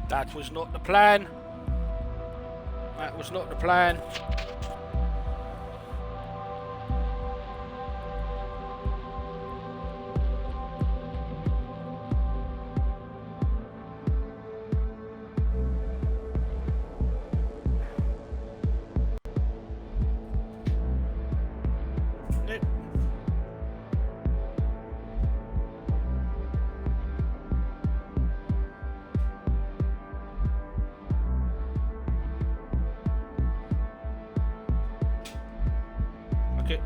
That was not the plan. That was not the plan. Okay.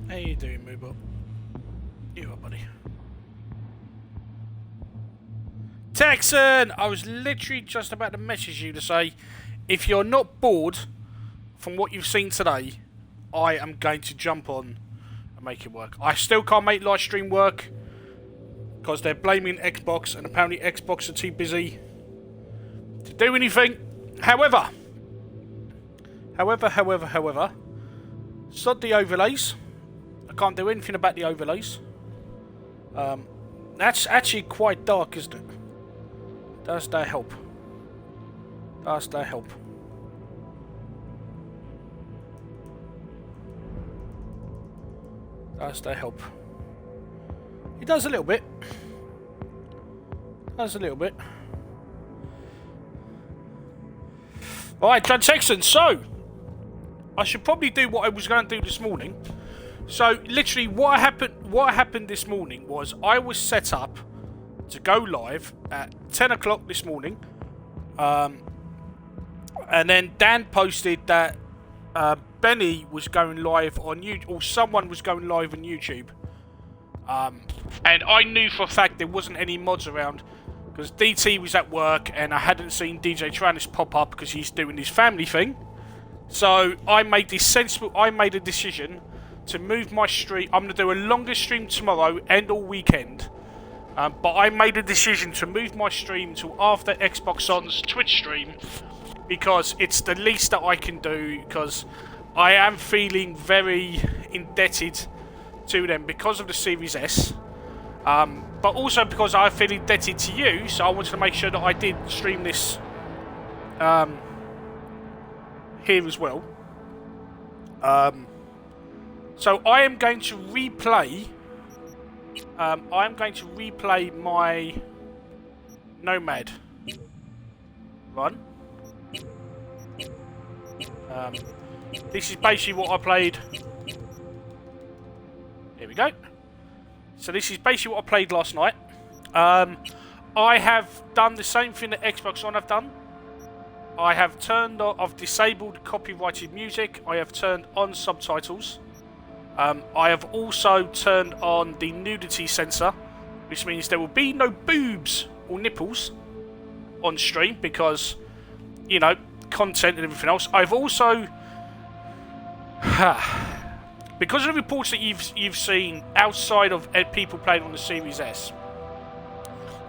How you doing, Moobo? You up, buddy? Texan! I was literally just about to message you to say, if you're not bored from what you've seen today, I am going to jump on and make it work. I still can't make live stream work because they're blaming Xbox, and apparently Xbox are too busy to do anything. However, sod the overlays. I can't do anything about the overlays. That's actually quite dark, isn't it? Does that help? Does that help? Does that help? It does a little bit. Does a little bit. Alright, John Texan, so I should probably do what I was going to do this morning. So, literally, what happened this morning was I was set up to go live at 10 o'clock this morning. And then Dan posted that Benny was going live on YouTube, or someone was going live on YouTube. And I knew for a fact there wasn't any mods around because DT was at work and I hadn't seen DJ Tranis pop up because he's doing his family thing. So, I made a decision to move my stream. I'm going to do a longer stream tomorrow and all weekend. But I made a decision to move my stream to after Xbox On's Twitch stream because it's the least that I can do, because I am feeling very indebted to them because of the Series S. But also because I feel indebted to you, so I wanted to make sure that I did stream this here as well. So I am going to replay. My Nomad run. This is basically what I played. Here we go. So this is basically what I played last night. I have done the same thing that Xbox One have done. I have I've disabled copyrighted music. I have turned on subtitles. I have also turned on the nudity sensor, which means there will be no boobs or nipples on stream because, you know, content and everything else. I've also, because of the reports that you've seen outside of people playing on the Series S,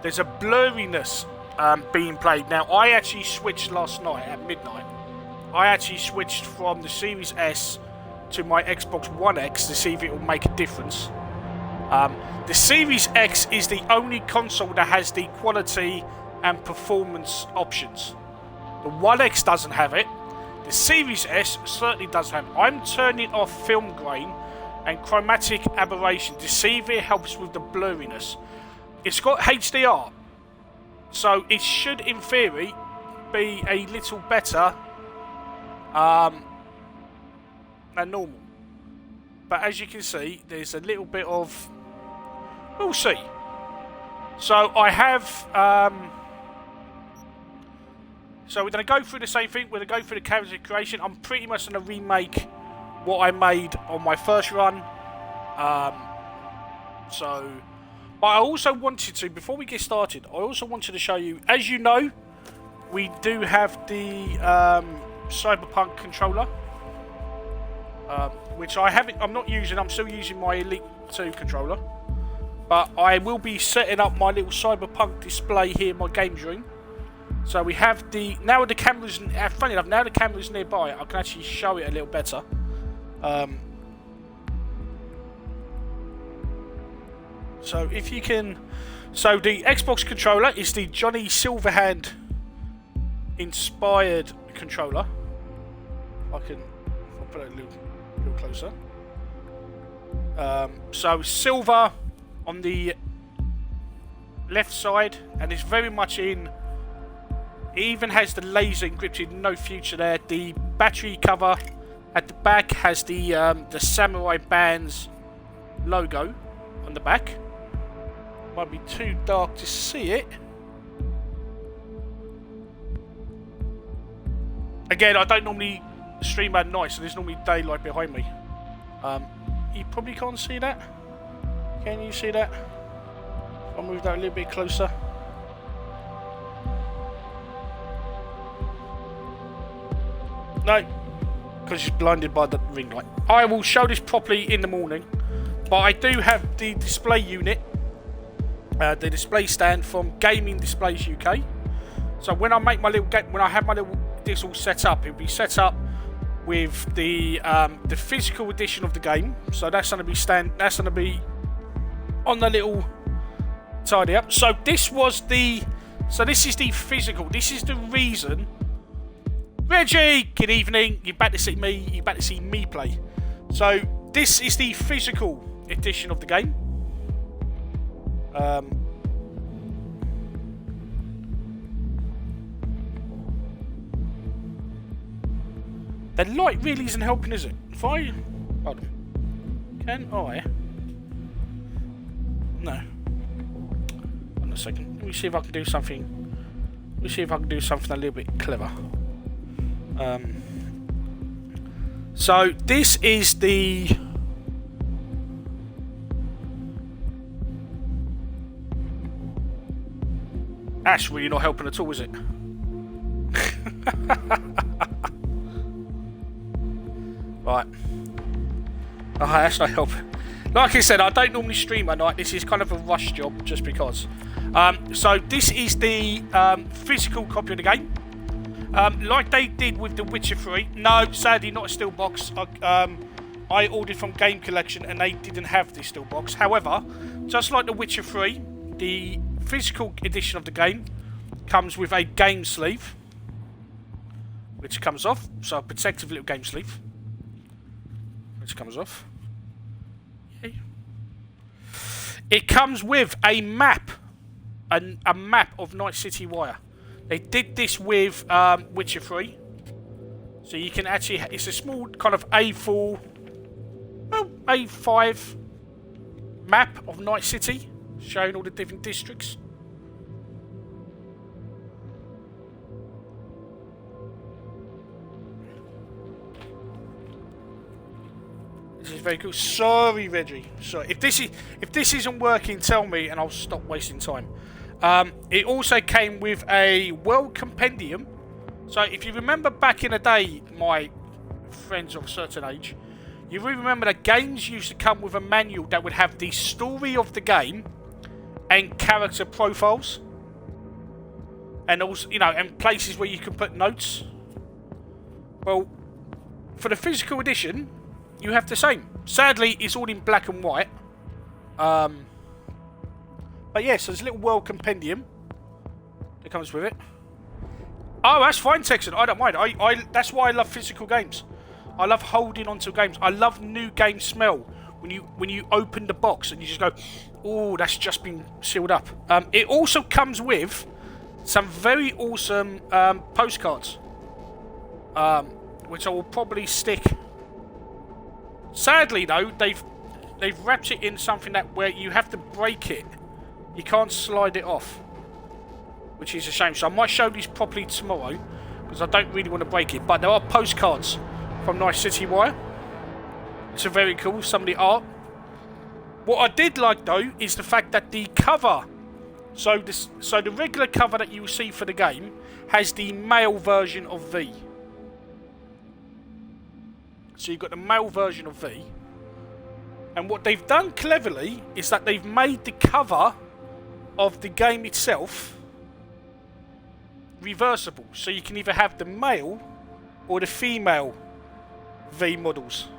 there's a blurriness being played. Now, I actually switched last night at midnight. I actually switched from the Series S to my Xbox One X to see if it will make a difference. The Series X is the only console that has the quality and performance options. The 1X doesn't have it. The Series S certainly does have it. I'm turning off film grain and chromatic aberration to see if it helps with the blurriness. It's got HDR, so it should, in theory, be a little better than normal. But as you can see, there's a little bit of... We'll see. So I have... So we're going to go through the same thing. We're going to go through the character creation. I'm pretty much going to remake what I made on my first run. But I also wanted to, before we get started, I also wanted to show you, as you know, we do have the Cyberpunk controller, which I'm not using. I'm still using my Elite 2 controller. But I will be setting up my little Cyberpunk display here in my games room. So we have now the camera's, funny enough, now the camera's nearby, I can actually show it a little better. So if you can, so the Xbox controller is the Johnny Silverhand inspired controller. I'll put it a little closer. So silver on the left side, and it's very much in. It even has the laser encrypted, no future there. The battery cover at the back has the Samurai Bands logo on the back. Might be too dark to see it. Again, I don't normally stream at night, so there's normally daylight behind me. You probably can't see that. Can you see that? I'll move that a little bit closer. No, because it's blinded by the ring light. I will show this properly in the morning, but I do have the display unit, the display stand from Gaming Displays UK. So when I make my little this all set up, it'll be set up with the physical edition of the game. So that's going to be on the little tidy up. So this is the physical. This is the reason. Reggie, good evening. You're back to see me. You're back to see me play. So this is the physical edition of the game. The light really isn't helping, is it? If I hold on, can I? No. Hold on a second. Let me see if I can do something. Let me see if I can do something a little bit clever. So this is the Ash, really not helping at all, is it? Right. Oh, that's not helping. Like I said, I don't normally stream at night. This is kind of a rush job, just because. So this is the physical copy of the game. Like they did with The Witcher 3. No, sadly not a steel box. I ordered from Game Collection and they didn't have this steel box. However, just like The Witcher 3, the physical edition of the game comes with a game sleeve, which comes off. So a protective little game sleeve, which comes off. Yay. It comes with a map, a map of Night City Wire. They did this with Witcher 3. So you can actually... It's a small kind of A4... Well, A5 map of Night City, showing all the different districts. This is very cool. Sorry, Reggie. Sorry. If this isn't working, tell me and I'll stop wasting time. It also came with a World Compendium. So if you remember back in the day, my friends of a certain age, you will remember that games used to come with a manual that would have the story of the game and character profiles, and also, and places where you can put notes. Well, for the physical edition, you have the same. Sadly, it's all in black and white. But yes, there's a little World Compendium that comes with it. Oh, that's fine, Texan. I don't mind. That's why I love physical games. I love holding onto games. I love new game smell when you open the box and you just go, oh, that's just been sealed up. It also comes with some very awesome postcards, which I will probably stick. Sadly, though, they've wrapped it in something that where you have to break it. You can't slide it off, which is a shame. So I might show these properly tomorrow because I don't really want to break it. But there are postcards from Night City Wire. It's a very cool, some of the art. What I did like though is the fact that the cover, so the regular cover that you will see for the game has the male version of V. So you've got the male version of V. And what they've done cleverly is that they've made the cover of the game itself reversible. So you can either have the male or the female V models.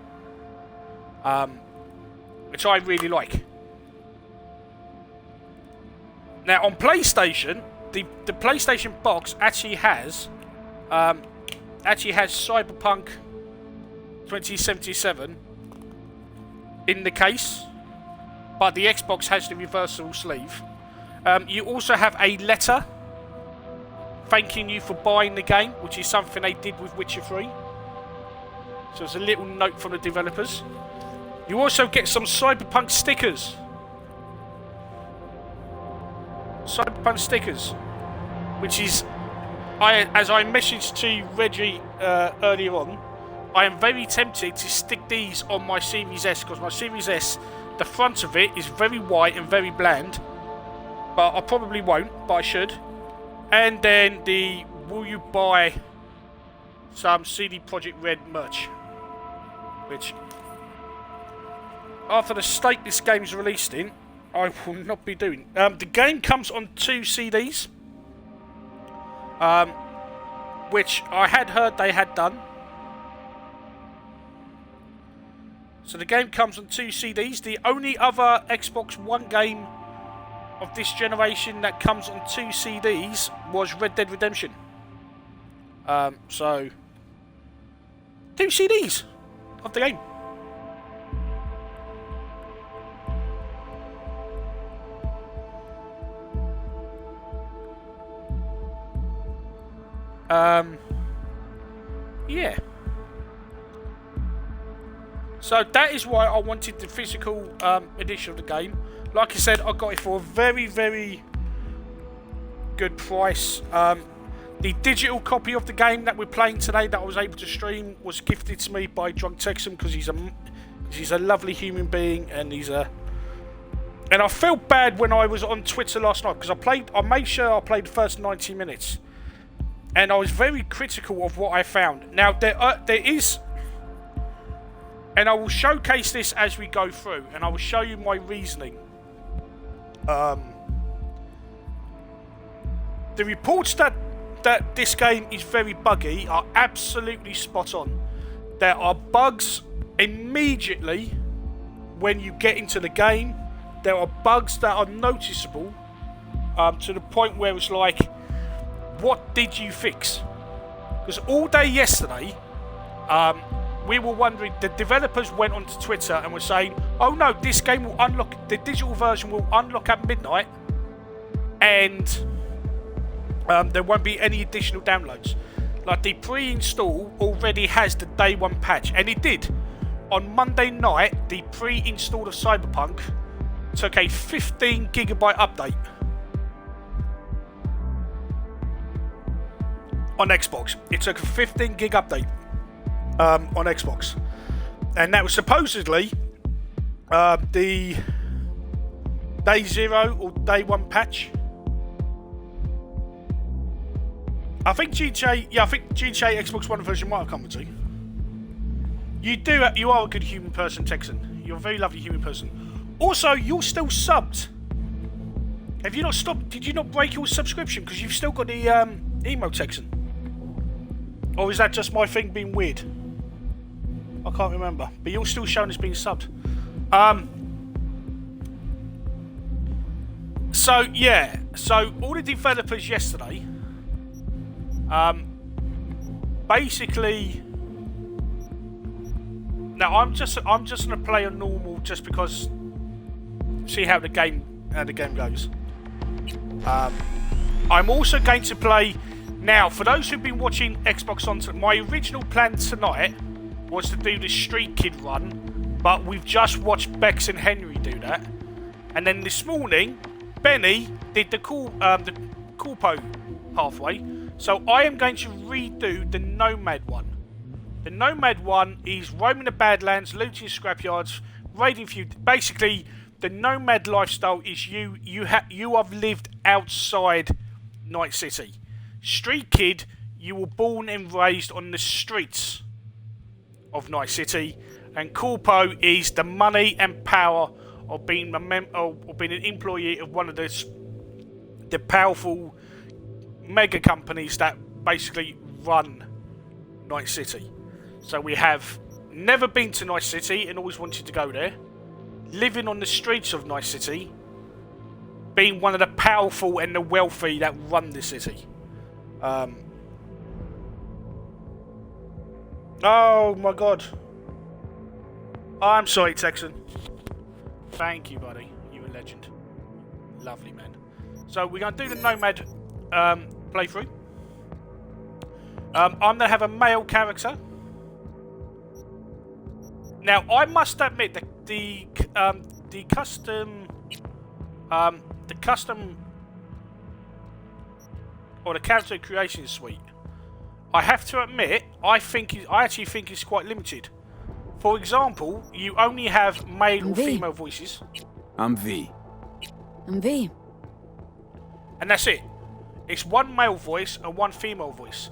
Which I really like. Now on PlayStation, the PlayStation box actually has Cyberpunk 2077 in the case, but the Xbox has the reversible sleeve. You also have a letter thanking you for buying the game, which is something they did with Witcher 3. So it's a little note from the developers. You also get some Cyberpunk stickers. Cyberpunk stickers, which is, as I messaged to Reggie earlier on, I am very tempted to stick these on my Series S because my Series S, the front of it is very white and very bland, but I probably won't, but I should. And then the will you buy some CD Projekt Red merch, which after the state this game is released in, I will not be doing. The game comes on 2 CDs, which I had heard they had done. So the game comes on 2 CDs. The only other Xbox One game of this generation that comes on 2 CDs was Red Dead Redemption. So 2 CDs of the game. Yeah. So that is why I wanted the physical edition of the game. Like I said, I got it for a very, very good price. The digital copy of the game that we're playing today that I was able to stream was gifted to me by Drunk Texan because he's a lovely human being and and I felt bad when I was on Twitter last night because I made sure I played the first 90 minutes. And I was very critical of what I found. Now, there is... And I will showcase this as we go through. And I will show you my reasoning. The reports that this game is very buggy are absolutely spot on. There are bugs immediately when you get into the game. There are bugs that are noticeable to the point where it's like... What did you fix? Because all day yesterday, we were wondering, the developers went onto Twitter and were saying, oh no, this game will unlock, the digital version will unlock at midnight, and there won't be any additional downloads. Like the pre-install already has the day one patch, and it did. On Monday night, the pre-install of Cyberpunk took a 15 gigabyte update. On Xbox. It took a 15 gig update on Xbox. And that was supposedly the day 0 or day 1 patch. I think GTA Xbox One version might have come with 2. You are a good human person, Texan. You're a very lovely human person. Also, you're still subbed. Have you not stopped? Did you not break your subscription? Because you've still got the emo, Texan. Or is that just my thing being weird? I can't remember. But you're still showing as being subbed. So, yeah. So, all the developers yesterday Basically, now I'm just gonna play on normal just because see how the game goes. I'm also going to play now. For those who've been watching Xbox on, my original plan tonight was to do the Street Kid run, but we've just watched Bex and Henry do that, and then this morning Benny did the Corpo halfway. So I am going to redo the Nomad one. The Nomad one is roaming the Badlands, looting scrapyards, raiding few. Basically, the Nomad lifestyle is you have lived outside Night City. Street Kid, you were born and raised on the streets of Night City, and Corpo is the money and power of being being an employee of one of the powerful mega companies that basically run Night City. So we have never been to Night City and always wanted to go there, living on the streets of Night City, being one of the powerful and the wealthy that run the city. Oh my god. I'm sorry, Texan. Thank you, buddy. You're a legend. Lovely, man. So we're going to do the Nomad playthrough. I'm going to have a male character. Now, I must admit that the custom or the character creation suite, I have to admit, I actually think it's quite limited. For example, you only have male or female voices. I'm V. I'm V. And that's it. It's one male voice and one female voice.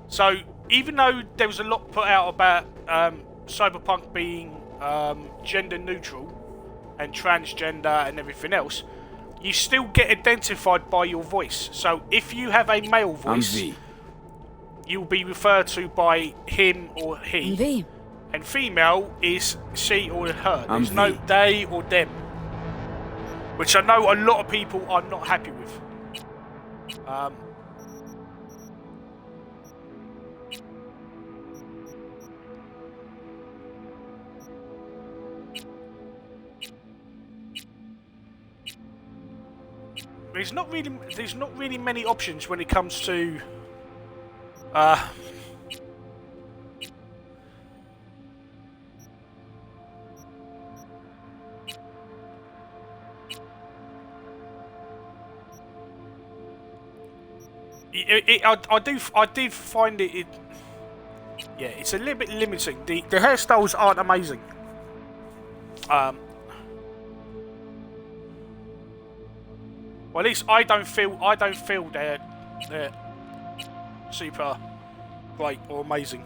So even though there was a lot put out about Cyberpunk being gender neutral and transgender and everything else, you still get identified by your voice. So if you have a male voice, you'll be referred to by him or he. I'm V. And female is she or her. There's no they or them, which I know a lot of people are not happy with. There's not really many options when it comes to I do find it yeah, it's a little bit limiting. The hairstyles aren't amazing. Well, at least I don't feel they're super great or amazing.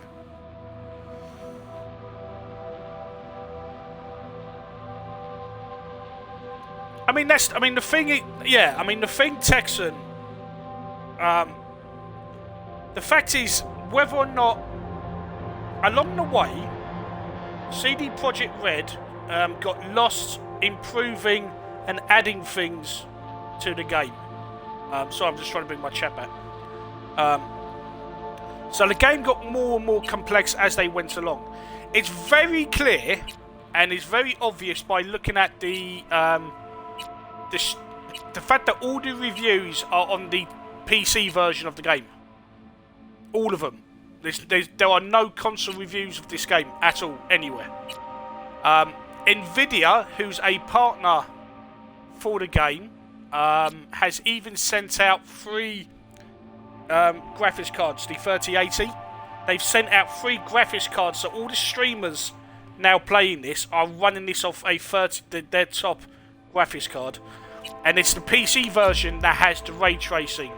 The thing, Texan. The fact is, whether or not along the way, CD Projekt Red got lost improving and adding things to the game. So I'm just trying to bring my chat back. So the game got more and more complex as they went along. It's very clear and it's very obvious by looking at the fact that all the reviews are on the PC version of the game. All of them. There are no console reviews of this game at all, anywhere. Nvidia, who's a partner for the game, has even sent out 3 graphics cards, the 3080. They've sent out 3 graphics cards, so all the streamers now playing this are running this off their top graphics card. And it's the PC version that has the ray tracing,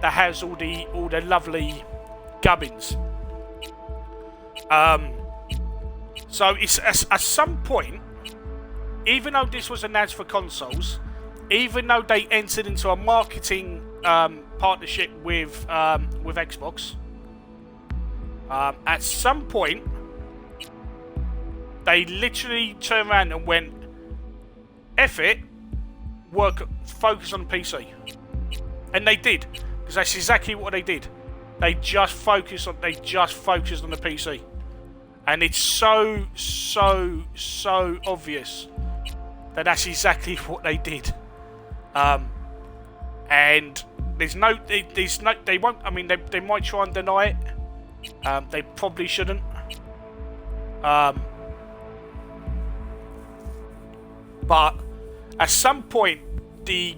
that has all the lovely gubbins. So it's at some point, even though this was announced for consoles, even though they entered into a marketing partnership with Xbox, at some point they literally turned around and went, F it, focus on PC. And they did, because that's exactly what they did. They just focused on the PC, and it's so obvious that that's exactly what they did. And there's no, they won't. I mean, they might try and deny it. They probably shouldn't. But at some point, at the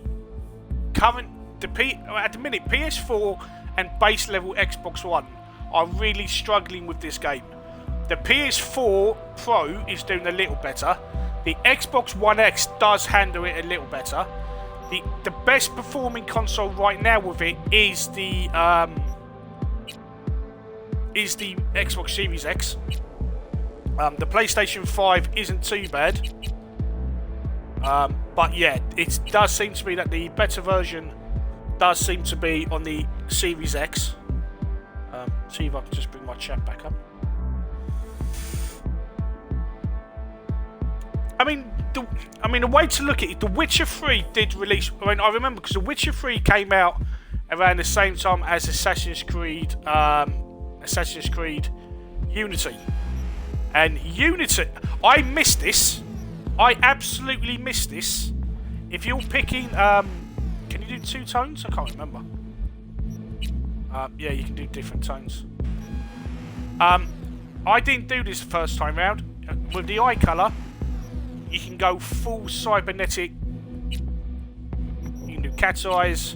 minute, PS4 and base level Xbox One are really struggling with this game. The PS4 Pro is doing a little better. The Xbox One X does handle it a little better. The best performing console right now with it is the Xbox Series X. The PlayStation 5 isn't too bad. But yeah, it does seem to be that the better version does seem to be on the Series X. See if I can just bring my chat back up. I mean, the way to look at it, The Witcher 3 did release. I remember because The Witcher 3 came out around the same time as Assassin's Creed Unity. And Unity, I missed this. I absolutely missed this. If you're picking, can you do 2 tones? I can't remember. Yeah, you can do different tones. I didn't do this the first time round. With the eye colour, you can go full cybernetic. You can do cat's eyes,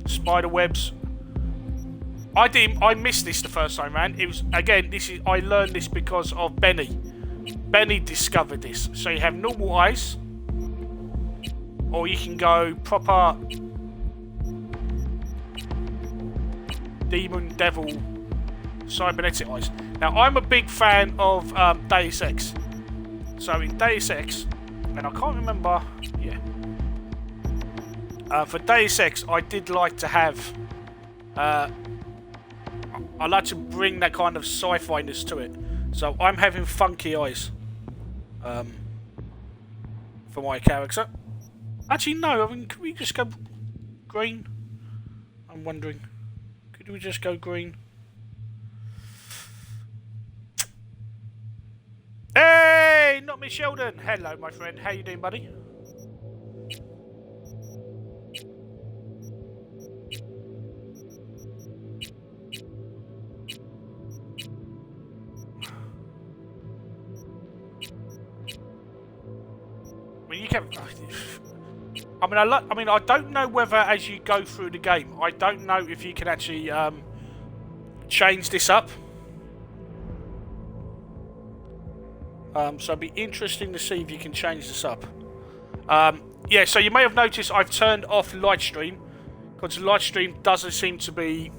spider webs. I missed this the first time round. It was, again, I learned this because of Benny. Benny discovered this. So you have normal eyes, or you can go proper demon, devil, cybernetic eyes. Now, I'm a big fan of Deus Ex. So in Deus Ex, and I can't remember, yeah. For Deus Ex, I did like to have, I like to bring that kind of sci-fi-ness to it. So I'm having funky eyes for my character. Actually, no, I mean, could we just go green? I'm wondering. Could we just go green? Hey, not me, Sheldon. Hello, my friend. How you doing, buddy? I mean, you can. I mean, I don't know whether as you go through the game, I don't know if you can actually change this up. So it'd be interesting to see if you can change this up. Yeah, so you may have noticed I've turned off Lightstream, because Lightstream doesn't seem to be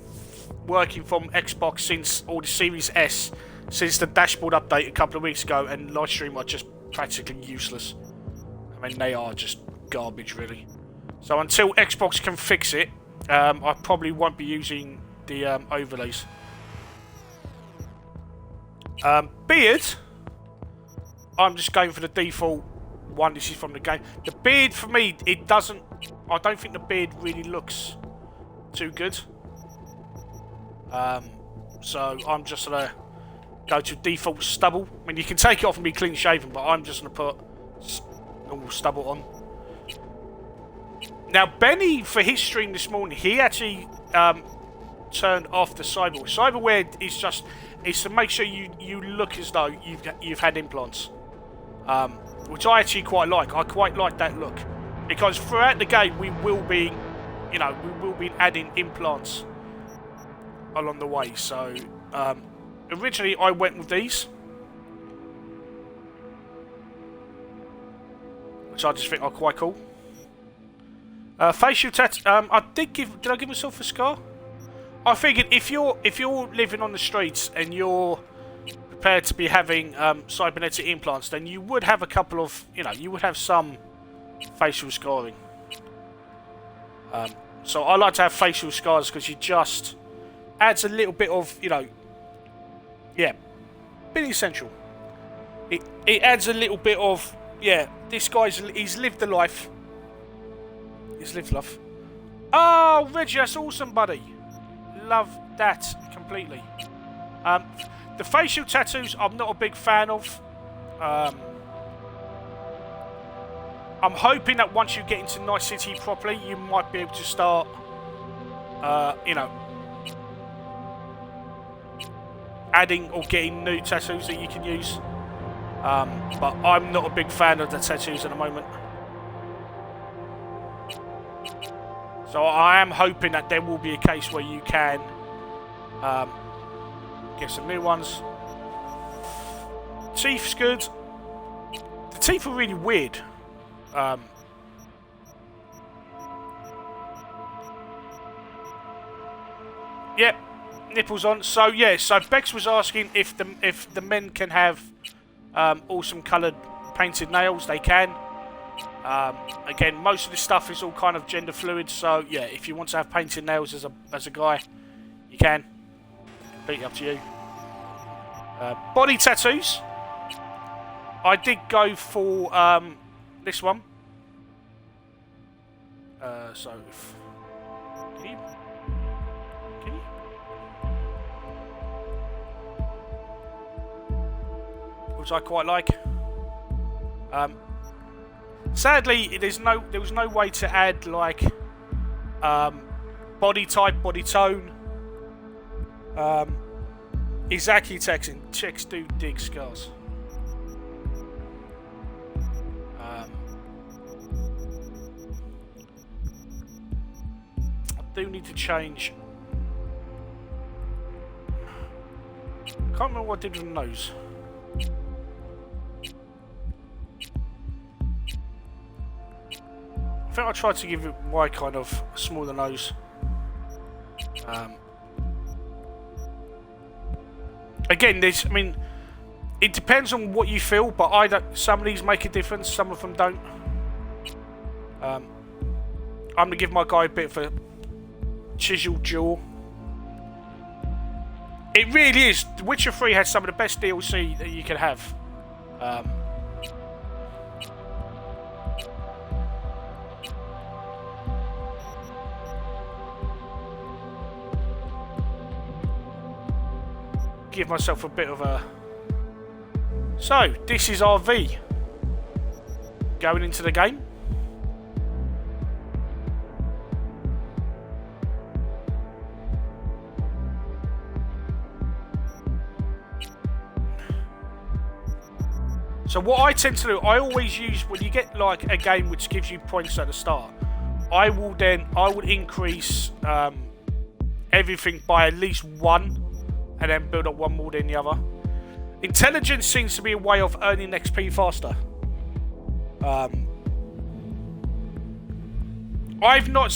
working from Xbox since, or the Series S, since the dashboard update a couple of weeks ago, and Lightstream are just practically useless. I mean, they are just garbage, really. So until Xbox can fix it, I probably won't be using the overlays. Beard, I'm just going for the default one. This is from the game. The beard, for me, it doesn't... I don't think the beard really looks too good. So I'm just going to go to default stubble. I mean, you can take it off and be clean shaven, but I'm just going to put normal stubble on. Now, Benny, for his stream this morning, he actually turned off the cyberware. Cyberware is just... It's to make sure you look as though you've had implants. Which I actually quite like. I quite like that look. Because throughout the game, we will be adding implants along the way. So, originally I went with these. Which I just think are quite cool. Facial tattoo. Did I give myself a scar? I figured if you're living on the streets and you're prepared to be having cybernetic implants, then you would have a couple of, you would have some facial scarring. So I like to have facial scars because it just adds a little bit of, yeah, bit essential. It adds a little bit of, yeah, this guy's he's lived the life. He's lived life. Oh, Reggie, that's awesome, buddy. Love that completely. The facial tattoos, I'm not a big fan of. I'm hoping that once you get into Night City properly, you might be able to start, adding or getting new tattoos that you can use. But I'm not a big fan of the tattoos at the moment. So I am hoping that there will be a case where you can get some new ones. Teeth's good. The teeth are really weird. Yep, nipples on. So yeah, so Bex was asking if the men can have awesome coloured painted nails. They can. Again, most of this stuff is all kind of gender fluid. So yeah, if you want to have painted nails as a guy, you can. Completely up to you. Body tattoos. I did go for this one. So, can you? Which I quite like. Sadly, there was no way to add like body type, body tone. Exactly, texting. Chicks do dig scars. I do need to change. I can't remember what I did with the nose. I think I tried to give it my kind of smaller nose. Again, I mean, it depends on what you feel, but some of these make a difference, some of them don't. I'm going to give my guy a bit of a chiseled jaw. It really is. The Witcher 3 has some of the best DLC that you can have. Give myself a bit of a... So, this is our V. Going into the game. So what I tend to do, I always use, when you get like a game which gives you points at the start, I would increase everything by at least one, and then build up one more than the other. Intelligence seems to be a way of earning XP faster. I've not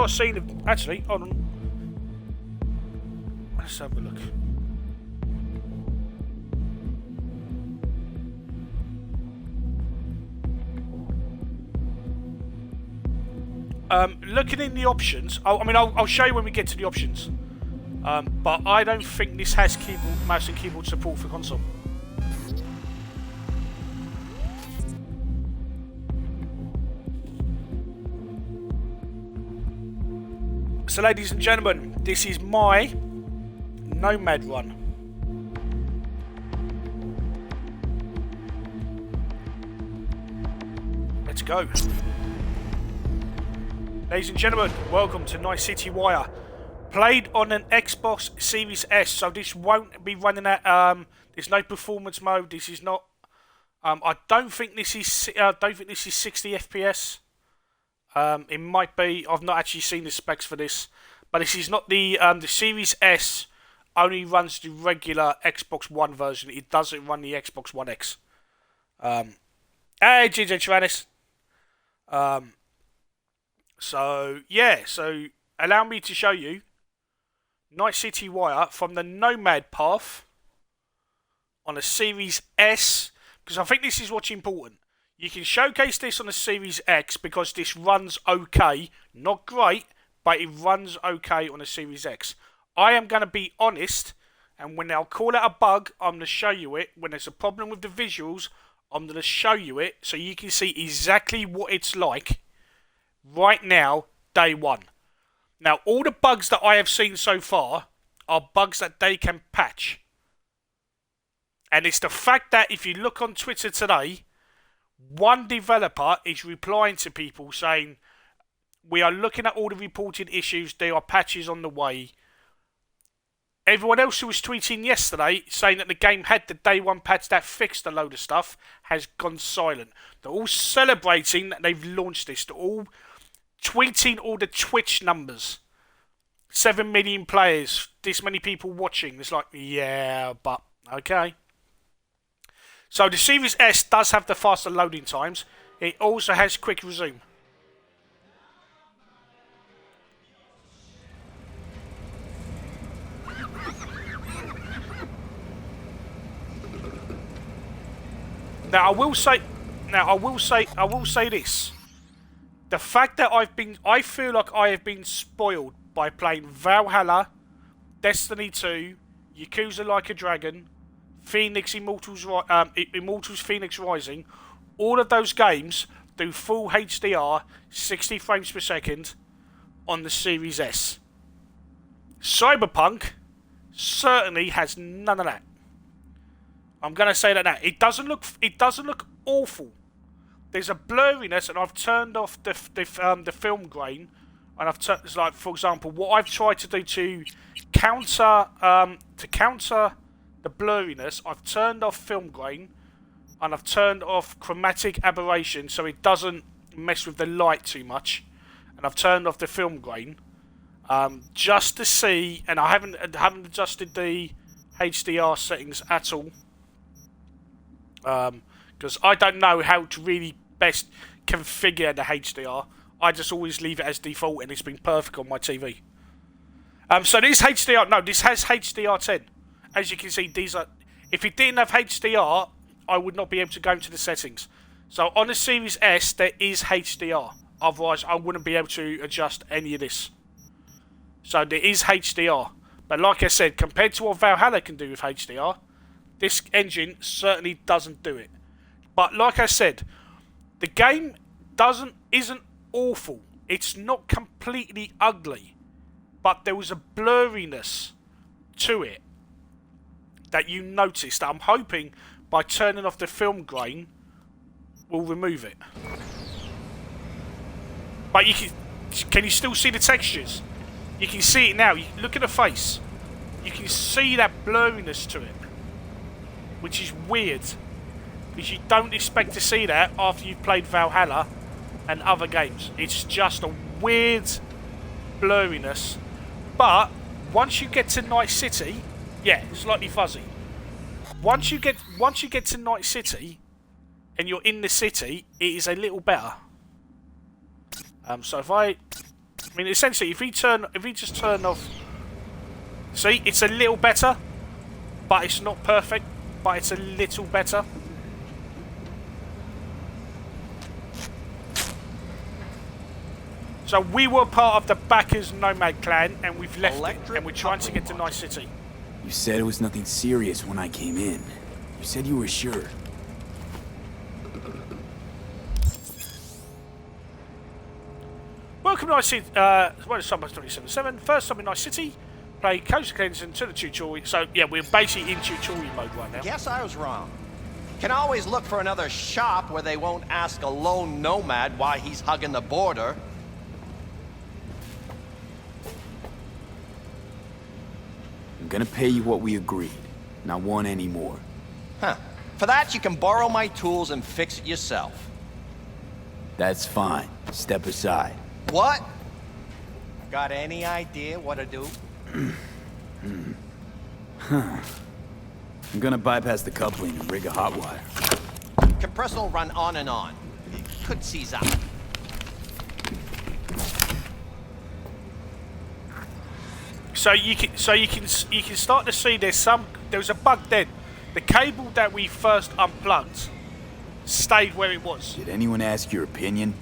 seen. Actually, hold on. Let's have a look. Looking in the options, I'll show you when we get to the options. But I don't think this has mouse and keyboard support for console. So, ladies and gentlemen, this is my Nomad run. Let's go. Ladies and gentlemen, welcome to Night City Wire. Played on an Xbox Series S, so this won't be running at. There's no performance mode. This is not. I don't think this is 60 FPS. It might be. I've not actually seen the specs for this, but this is not the Series S. Only runs the regular Xbox One version. It doesn't run the Xbox One X. Hey, GJ Tyrannis. So yeah. So allow me to show you Night City Wire from the Nomad path on a Series S, because I think this is what's important. You can showcase this on a Series X because this runs okay, not great, but it runs okay on a Series X. I am going to be honest, and when I'll call it a bug, I'm going to show you it. When there's a problem with the visuals, I'm going to show you it so you can see exactly what it's like right now, day one. Now, all the bugs that I have seen so far are bugs that they can patch. And it's the fact that if you look on Twitter today, one developer is replying to people saying, we are looking at all the reported issues, there are patches on the way. Everyone else who was tweeting yesterday saying that the game had the day one patch that fixed a load of stuff has gone silent. They're all celebrating that they've launched this. They're all tweeting all the Twitch numbers. 7 million players, this many people watching. It's like, yeah, but okay. So the Series S does have the faster loading times. It also has quick resume. Now I will say this. The fact that I feel like I have been spoiled by playing Valhalla, Destiny 2, Yakuza Like a Dragon, Immortals Phoenix Rising. All of those games do full HDR, 60 frames per second on the Series S. Cyberpunk certainly has none of that. I'm going to say that now. It doesn't look awful. There's a blurriness, and I've turned off the film grain, and I've turned, like, for example, what I've tried to do to counter the blurriness, I've turned off film grain, and I've turned off chromatic aberration so it doesn't mess with the light too much, and I've turned off the film grain, just to see, and I haven't adjusted the HDR settings at all. Because I don't know how to really best configure the HDR. I just always leave it as default, and it's been perfect on my TV. So this HDR, no, this has HDR10. As you can see, these are. If it didn't have HDR, I would not be able to go into the settings. So on the Series S, there is HDR. Otherwise, I wouldn't be able to adjust any of this. So there is HDR. But like I said, compared to what Valhalla can do with HDR, this engine certainly doesn't do it. But like I said, the game isn't awful. It's not completely ugly. But there was a blurriness to it that you noticed that I'm hoping by turning off the film grain will remove it. But can you still see the textures? You can see it now. You look at the face. You can see that blurriness to it, which is weird, because you don't expect to see that after you've played Valhalla and other games. It's just a weird blurriness. But once you get to Night City, yeah, slightly fuzzy. Once you get to Night City and you're in the city, it is a little better. So essentially, if we just turn off, see, it's a little better, but it's not perfect. But it's a little better. So we were part of the backers Nomad clan, and we've left it, and we're trying to get to Night City. You said it was nothing serious when I came in. You said you were sure. Welcome to Night City. Sunburst 2077. First time in Night City. Play Coast Cleansing to the tutorial. So yeah, we're basically in tutorial mode right now. Guess I was wrong. Can always look for another shop where they won't ask a lone nomad why he's hugging the border. I'm gonna pay you what we agreed. Not want any more. Huh. For that, you can borrow my tools and fix it yourself. That's fine. Step aside. What? Got any idea what to do? I'm gonna bypass the coupling and rig a hot wire. Compressor will run on and on. It could seize up. So you can start to see there was a bug then. The cable that we first unplugged stayed where it was. Did anyone ask your opinion?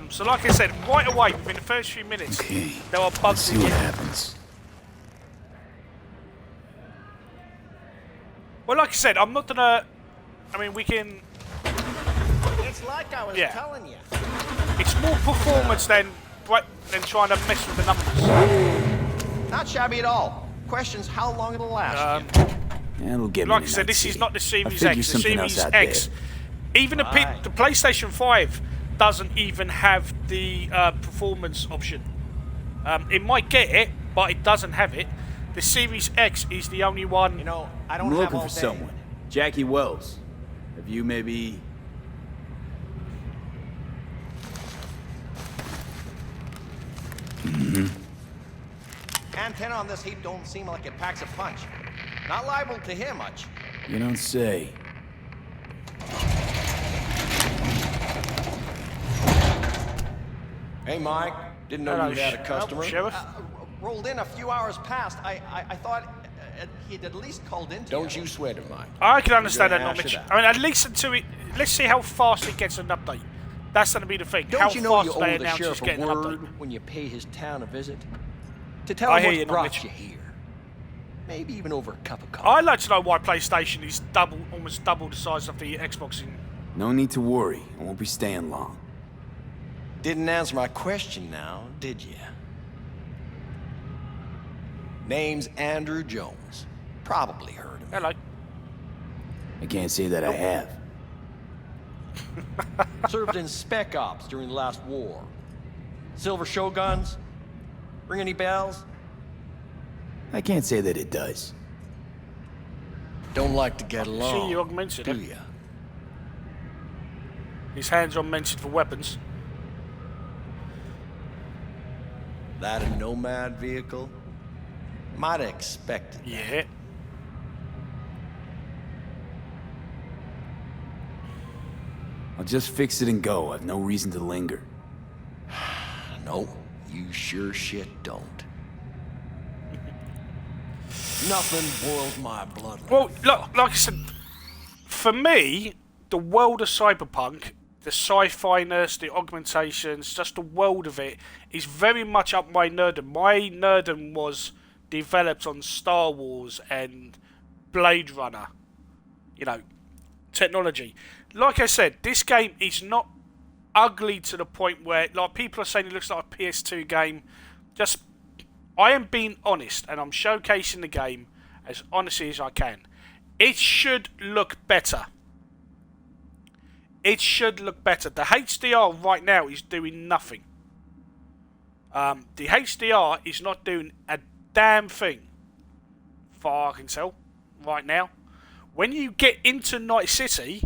So like I said, right away within the first few minutes, okay, there are bugs. Let's see what happens. Well, like I said, I'm not gonna. I mean, we can. It's like I was telling you. It's more performance than trying to mess with the numbers. Not shabby at all. Question's how long it'll last. Yeah, it'll get me Like I to said, Night this City. is not the Series I X. figured The something else Series out X, there. even the PlayStation 5 doesn't even have the performance option. It might get it, but it doesn't have it. The Series X is the only one. You know, I don't I'm have looking all for day. someone. Jackie Wells. Have you maybe... Antenna on this heap don't seem like it packs a punch. Not liable to hear much. You don't say. Hey, Mike. Didn't know Hello, you had a customer. Sheriff. Rolled in a few hours past. I thought he'd at least called in. Don't you sweat it, Mike. I can understand We're that gonna not hash much. it I mean, at least until it. Let's see how fast it gets an update. That's going to be the thing. Don't how you know fast you they owe the announce it's sheriff a getting an word update. when you pay his town a visit? To tell I him hear what's you, brought Mitch. you here. Maybe even over a cup of coffee. I'd like to know why PlayStation is almost double the size of the Xbox. No need to worry. I won't be staying long. Didn't answer my question now, did you? Name's Andrew Jones. Probably heard of him. Hello. I can't say that I have. Served in Spec Ops during the last war. Silver Shoguns? Ring any bells? I can't say that it does. Don't like to get along, See, you augmented do it. ya? His hands are mentioned for weapons. That a Nomad vehicle? Might have expected. Yeah. I'll just fix it and go. I've no reason to linger. No, you sure shit don't. Nothing boils my blood. Well, look, like I said, for me, the world of Cyberpunk, the sci-fi-ness, the augmentations, just the world of it, is very much up my nerdom. My nerdom was developed on Star Wars and Blade Runner, you know, technology. Like I said, this game is not ugly to the point where, like, people are saying it looks like a PS2 game. Just, I am being honest, and I'm showcasing the game as honestly as I can. It should look better. It should look better. The HDR right now is doing nothing. The HDR is not doing a damn thing, far I can tell, right now. When you get into Night City,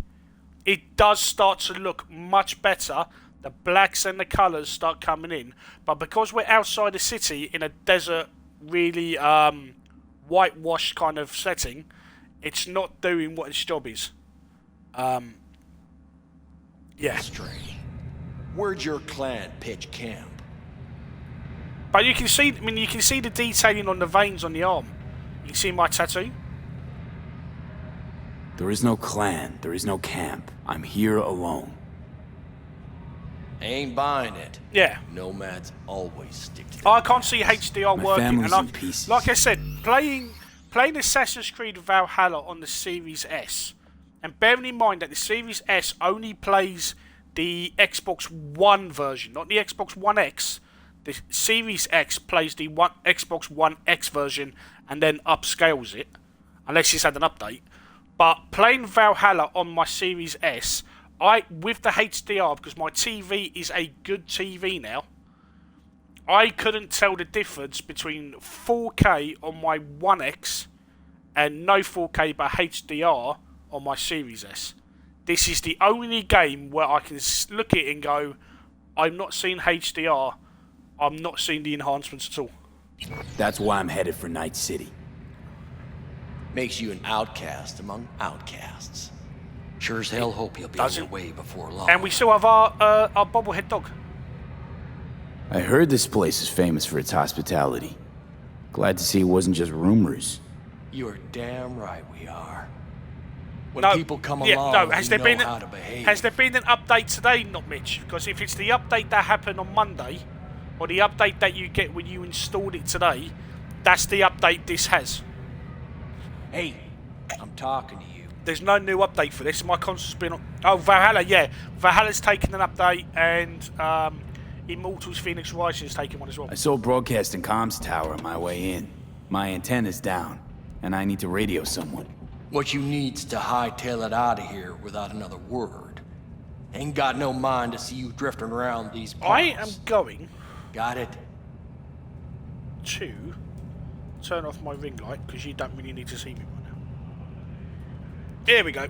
it does start to look much better. The blacks and the colours start coming in. But because we're outside the city in a desert, really whitewashed kind of setting, it's not doing what its job is. Yeah. Stray. Where'd your clan pitch camp? But you can see, I mean, you can see the detailing on the veins on the arm. You can see my tattoo. There is no clan. There is no camp. I'm here alone. Ain't buying it. Yeah. Nomads always stick to I can't see HDR My working. family's And in pieces. like I said, playing Assassin's Creed Valhalla on the Series S, and bearing in mind that the Series S only plays the Xbox One version, not the Xbox One X. The Series X plays the Xbox One X version and then upscales it, unless it's had an update. But playing Valhalla on my Series S, with the HDR, because my TV is a good TV now, I couldn't tell the difference between 4K on my One X and no 4K but HDR on my Series S. This is the only game where I can look at it and go, I'm not seeing HDR, I'm not seeing the enhancements at all. That's why I'm headed for Night City. Makes you an outcast among outcasts. Sure as hell hope you'll be on your way before long. And we still have our bobblehead dog. I heard this place is famous for its hospitality. Glad to see it wasn't just rumors. You're damn right we are. When No, people come yeah, along, no, we has there know been how to behave. Has there been an update today? Not Mitch, because if it's the update that happened on Monday, or the update that you get when you installed it today, that's the update this has. Hey, I'm talking to you. There's no new update for this. My console's been on... Oh, Valhalla, yeah. Valhalla's taken an update, and Immortals Phoenix Rising is taking one as well. I saw a broadcasting comms tower on my way in. My antenna's down, and I need to radio someone. What you need's to hightail it out of here without another word. Ain't got no mind to see you drifting around these parts. I am going... Got it? To turn off my ring light, because you don't really need to see me right now. Here we go.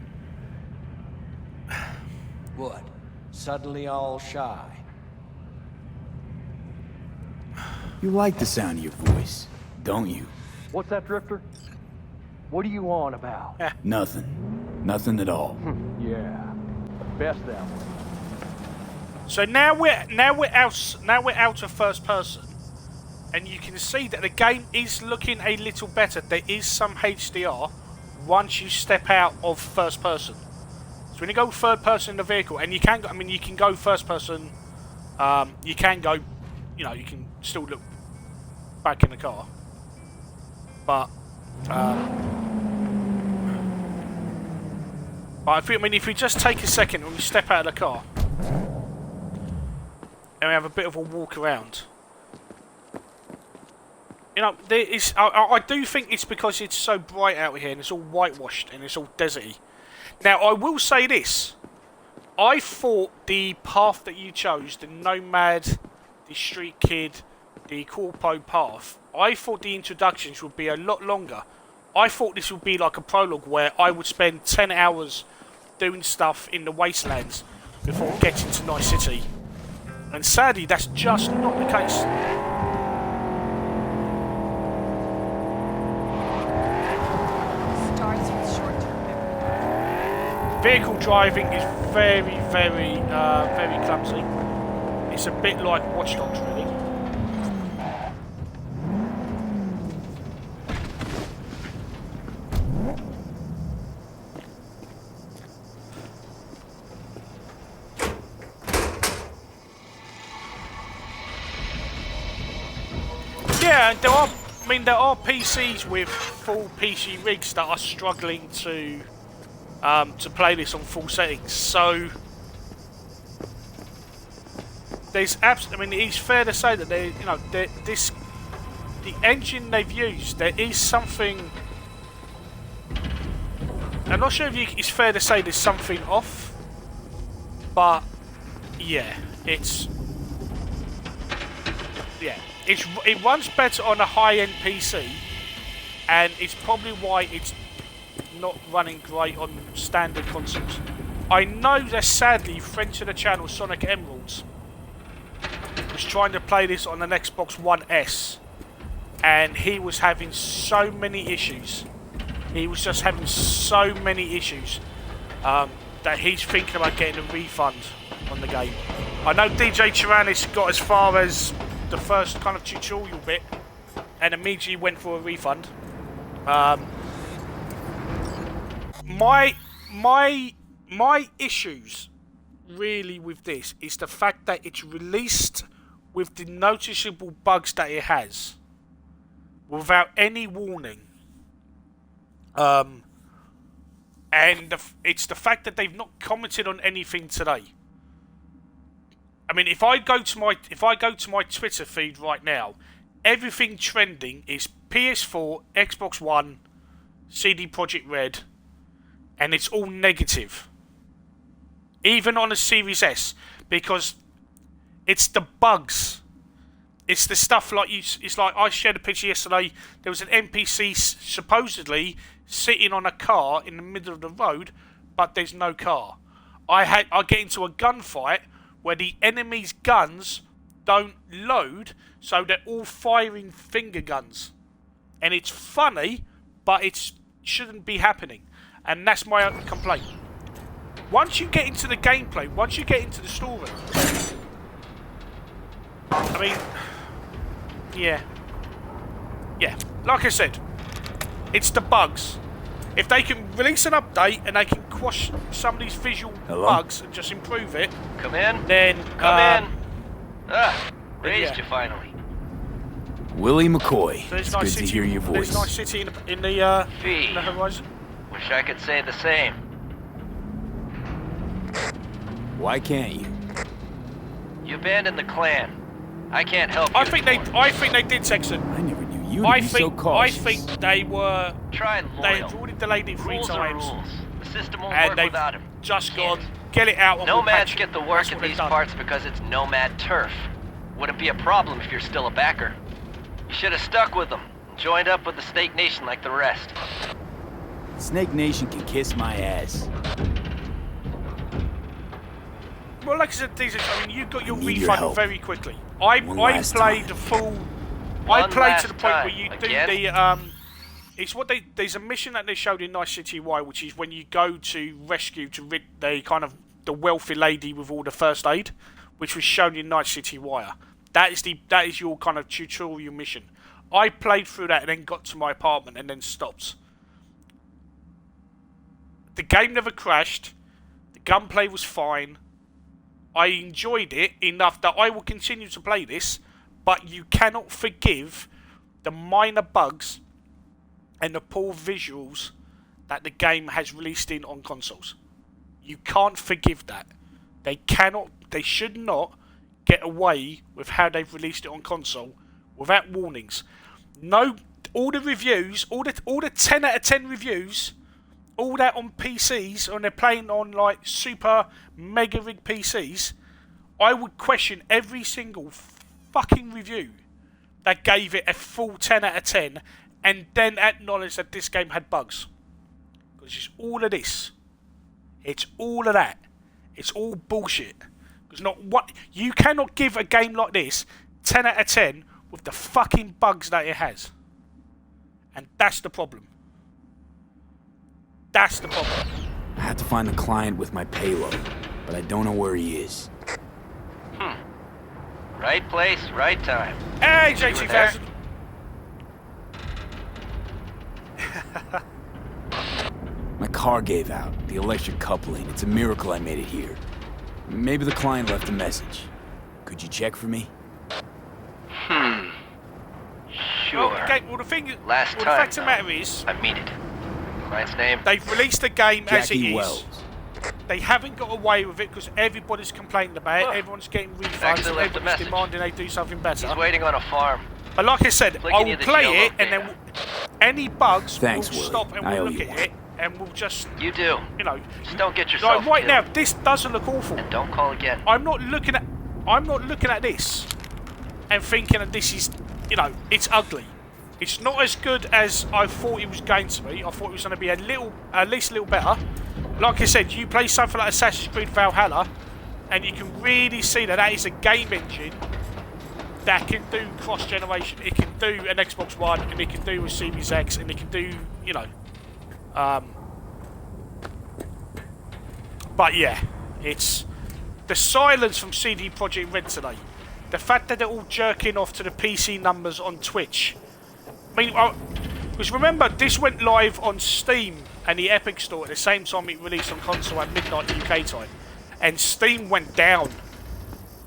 What? Suddenly all shy? You like the sound of your voice, don't you? What's that, Drifter? What are you on about? Nothing. Nothing at all. Yeah. Best that way. So now we're out of first person, and you can see that the game is looking a little better. There is some HDR once you step out of first person. So when you go third person in the vehicle, and you can go, I mean, you can go first person. You can go, you know, you can still look back in the car, but if we just take a second when we step out of the car and we have a bit of a walk around, you know, there is. I do think it's because it's so bright out here and it's all whitewashed and it's all deserty. Now, I will say this: I thought the path that you chose, the Nomad, the Street Kid, the Corpo path, I thought the introductions would be a lot longer. I thought this would be like a prologue where I would spend 10 hours doing stuff in the wastelands before getting to Night City. And sadly, that's just not the case. Starts with short-term memory. Vehicle driving is very, very clumsy. It's a bit like Watch Dogs, really. Yeah, and there are PCs with full PC rigs that are struggling to play this on full settings. So there's it's fair to say that the engine they've used, there is something. I'm not sure if it's fair to say there's something off, but yeah, it runs better on a high-end PC, and it's probably why it's not running great on standard consoles. I know that sadly, friend to the channel, Sonic Emeralds, was trying to play this on an Xbox One S, and he was having so many issues. He was just having so many issues that he's thinking about getting a refund on the game. I know DJ Tyrannis got as far as the first kind of tutorial bit and immediately went for a refund. My issues really with this is the fact that it's released with the noticeable bugs that it has without any warning. And it's the fact that they've not commented on anything today. I mean, if I go to my Twitter feed right now, everything trending is PS4, Xbox One, CD Projekt Red, and it's all negative. Even on a Series S, because it's the bugs. It's the stuff like it's like I shared a picture yesterday. There was an NPC supposedly sitting on a car in the middle of the road, but there's no car. I get into a gunfight where the enemy's guns don't load, so they're all firing finger guns. And it's funny, but it shouldn't be happening. And that's my complaint. Once you get into the gameplay, once you get into the story, I mean, yeah, like I said, it's the bugs. If they can release an update and they can quash some of these visual bugs and just improve it, come in. Then come in. Raised you finally. Willie McCoy. There's It's nice good city, to hear your voice. There's nice city in the Fee. horizon. Wish I could say the same. Why can't you? You abandoned the clan. I can't help you I think they did, Texan. I never knew you to be so I cautious. think they were. Try They loyal. had already delayed it 3 Rules are times, rules. The system won't and work they've without him. just Can't. gone get it out. And we'll Nomads patch it. get the work That's in what they've these done. parts because it's Nomad turf. Wouldn't be a problem if you're still a backer. You should have stuck with them. Joined up with the Snake Nation like the rest. Snake Nation can kiss my ass. Well, like I said, Jesus, I mean, you got your Need your refund help. very quickly. I last played time. the full. One I played to the last point time. where you Again? do the It's what there's a mission that they showed in Night City Y, which is when you go to rescue to rid the wealthy lady with all the first aid, which was shown in Night City Wire. That is your kind of tutorial mission. I played through that and then got to my apartment and then stopped. The game never crashed. The gunplay was fine. I enjoyed it enough that I will continue to play this, but you cannot forgive the minor bugs and the poor visuals that the game has released on consoles. You can't forgive that. They should not get away with how they've released it on console without warnings. No, all the reviews, all the 10 out of 10 reviews, all that on PCs, and they're playing on like super mega rig PCs, I would question every single fucking review that gave it a full 10 out of 10 and then acknowledge that this game had bugs. Because it's all of this. It's all of that. It's all bullshit. Because you cannot give a game like this 10 out of 10 with the fucking bugs that it has. And that's the problem. That's the problem. I have to find the client with my payload, but I don't know where he is. Right place, right time. Hey, You were JT1000. My car gave out, the electric coupling. It's a miracle I made it here. Maybe the client left a message. Could you check for me? Sure. Well, the thing, Last the time, fact of the though. matter is, I mean it. Client's name? they've released the game as it Jackie is. Wells. They haven't got away with it because everybody's complaining about it. Huh. Everyone's getting refunds. Actually left a Everyone's message. demanding they do something better. He's waiting on a farm. But like I said, Clicking I will you the play geoloc it and then data. any bugs Thanks, will Willie. stop and I we'll owe look you at one. it and we'll just, You do. you know. Just don't get yourself Like right now, killed. this doesn't look awful. And don't call again. I'm not looking at this and thinking that this is, you know, it's ugly. It's not as good as I thought it was going to be. I thought it was going to be at least a little better. Like I said, you play something like Assassin's Creed Valhalla, and you can really see that is a game engine that can do cross-generation. It can do an Xbox One, and it can do a Series X, and it can do, you know. But yeah, it's the silence from CD Projekt Red today. The fact that they're all jerking off to the PC numbers on Twitch. I mean, because remember, this went live on Steam and the Epic Store at the same time it released on console at midnight UK time. And Steam went down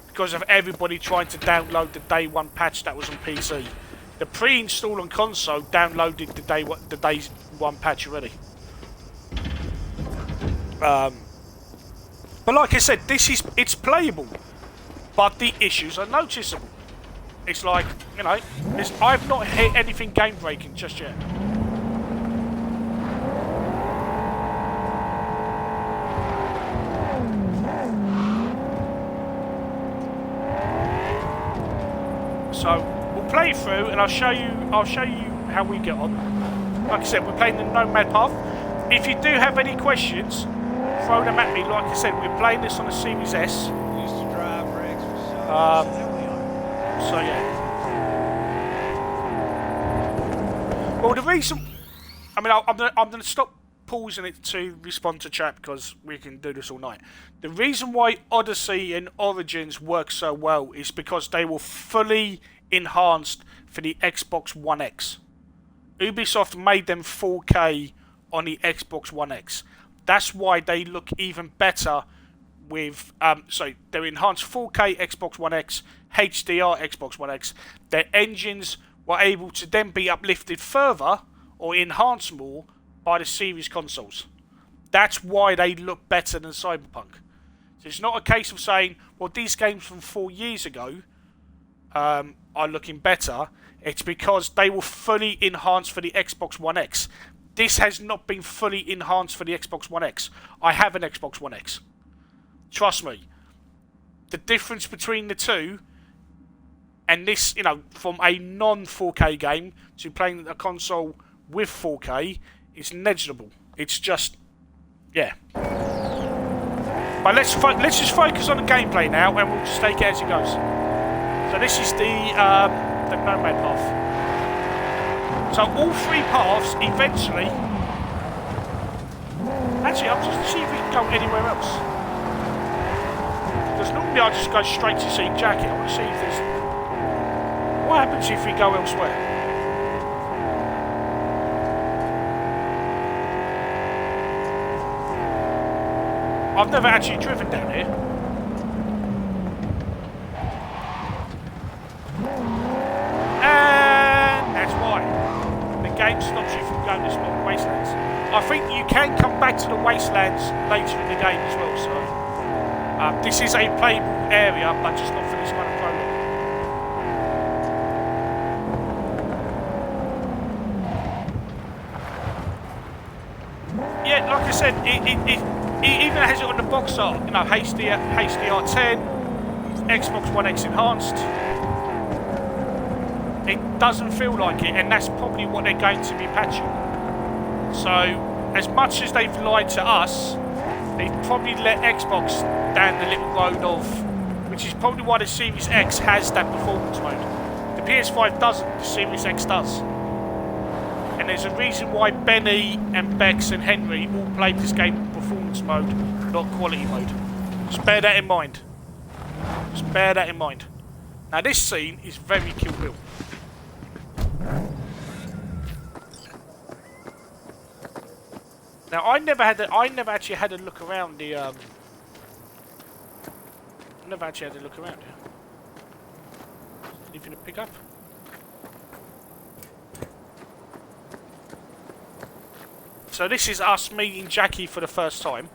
because of everybody trying to download the day one patch that was on PC. The pre-install on console downloaded the day one patch already. But like I said, it's playable, but the issues are noticeable. It's like, you know, I've not hit anything game breaking just yet. So we'll play through, and I'll show you how we get on. Like I said, we're playing the Nomad path. If you do have any questions, throw them at me. Like I said, we're playing this on a Series S. So yeah. Well, the reason, I mean, I'm gonna stop pausing it to respond to chat because we can do this all night. The reason why Odyssey and Origins work so well is because they were fully enhanced for the Xbox One X. Ubisoft made them 4K on the Xbox One X. That's why they look even better with so they're enhanced 4K Xbox One X, HDR Xbox One X. Their engines were able to then be uplifted further or enhanced more by the series consoles. That's why they look better than Cyberpunk. So it's not a case of saying, well, these games from 4 years ago are looking better. It's because they were fully enhanced for the Xbox One X. This has not been fully enhanced for the Xbox One X. I have an Xbox One X. Trust me. The difference between the two, and this, you know, from a non-4K game to playing a console with 4K, is negligible. It's just, yeah. But let's just focus on the gameplay now, and we'll just take it as it goes. So this is the Nomad path. So all 3 paths eventually. Actually, I'll just see if we can go anywhere else. Because normally I just go straight to seeing Jackie. I want to see if there's. What happens if we go elsewhere? I've never actually driven down here. And that's why. The game stops you from going to small wastelands. I think you can come back to the wastelands later in the game as well, so... this is a playable area, but just not for this kind of prologue. Yeah, like I said, it even has it on the box art, you know, HDR10, Xbox One X enhanced. It doesn't feel like it, and that's probably what they're going to be patching. So, as much as they've lied to us, they've probably let Xbox down the little road of, which is probably why the Series X has that performance mode. The PS5 doesn't, the Series X does. And there's a reason why Benny and Bex and Henry all played this game in performance mode, not quality mode. Just bear that in mind. Just bear that in mind. Now this scene is very Kill Bill. Now I never actually had a look around the never actually had a look around here. Anything to pick up? So this is us meeting Jackie for the first time.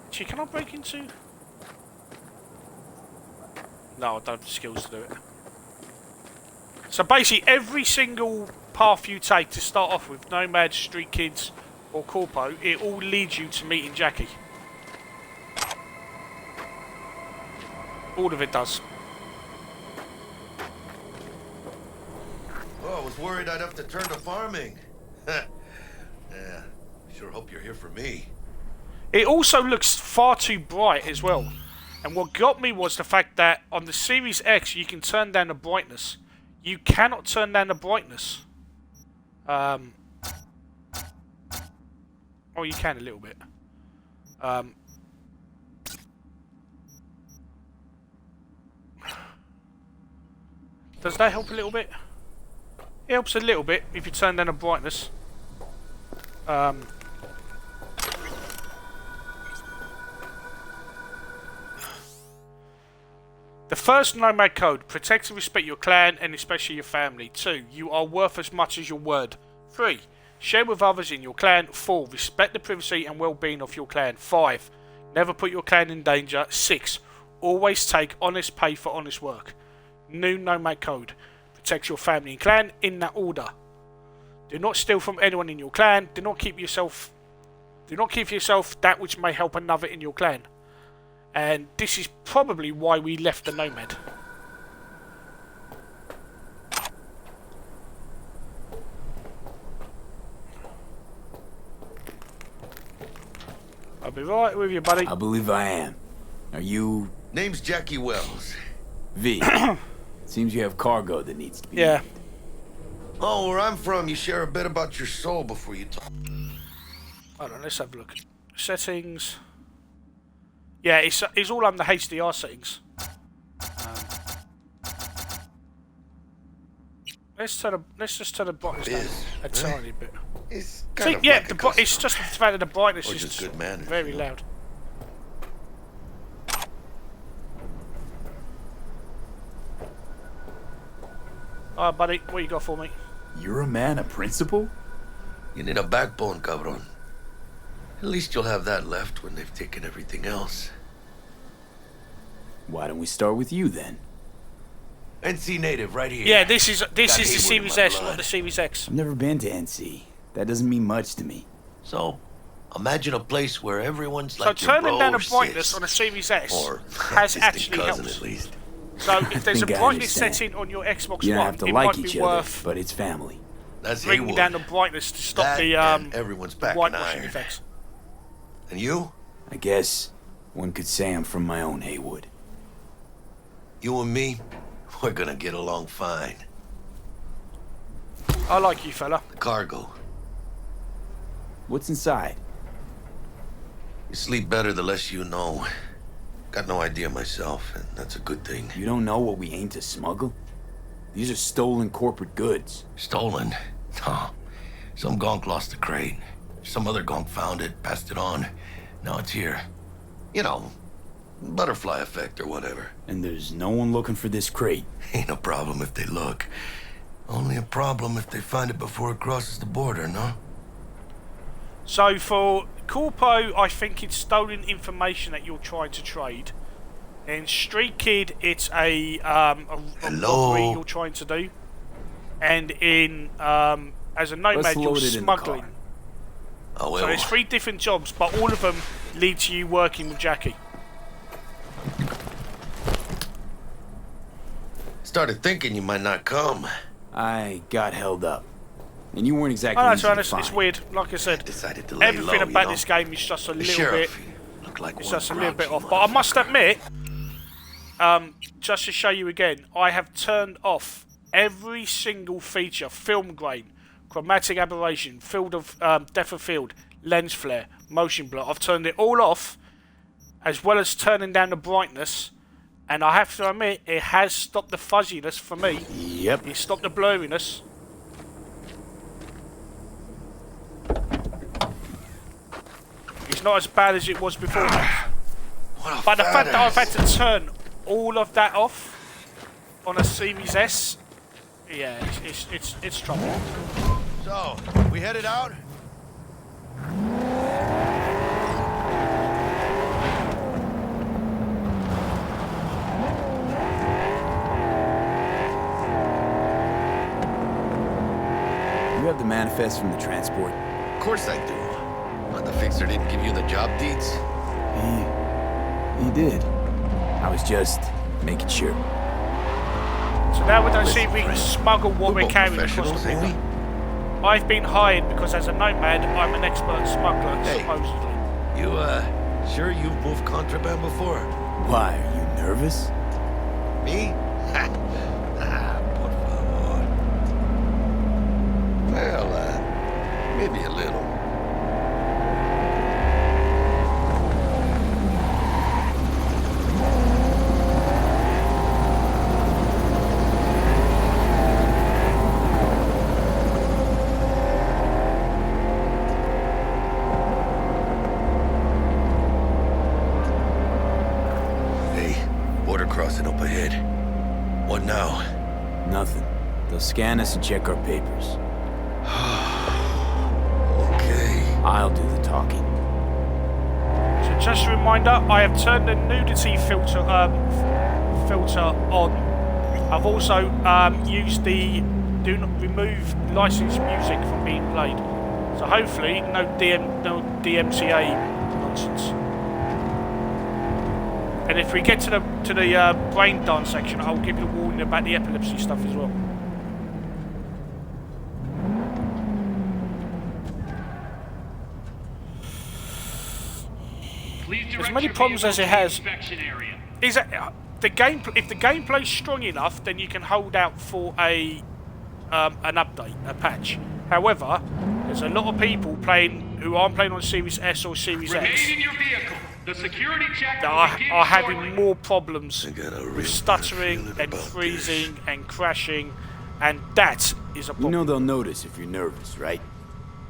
Actually, can I break into? No, I don't have the skills to do it. So basically, every single path you take to start off with, Nomad, Street Kids, or Corpo, it all leads you to meeting Jackie. All of it does. Oh, I was worried I'd have to turn to farming. Yeah, sure hope you're here for me. It also looks far too bright as well. And what got me was the fact that on the Series X, you can turn down the brightness. You cannot turn down the brightness. Oh, you can a little bit. Does that help a little bit? It helps a little bit if you turn down the brightness. The first Nomad code: protect and respect your clan and especially your family. 2. You are worth as much as your word. 3. Share with others in your clan. 4. Respect the privacy and well-being of your clan. 5. Never put your clan in danger. 6. Always take honest pay for honest work. New Nomad code: protect your family and clan in that order. Do not steal from anyone in your clan. Do not keep for yourself that which may help another in your clan. And this is probably why we left the Nomad. I'll be right with you, buddy. I believe I am. Are you... Name's Jackie Wells. V. Seems you have cargo that needs to be... Yeah. Oh, where I'm from, you share a bit about your soul before you talk. Hold on, let's have a look. Settings. Yeah, it's all under HDR settings. Let's just turn the brightness down a tiny bit. It's See, kind of yeah, like it's just the fact that the brightness Or is just good manners, very you know. loud. Alright, buddy, what you got for me? You're a man of principle? You need a backbone, cabron. At least you'll have that left when they've taken everything else. Why don't we start with you then? NC native, right here. Yeah, this is Got the Haywood in Series my S, blood. not the Series X. I've never been to NC. That doesn't mean much to me. So, imagine a place where everyone's So like your turning bro down or the brightness sis, on a Series S or has distant actually cousin helped. at least. So if there's a think I brightness understand. setting on your Xbox You don't One, have to it like might each be other, worth but it's family. That's bringing Haywood. down the brightness to stop That the and everyone's back in whitewashing iron. effects. And you? I guess one could say I'm from my own Haywood. You and me, we're gonna get along fine. I like you, fella. The cargo. What's inside? You sleep better the less you know. Got no idea myself, and that's a good thing. You don't know what we aim to smuggle? These are stolen corporate goods. Stolen? No. Some gonk lost the crate. Some other gonk found it, passed it on. Now it's here. You know, butterfly effect or whatever. And there's no one looking for this crate. Ain't a problem if they look. Only a problem if they find it before it crosses the border, no? So for Corpo, I think it's stolen information that you're trying to trade. In Street Kid, it's a Hello? robbery you're trying to do. And in as a Nomad, Let's you're load it in the smuggling. car. Oh, well. So there's 3 different jobs, but all of them lead to you working with Jackie. Started thinking you might not come. I got held up. And you weren't exactly I know, easy to to be honest, it's find. weird. Like I said, Decided to lay everything low, about you know? this game is just a The little sheriff, bit. he looked like It's one just a little bit grouchy off. But I must motherfucker. admit, just to show you again, I have turned off every single feature: film grain, chromatic aberration, field of depth of field, lens flare, motion blur. I've turned it all off, as well as turning down the brightness. And I have to admit, it has stopped the fuzziness for me. Yep. It stopped the blurriness. It's not as bad as it was before. What a But the fact that I've had badass. to turn all of that off on a Series S, yeah, it's trouble. So, we headed out? You have the manifest from the transport? Of course I do. But the fixer didn't give you the job deeds? He did. I was just making sure. So now we're going to see Listen, if we can friend, smuggle what we're we're both carrying across professionals, the border. ain't we? I've been hired because as a Nomad, I'm an expert smuggler, Hey. supposedly. You, sure you've moved contraband before? Why, are you nervous? Me? Por favor. Well, maybe a little. Hey, border crossing up ahead. What now? Nothing. They'll scan us and check our papers. Okay. I'll do the talking. So just a reminder, I have turned the nudity filter filter on. I've also used the do not remove licensed music from being played. So hopefully no DMCA nonsense. And if we get to the brain dance section, I'll give you a warning about the epilepsy stuff as well. As many problems as it has, is that the game. If the gameplay's strong enough, then you can hold out for an update, a patch. However, there's a lot of people playing who aren't playing on Series S or Series X Remain in your vehicle. The security check that will begin are shortly. having more problems I got a real with bad stuttering feeling and about freezing and crashing, and that is a You problem. know they'll notice if you're nervous, right?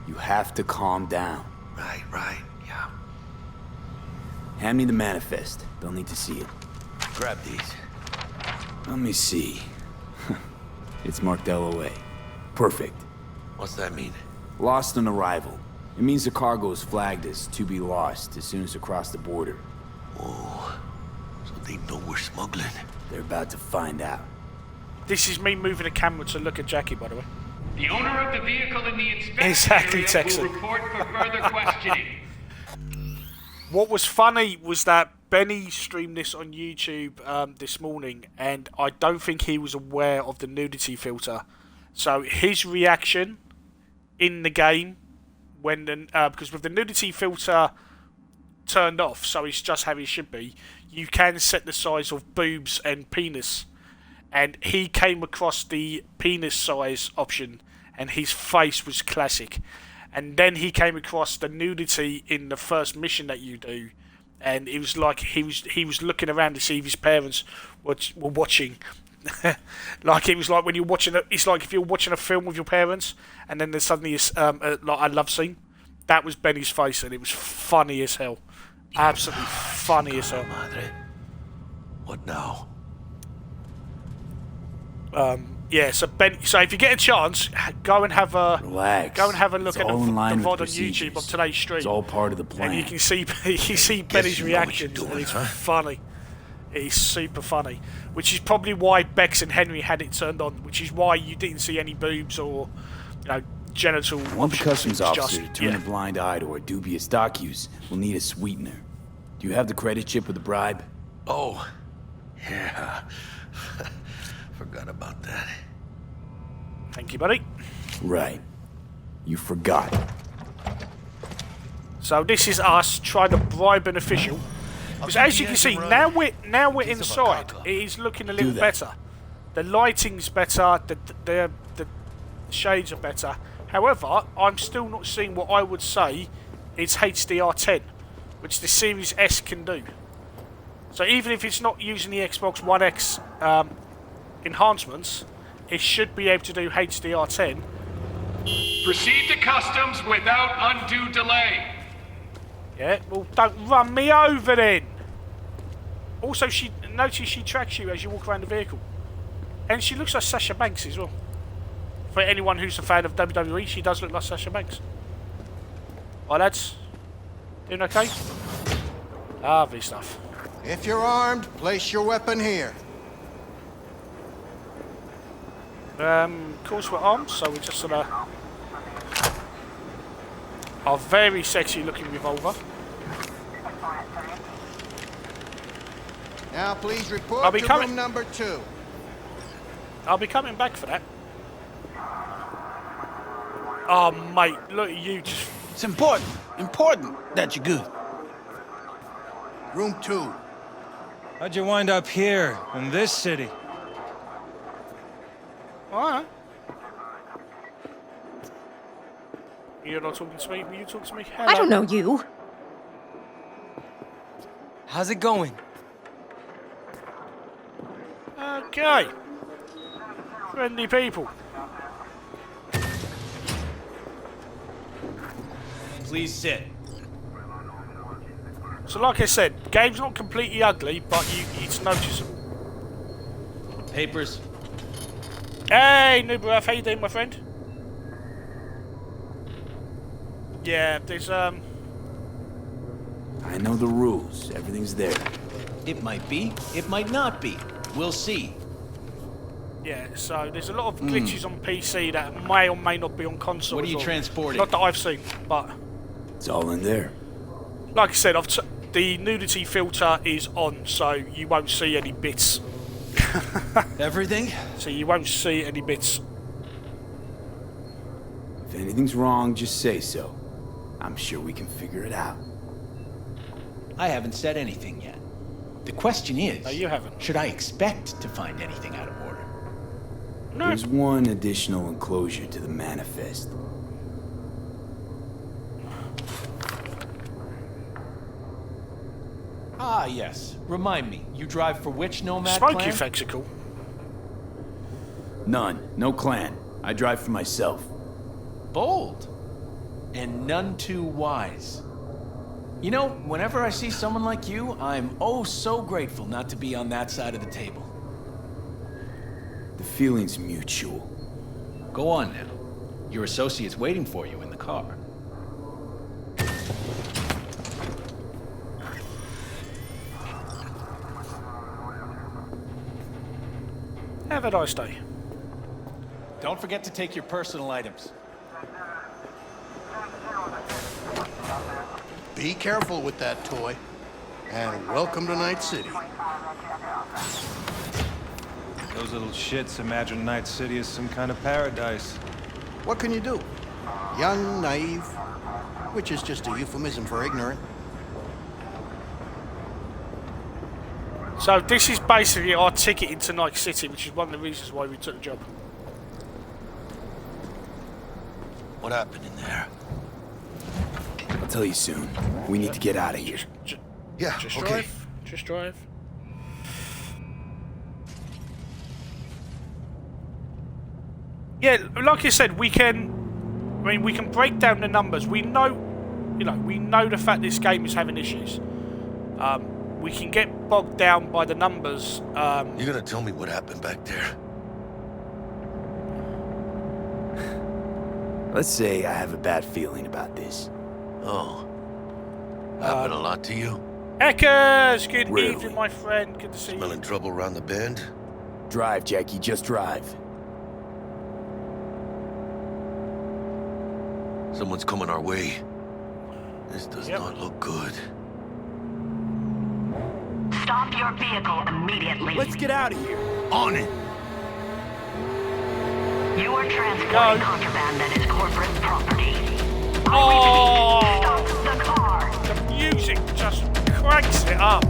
You have to calm down. Right, yeah. Hand me the manifest. They'll need to see it. Grab these. Let me see. It's marked LOA. Perfect. What's that mean? Lost on arrival. It means the cargo is flagged as to be lost as soon as across the border. Oh, so they know we're smuggling. They're about to find out. This is me moving the camera to look at Jackie, by the way. The owner of the vehicle in the inspection Exactly, area Texan. will report for further questioning. What was funny was that Benny streamed this on YouTube this morning, and I don't think he was aware of the nudity filter. So his reaction in the game, when because with the nudity filter turned off, so it's just how it should be, you can set the size of boobs and penis. And he came across the penis size option, and his face was classic. And then he came across the nudity in the first mission that you do, and it was like he was looking around to see if his parents were watching. Like it was like when you're watching it's like if you're watching a film with your parents, and then there's suddenly like a love scene. That was Benny's face, and it was funny as hell. Absolutely funny as hell. Madre. What now? Yeah, so so if you get a chance, go and have a Relax. go and have a look It's at the all in line VOD on with YouTube procedures. of today's stream. It's all part of the plan. And you can see Benny's you know what you're reactions, doing, and it's huh? funny. It's super funny, which is probably why Bex and Henry had it turned on, which is why you didn't see any boobs or, genital. I want the options. customs It's officer just- to turn yeah. a blind eye to our dubious dock use. We'll need a sweetener. Do you have the credit chip with the bribe? Oh, yeah. Forgot about that. Thank you, buddy. Right. You forgot. So this is us trying to bribe an official. Because as you can see, now we're inside. It is looking a little that. better. The lighting's better. The shades are better. However, I'm still not seeing what I would say is HDR10, which the Series S can do. So even if it's not using the Xbox One X enhancements, it should be able to do HDR10. Proceed to customs without undue delay. Yeah, well, don't run me over then. Also, notice she tracks you as you walk around the vehicle. And she looks like Sasha Banks as well. For anyone who's a fan of WWE, she does look like Sasha Banks. Alright, lads. Doing okay? Lovely stuff. If you're armed, place your weapon here. Of course we're armed, so we're just gonna... Our very sexy looking revolver. Now please I'll report be to coming. room number 2. I'll be coming back for that. Oh, mate, look at you. Just... It's important that you're good. Room 2. How'd you wind up here, in this city? Alright. You're not talking to me? Will you talk to me? Hello. I don't know you. How's it going? Okay. Friendly people. Please sit. So like I said, game's not completely ugly, but it's noticeable. Papers. Hey, Nubaraf, how you doing, my friend? Yeah, there's, I know the rules. Everything's there. It might be, it might not be. We'll see. yeah, so there's a lot of glitches on PC that may or may not be on console. What are you transporting? Not that I've seen, but It's all in there. like I said, the nudity filter is on, so you won't see any bits. Everything? So you won't see any bits. If anything's wrong, just say so. I'm sure we can figure it out. I haven't said anything yet. The question is, No, you haven't. should I expect to find anything out of order? No. There's one additional enclosure to the manifest. Ah, yes. Remind me, you drive for which Nomad Smoky clan? effects are cool. None. No clan. I drive for myself. Bold. And none too wise. You know, whenever I see someone like you, I'm oh so grateful not to be on that side of the table. The feeling's mutual. Go on now. Your associate's waiting for you in the car. Have a nice day. Don't forget to take your personal items. Be careful with that toy. And welcome to Night City. Those little shits imagine Night City as some kind of paradise. What can you do? Young, naive, which is just a euphemism for ignorant. So this is basically our ticket into Night City, which is one of the reasons why we took the job. What happened in there? I'll tell you soon. We need to get out of here. Just okay. drive. Just drive. Yeah, like I said, we can break down the numbers. We know, we know the fact this game is having issues. We can get bogged down by the numbers. You gonna tell me what happened back there? Let's say I have a bad feeling about this. Oh. Happened a lot to you? Eckers! Good Really? evening, my friend. Good to see Smelling you. trouble around the bend? Drive, Jackie, just drive. Someone's coming our way. This does not look good. Stop your vehicle immediately. Let's get out of here. On it! You are transporting contraband that is corporate property. Oh! Stop the car. The music just cranks it up.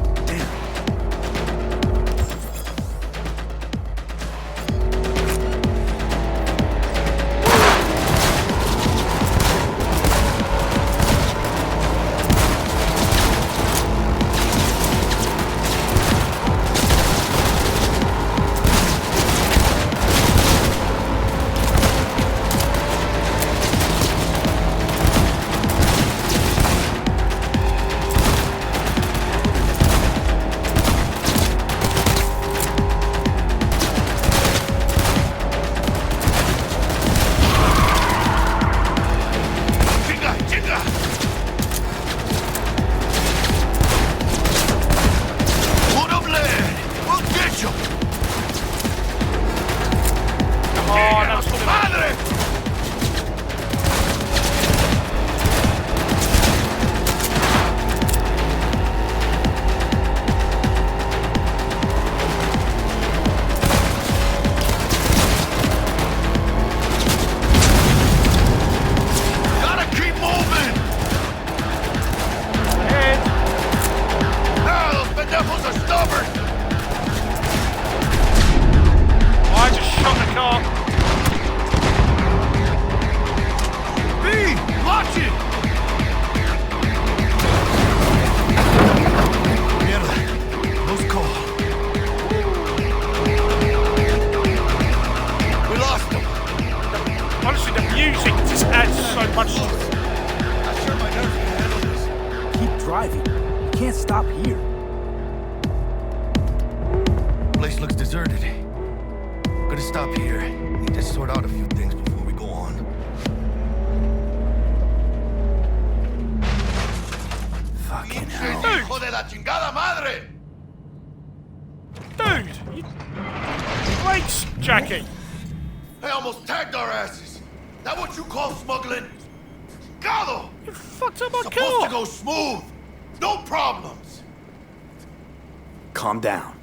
Calm down.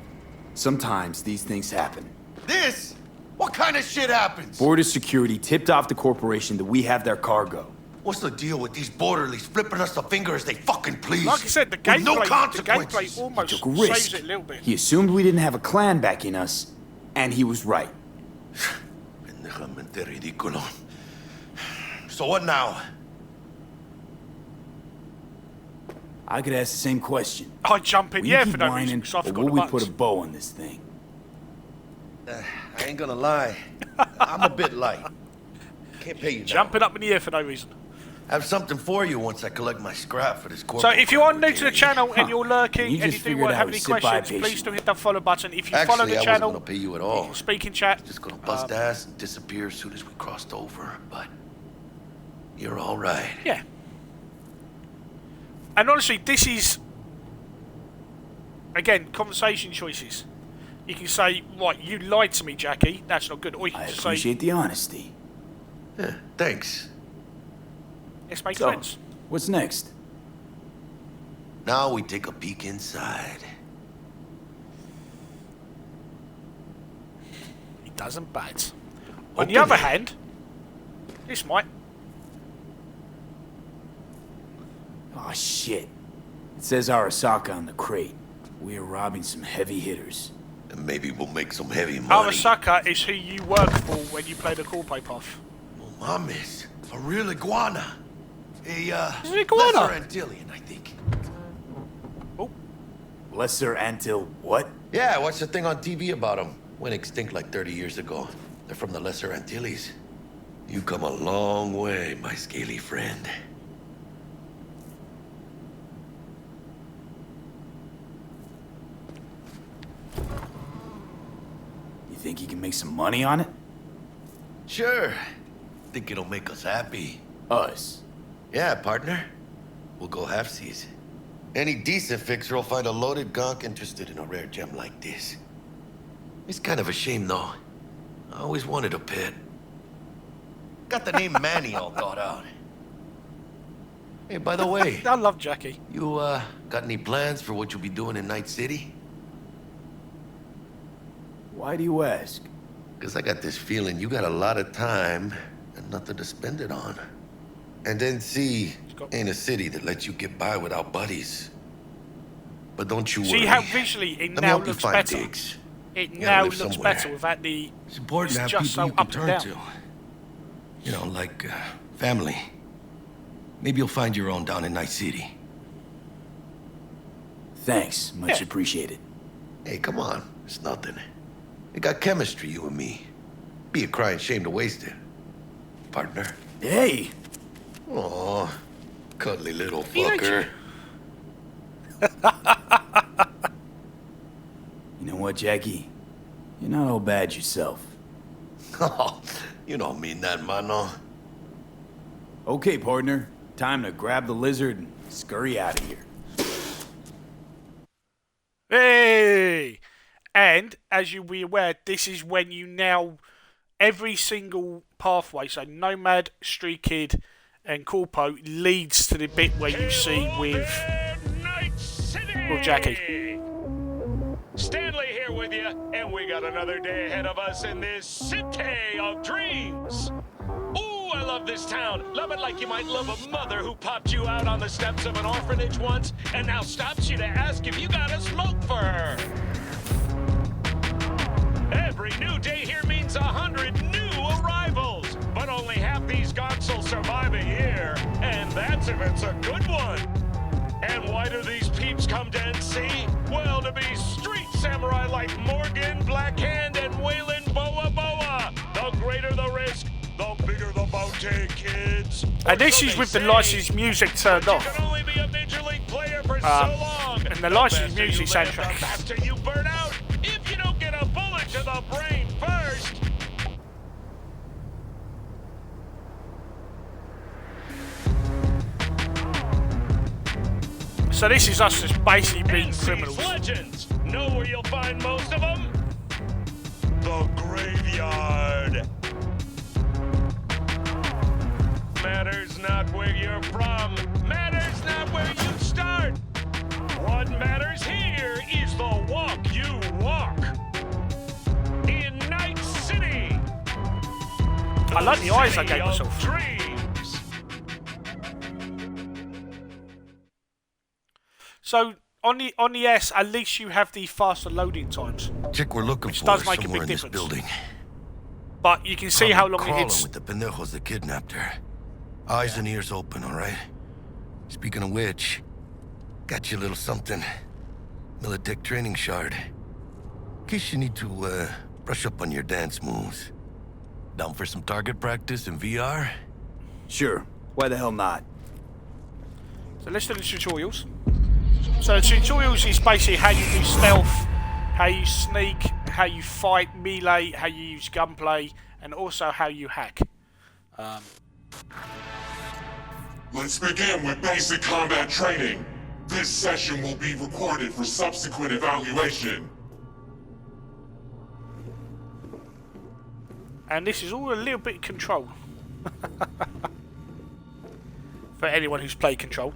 Sometimes these things happen. This? What kind of shit happens? Border security tipped off the corporation that we have their cargo. What's the deal with these borderlies flipping us the finger as they fucking please? Like I said, the gameplay almost He took a risk. saves it a little bit. He assumed we didn't have a clan backing us, and he was right. So what now? I could ask the same question. I jump in the air for no reason, so I or forgot will the we buttons. put a bow on this thing? I ain't gonna lie. I'm a bit light. Can't pay you now. Jumping up in the air for no reason. Have something for you once I collect my scrap for this So corporate if you are new to the brigade. channel and you're lurking You and you just do figured want to out have we any sit by questions, please patiently. do hit that follow button. If you Actually, follow the I wasn't channel, gonna pay you at you all. can speak in chat. Just gonna bust ass and disappear as soon as we crossed over. But you're all right. Yeah. And honestly, this is, again, conversation choices. You can say, right, you lied to me, Jackie. That's not good. Or you can I just appreciate say, the honesty. Yeah, thanks. this makes So, sense. what's next? Now we take a peek inside. He doesn't bite. On Open the other it. hand, this might. Oh shit. It says Arasaka on the crate. We are robbing some heavy hitters. And maybe we'll make some heavy money. Arasaka is who you work for when you play the Corpo Puff. Oh, mames. A real iguana. It's an iguana. Lesser Antillean, I think. Oh. Lesser Antil what? Yeah, I watched the thing on TV about them. Went extinct like 30 years ago. They're from the Lesser Antilles. You come a long way, my scaly friend. You think you can make some money on it? Sure. Think it'll make us happy. Us? Yeah, partner. We'll go halfsies. Any decent fixer will find a loaded gonk interested in a rare gem like this. It's kind of a shame, though. I always wanted a pet. Got the name Manny all thought out. Hey, by the way, I love Jackie. you, got any plans for what you'll be doing in Night City? Why do you ask? Because I got this feeling you got a lot of time and nothing to spend it on. And NC ain't a city that lets you get by without buddies. But don't you worry. See how visually it Let me now help you looks find better. digs. It You gotta now live looks somewhere. better without the. It's important It's to have just people so you can up and turn down. to. You know, like family. Maybe you'll find your own down in Night City. Thanks, much Yeah. appreciated. Hey, come on. It's nothing. We got chemistry, you and me. Be a crying shame to waste it. Partner. Hey! Aw, cuddly little He likes fucker. You know what, Jackie? You're not all bad yourself. Oh, you don't mean that, mano. Okay, partner. Time to grab the lizard and scurry out of here. Hey! And, as you'll be aware, this is when you now... Every single pathway, so Nomad, Street Kid, and Corpo, leads to the bit where you see with Jackie. Stanley here with you, and we got another day ahead of us in this city of dreams. Ooh, I love this town. Love it like you might love a mother who popped you out on the steps of an orphanage once and now stops you to ask if you got a smoke for her. Every new day here means 100 new arrivals, but only half these gonks will survive a year, and that's if it's a good one. And why do these peeps come to NC? Well, to be street samurai like Morgan, Blackhand, and Waylon Boa Boa. The greater the risk, the bigger the bounty, kids. And this is with the licensed music turned off. You can only be a major league player for so long. And the licensed music faster you live, soundtrack. the faster you burn out. If you don't get a bullet to the brain first. So this is us just basically being NC's criminals. legends. Know where you'll find most of them? The graveyard. Matters not where you're from. Matters not where you start. What matters here is the walk you walk. In Night City. I like the eyes I gave City of myself. Dreams. So on the S, at least you have the faster loading times, Chick we're looking which for does make a somewhere big in this difference. building. But you can see how long it Crawling hits. with the pendejos that kidnapped her. Eyes and ears open, all right? Speaking of which, got you a little something. Militech training shard. In case you need to, brush up on your dance moves. Down for some target practice in VR? Sure. Why the hell not? So let's do the tutorials. So the tutorials is basically how you do stealth, how you sneak, how you fight melee, how you use gunplay, and also how you hack. Let's begin with basic combat training. This session will be recorded for subsequent evaluation. And this is all a little bit Control. For anyone who's played Control.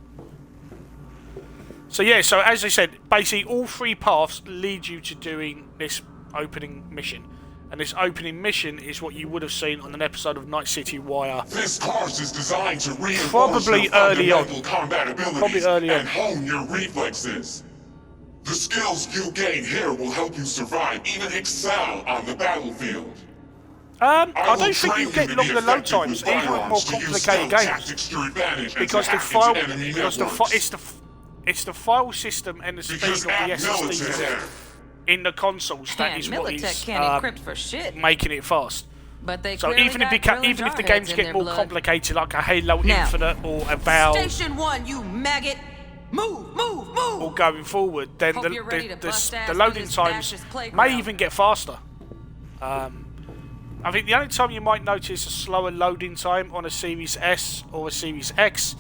So yeah, so as I said, basically all 3 paths lead you to doing this opening mission. And this opening mission is what you would have seen on an episode of Night City Wire. This course is designed to reinforce Probably your early on. fundamental combat abilities Probably early on. and hone your reflexes. The skills you gain here will help you survive, even excel on the battlefield. I don't think you get longer load times, even with more complicated games, because it's the file system and the speed of the SSDs in the consoles that is what is making it fast. But they so even if the games get more complicated, like a Halo Infinite or a Valve, Station 1, you maggot, move, move, move. Or going forward, then the loading times may even get faster. I think the only time you might notice a slower loading time on a Series S or a Series X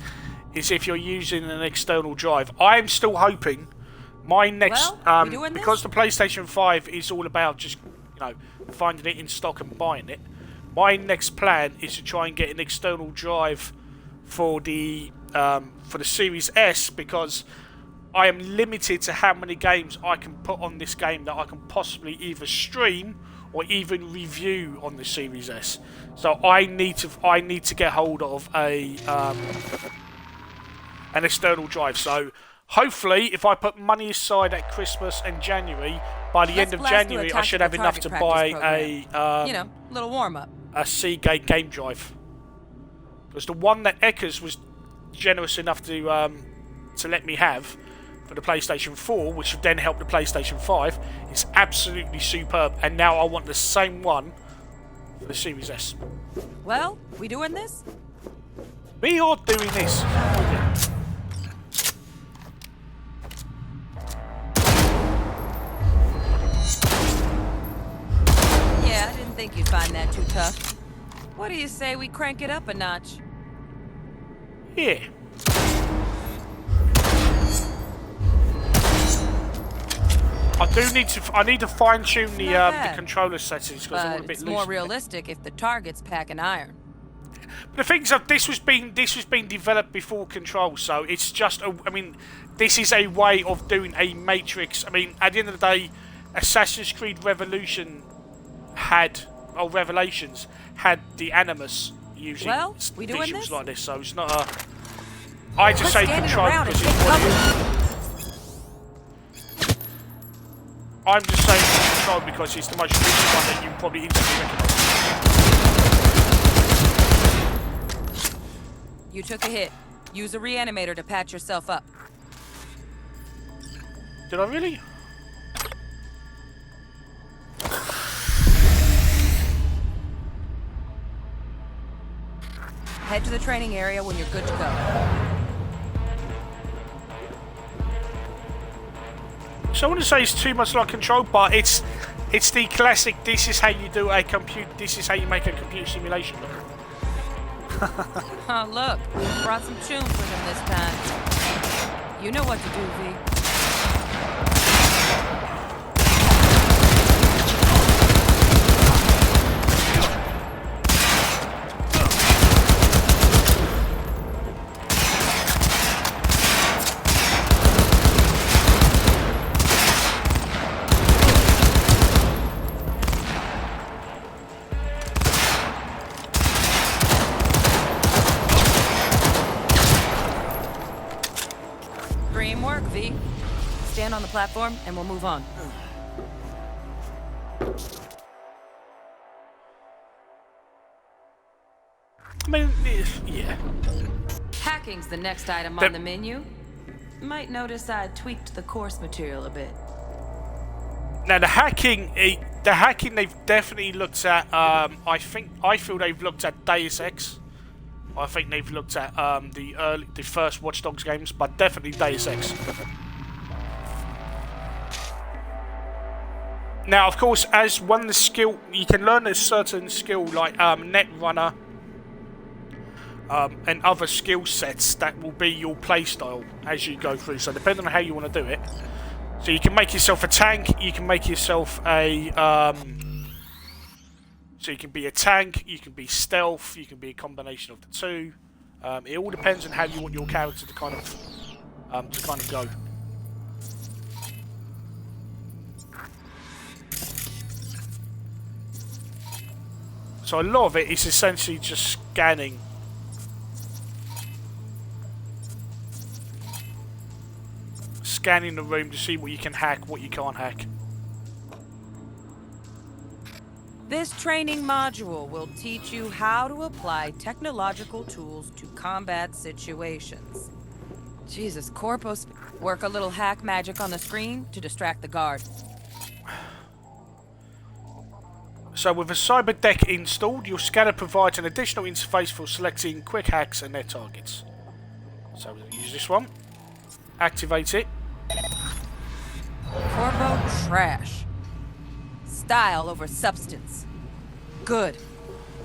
is if you're using an external drive. I'm still hoping my next, because the PlayStation 5 is all about just, finding it in stock and buying it. My next plan is to try and get an external drive for the Series S, because I am limited to how many games I can put on this game that I can possibly either stream or even review on the Series S. So I need to get hold of an external drive. So hopefully, if I put money aside at Christmas and January, by the end of January, I should have enough to buy a little warm up, a Seagate game drive. Because the one that Eckers was generous enough to let me have for the PlayStation 4, which would then help the PlayStation 5, is absolutely superb. And now I want the same one for the Series S. Well, we doing this? We are doing this. Yeah, I didn't think you'd find that too tough. What do you say we crank it up a notch? Yeah. I need to fine tune the controller settings because they're all a bit loose. It's more realistic if the target's packing iron. But the thing is that this was being developed before Control, so it's just this is a way of doing a Matrix. I mean, at the end of the day, Assassin's Creed Revelations had the Animus using visuals like this, so it's not a. I just say Control because it's what it is. I'm just saying Control because it's the most recent one that you probably instantly recognise. You took a hit. Use a reanimator to patch yourself up. Did I really? Head to the training area when you're good to go. So I wouldn't say it's too much like Control, but it's the classic. This is how you do a compute. This is how you make a computer simulation. Oh look, brought some tunes with him this time. You know what to do, V. Stand on the platform and we'll move on. I mean, yeah. Hacking's the next item on the menu. Might notice I tweaked the course material a bit. Now the hacking they've definitely looked at. I feel they've looked at Deus Ex I think they've looked at the first Watch Dogs games, but definitely Deus Ex. Now, of course, as one the skill, you can learn a certain skill like Netrunner and other skill sets that will be your playstyle as you go through. So depending on how you want to do it, so you can make yourself a tank, you can make yourself a so you can be a tank, you can be stealth, you can be a combination of the two. It all depends on how you want your character to kind of go. So a lot of it is essentially just scanning. Scanning the room to see what you can hack, what you can't hack. This training module will teach you how to apply technological tools to combat situations. Jesus, Corpus, work a little hack magic on the screen to distract the guard. So with a cyber deck installed, your scanner provides an additional interface for selecting quick hacks and their targets. So we'll use this one. Activate it. Corpo trash. Style over substance. Good.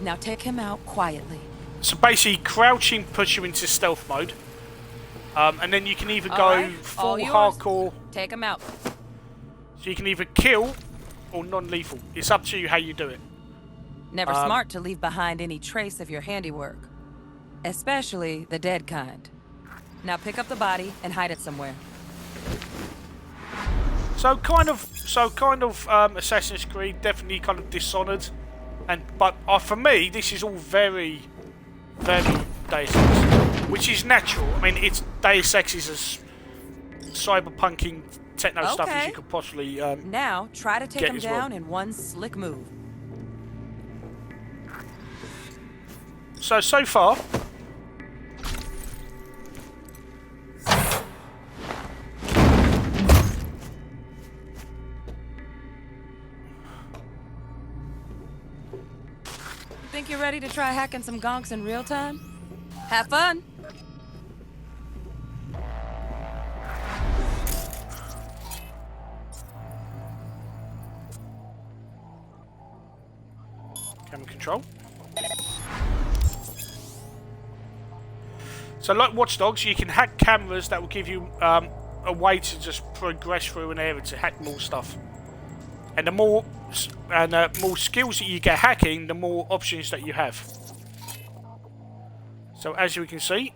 Now take him out quietly. So basically, crouching puts you into stealth mode. And then you can either go full hardcore. Take him out. So you can either kill or non-lethal. It's up to you how you do it. Never smart to leave behind any trace of your handiwork. Especially the dead kind. Now pick up the body and hide it somewhere. So kind of Assassin's Creed, definitely kind of Dishonored, but for me this is all very, very Deus Ex, which is natural. I mean, it's Deus Ex is as cyberpunking techno stuff as you could possibly. Now try to take him down well. in one slick move. So far. Think you're ready to try hacking some gonks in real time? Have fun! Camera control. So like Watch Dogs, you can hack cameras that will give you a way to just progress through an area to hack more stuff. And the more skills that you get hacking, the more options that you have. So as you can see,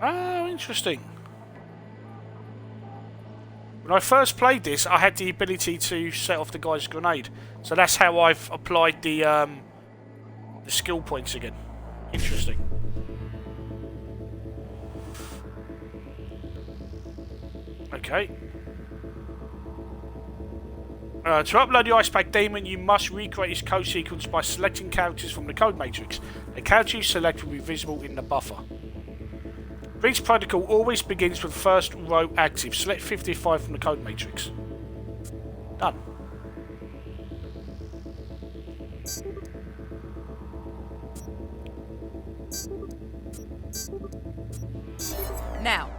oh, interesting. When I first played this, I had the ability to set off the guy's grenade. So that's how I've applied the skill points again. Interesting. Okay. To upload the Ice Pack Demon, you must recreate his code sequence by selecting characters from the code matrix. The character you select will be visible in the buffer. Each protocol always begins with the first row active. Select 55 from the code matrix. Done. Now.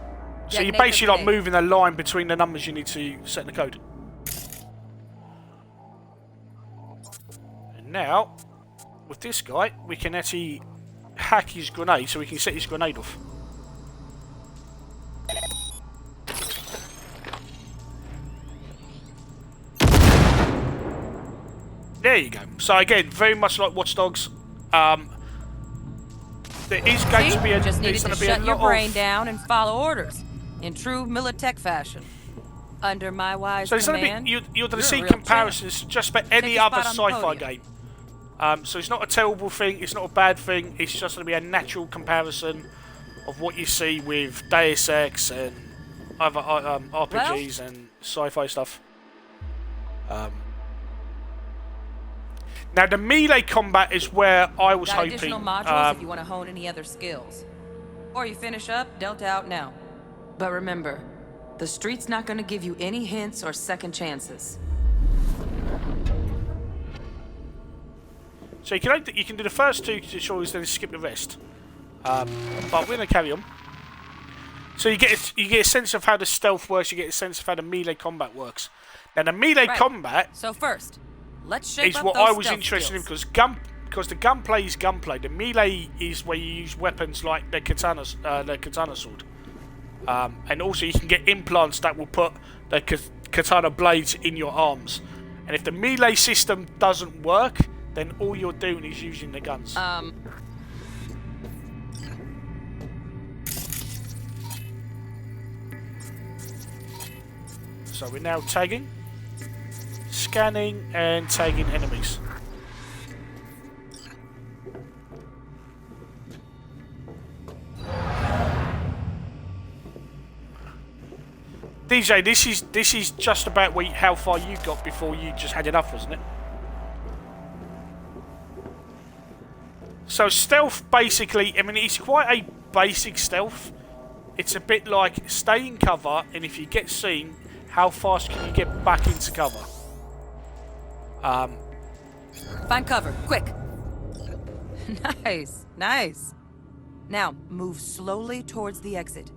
So you're basically like moving a line between the numbers you need to set in the code. And now, with this guy, we can actually hack his grenade so we can set his grenade off. There you go. So again, very much like Watch Dogs. There is going to be a, just needed to shut your brain down and follow orders in true Militech fashion. Under my wise command. You're going to see comparisons just about any other sci-fi game. So it's not a terrible thing. It's not a bad thing. It's just going to be a natural comparison of what you see with Deus Ex and other RPGs and sci-fi stuff. Now the melee combat is where I was hoping. Additional modules if you want to hone any other skills. Or you finish up, Delta out now. But remember, the street's not going to give you any hints or second chances. So you can do the first 2 tutorials, then skip the rest. But we're going to carry on. So you get a sense of how the stealth works. You get a sense of how the melee combat works. Now the melee combat. So first, let's shape is up what those I was stealth interested skills. in because the gunplay is gunplay. The melee is where you use weapons like the katana sword, and also you can get implants that will put the katana blades in your arms. And if the melee system doesn't work, then all you're doing is using the guns. So we're now tagging, scanning, and tagging enemies. DJ, this is just about how far you got before you just had enough, wasn't it? So stealth, basically, I mean, it's quite a basic stealth. It's a bit like stay in cover, and if you get seen, how fast can you get back into cover? Find cover, quick. Nice, nice. Now, move slowly towards the exit.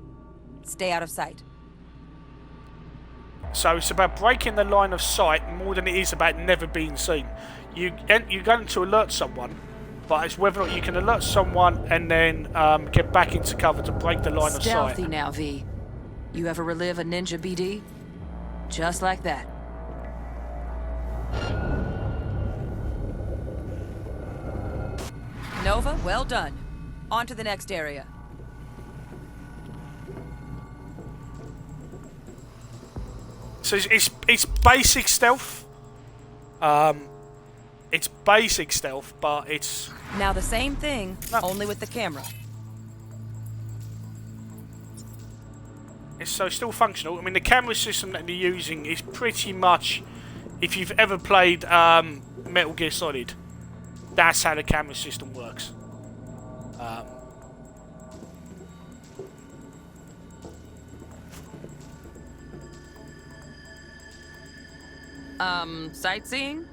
Stay out of sight. So it's about breaking the line of sight more than it is about never being seen. You're going to alert someone, but it's whether or not you can alert someone and then get back into cover to break the line of sight. Stealthy now, V. You ever relive a ninja BD? Just like that. Nova, well done. On to the next area. So it's basic stealth. It's basic stealth, but it's... Now the same thing, only with the camera. It's so still functional. I mean, the camera system that they're using is pretty much, if you've ever played Metal Gear Solid, that's how the camera system works. Sightseeing?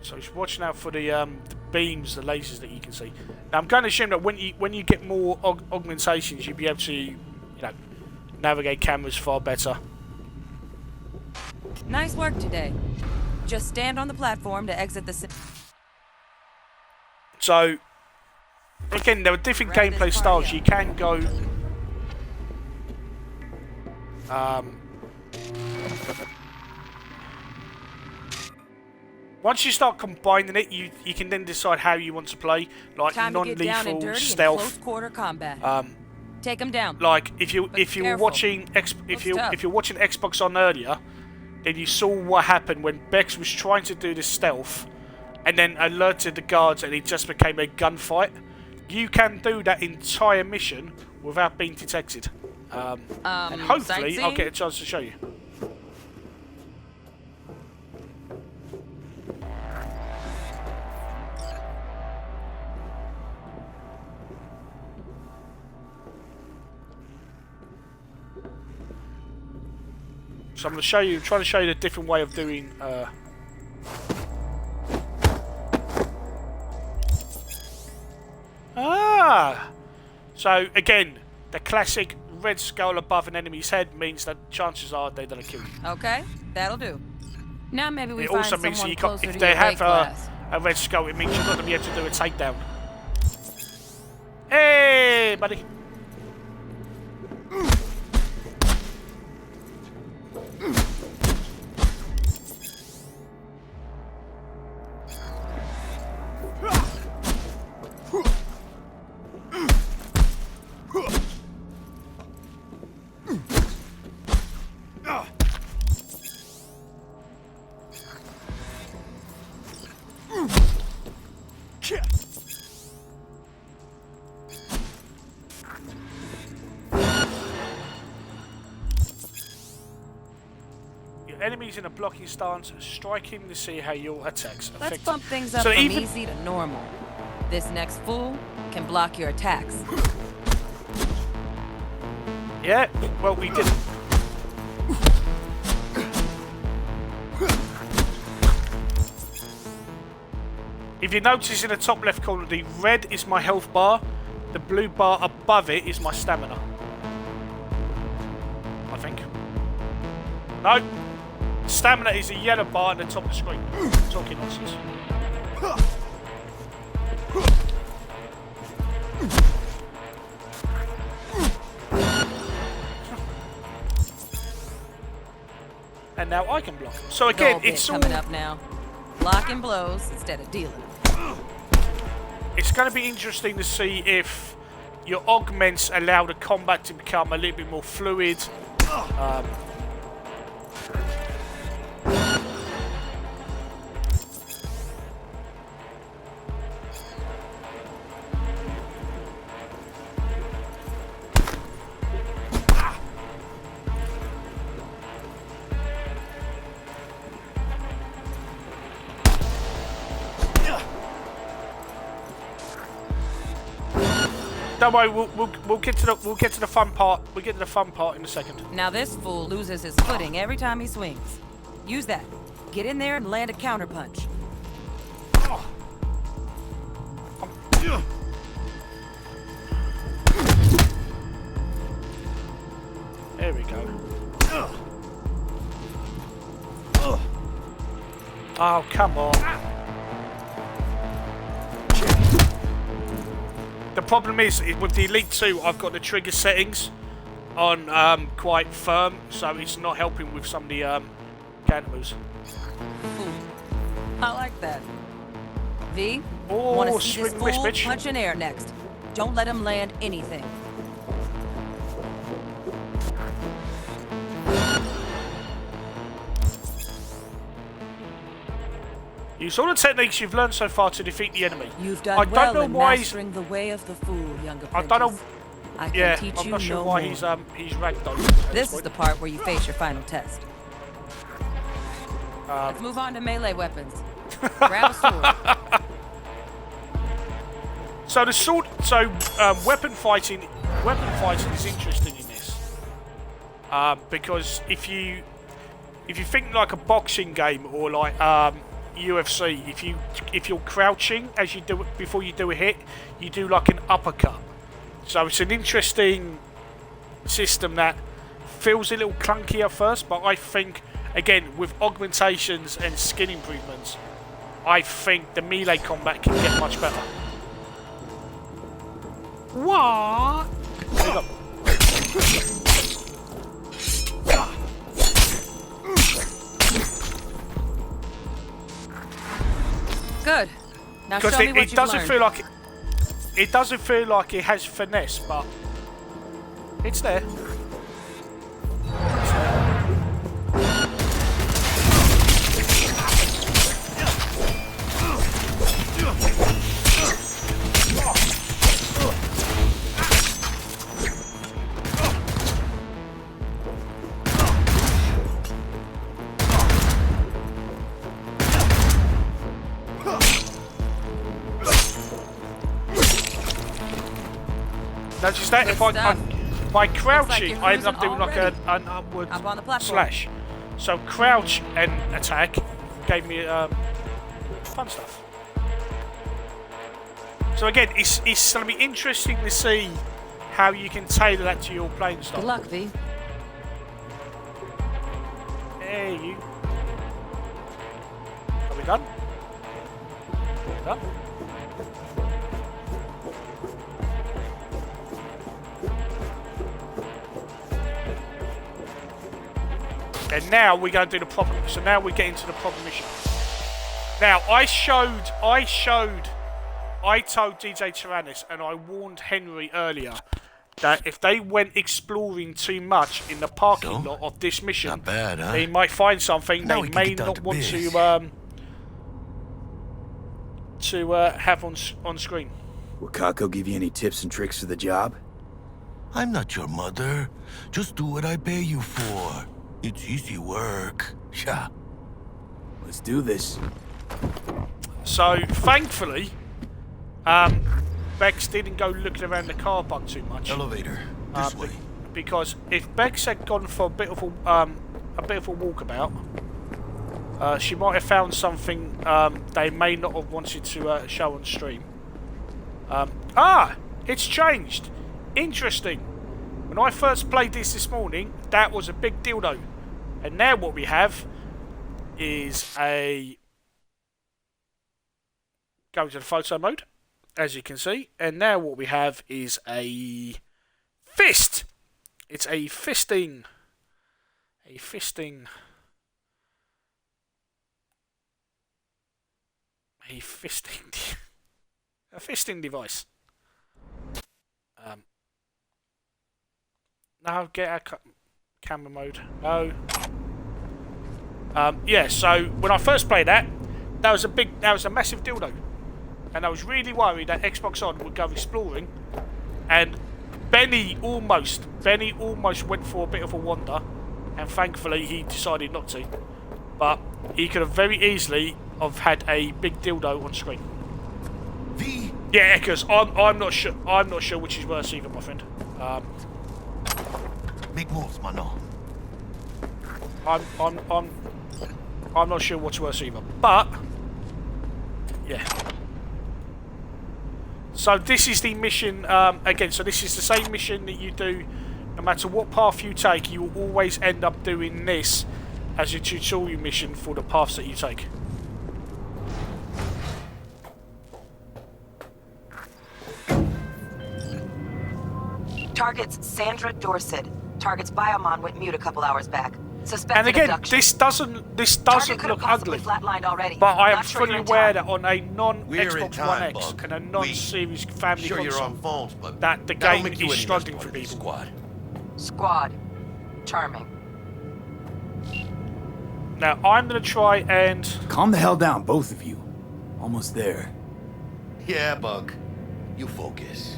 So just watch out for the beams, the lasers that you can see. Now I'm going to assume that when you get more augmentations, you'll be able to, navigate cameras far better. Nice work today. Just stand on the platform to exit the... So, again, there are different gameplay styles. You can go... once you start combining it, you can then decide how you want to play, like non-lethal, stealth, close quarter combat. Take them down. Like if you were watching if you're watching Xbox on earlier, then you saw what happened when Bex was trying to do the stealth, and then alerted the guards, and it just became a gunfight. You can do that entire mission without being detected, and hopefully I'll get a chance to show you. So I'm going to show you, trying to show you the different way of doing. So again, the classic red skull above an enemy's head means that chances are they're going to kill you. Okay, that'll do. Now maybe we it find also means someone that closer if to they your have weight class. a red skull, it means you're not going to be able to do a takedown. Hey, buddy. enemies in a blocking stance, strike him to see how your attacks affect. Let's bump things up So from even easy to normal. This next fool can block your attacks. yeah, well we didn't. If you notice in the top left corner, the red is my health bar, the blue bar above it is my stamina. I think. No. Stamina is a yellow bar at the top of the screen. Talking nonsense. And now I can block. So again, it's all coming up now. Blocking blows instead of dealing. It's going to be interesting to see if your augments allow the combat to become a little bit more fluid. Don't worry, we'll get to the fun part. We'll get to the fun part in a second. Now this fool loses his footing every time he swings. Use that. Get in there and land a counterpunch. There we go. Oh, come on. The problem is, with the Elite 2, I've got the trigger settings on quite firm, so it's not helping with some of the counter moves. I like that. V, oh, want to see this swing fool bitch. punch in air next. Don't let him land anything. Use all the techniques you've learned so far to defeat the enemy. You've done I well don't know in why mastering the way of the fool, young apprentice. I don't know. I can Yeah, teach I'm you not sure no why more. he's ranked though. This is the part where you face your final test. Let's move on to melee weapons. Grab a sword. So the sword, weapon fighting is interesting in this, because if you think like a boxing game or like UFC, if you're crouching as you do it before you do a hit, you do like an uppercut. So it's an interesting system that feels a little clunky at first, but I think again with augmentations and skin improvements, I think the melee combat can get much better. What? There you go. Good. Now Because show me what it you've doesn't learned. feel like it doesn't feel like it has finesse, but it's there. It's there. Notice that if by crouching, I end up doing like an upward slash. So crouch and attack gave me fun stuff. So again, it's going to be interesting to see how you can tailor that to your playing style. Good luck, V. Hey, you. Are we done? Done? And now we're going to do the proper. So now we get into the proper mission. Now I told DJ Tyrannus and I warned Henry earlier that if they went exploring too much in the parking lot of this mission, Not bad, huh? they might find something Now they we can may get down not to want biz. to have on screen. Will Kako give you any tips and tricks for the job? I'm not your mother. Just do what I pay you for. It's easy work. Yeah. Let's do this. So, thankfully, Bex didn't go looking around the car park too much. Elevator. This way. Because if Bex had gone for a bit of a walkabout, she might have found something they may not have wanted to show on stream. It's changed. Interesting. When I first played this morning, that was a big dildo. And now what we have is a... Go to the photo mode, as you can see. And now what we have is a fist. It's a fisting... A fisting device. Now get our camera mode. No. Yeah. So when I first played that was a massive dildo, and I was really worried that Xbox On would go exploring, and Benny almost went for a bit of a wander, and thankfully he decided not to. But he could have very easily have had a big dildo on screen. Yeah, because I'm not sure which is worse either, my friend. Big moves, mano. I'm not sure what's worse either, but yeah. So this is the mission again. So this is the same mission that you do, no matter what path you take. You will always end up doing this as a tutorial mission for the paths that you take. Target's Sandra Dorset. Target's biomon went mute a couple hours back. Suspected and again, abduction. this doesn't look ugly. Already. But I am Not sure fully you're in aware time. that on a non-Xbox time, One X Buck. and a non-series family Sure you're console, on phones, but that the that'll game make you is any struggling less for part of this people. Squad. Charming. Now I'm gonna try and calm the hell down, both of you. Almost there. Yeah, Buck. You focus.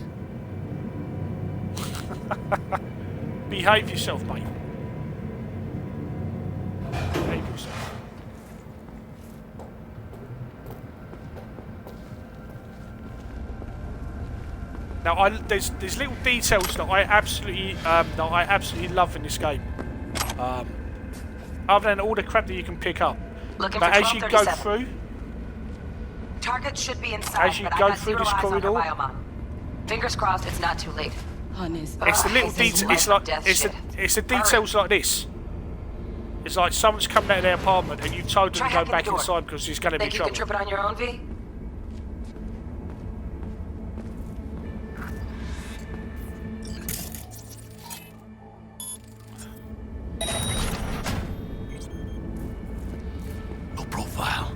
behave yourself, mate. Behave yourself. Now, there's little details that I absolutely love in this game. Other than all the crap that you can pick up. Looking but for as you go through, target should be inside. as you go through this corridor, fingers crossed, it's not too late. it's the little details. It's the details like this. It's like someone's coming out of their apartment and you've told them to go back inside because there's going to be trouble. Think you can trip it on your own, V? No profile.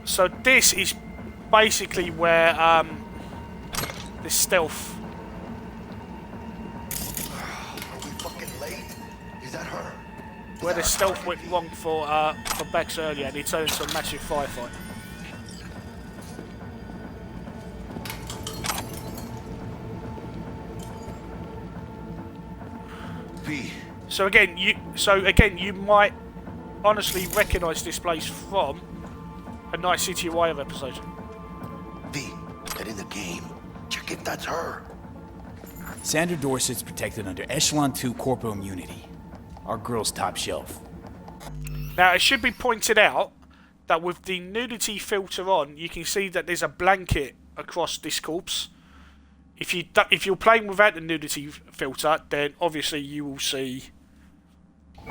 So this is basically where the stealth. Where the stealth went wrong for Bex earlier, and he turned into a massive firefight. So again, you might honestly recognise this place from a Night City Wire episode. V, get in the game. Check if that's her. Sandra Dorset's protected under Echelon 2 Corpo Immunity. Our girl's top shelf. Now, it should be pointed out that with the nudity filter on, you can see that there's a blanket across this corpse. If you're playing without the nudity filter, then obviously you will see.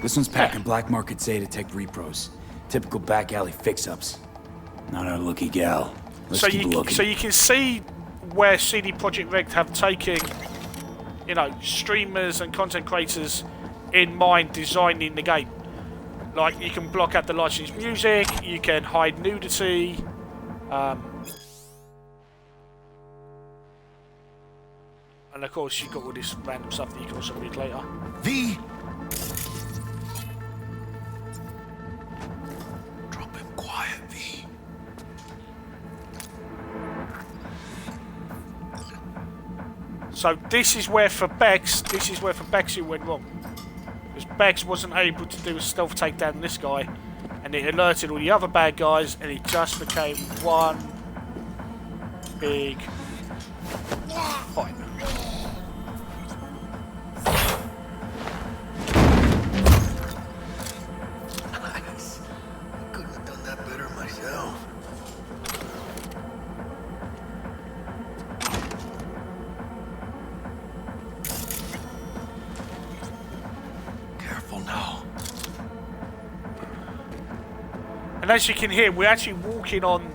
This one's packing black market Zetatech repros. Typical back alley fix-ups. Not our lucky gal. Let's keep looking. So you can see where CD Projekt Red have taken, streamers and content creators in mind designing the game. Like, you can block out the licensed music, you can hide nudity, and of course you've got all this random stuff that you can also read later. V! Drop him quiet, V. So this is where for Bex it went wrong. Because Bex wasn't able to do a stealth takedown on this guy, and it alerted all the other bad guys, and it just became one big fight. Nice. I couldn't have done that better myself. Careful now. And as you can hear, we're actually walking on,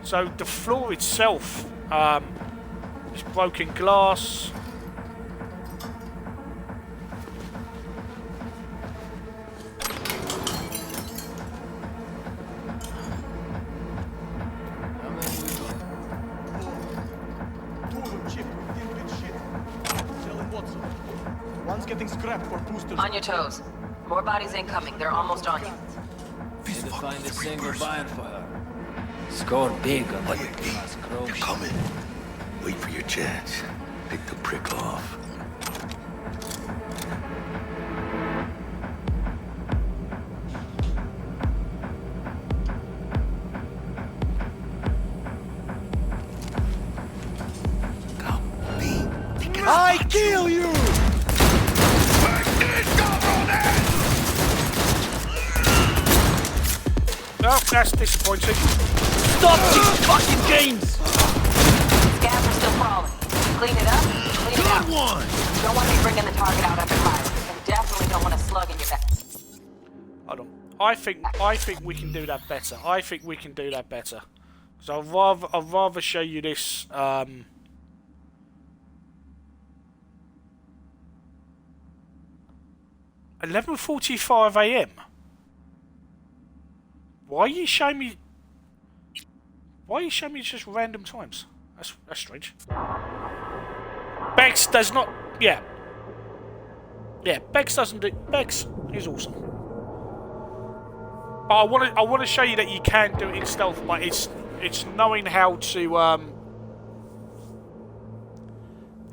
so the floor itself is broken glass. One's getting scrapped for boosters. On your toes. More bodies incoming. They're almost on you. Need to find a single bonfire. Score big on the They're coming. Wait for your chance. Pick the prick off. I kill you! Oh, that's disappointing. Stop these fucking games! Scabs are still crawling. Clean it up, clean it out. One. Don't want to be bringing the target out under fire. And definitely don't want a slug in your back. Hold on. I think we can do that better. I think we can do that better. Because I'd rather show you this. 11:45 AM. Why are you showing me? Why are you showing me just random times? That's strange. Bex does not. Yeah. Yeah. Bex doesn't do. Bex is awesome. But I want to show you that you can do it in stealth. But it's knowing how to.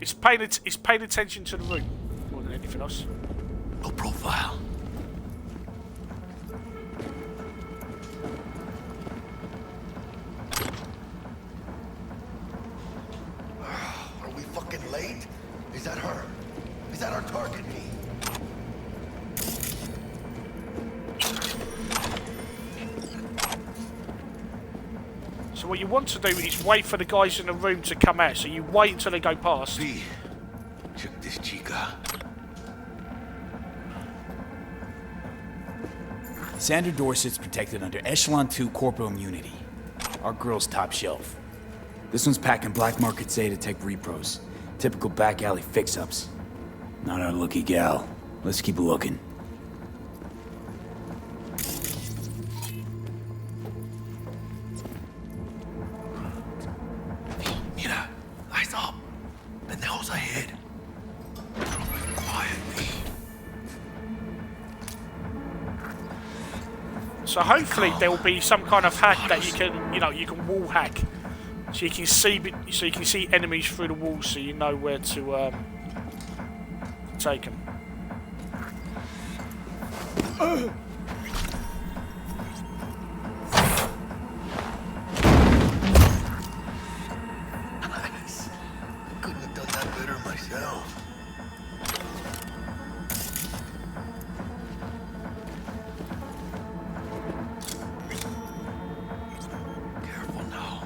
It's paying attention to the room more than anything else. No profile. Are we fucking late? Is that her? Is that our target, me? So what you want to do is wait for the guys in the room to come out. So you wait until they go past. See, check this chica. Sandra Dorset's protected under Echelon 2 Corpo Immunity. Our girl's top shelf. This one's packing black market Zetatech repros. Typical back alley fix-ups. Not our lucky gal. Let's keep looking. Mira, eyes up. Pendejos ahead. Quietly. So hopefully there will be some kind of hack that you can, you can wall hack, so you can see enemies through the walls, so you know where to take them. Nice. I couldn't have done that better myself. Careful now.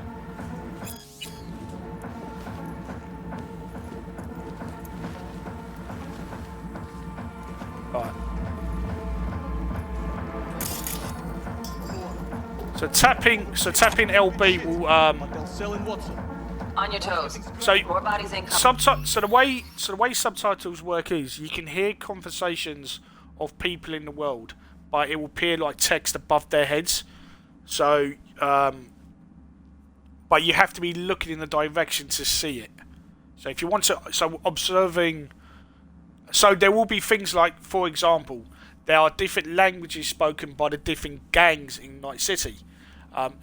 Right. So tapping LB will On your toes. So More bodies incoming. so the way subtitles work is you can hear conversations of people in the world, but it will appear like text above their heads. So but you have to be looking in the direction to see it. So if you want to, so there will be things like, for example, there are different languages spoken by the different gangs in Night City.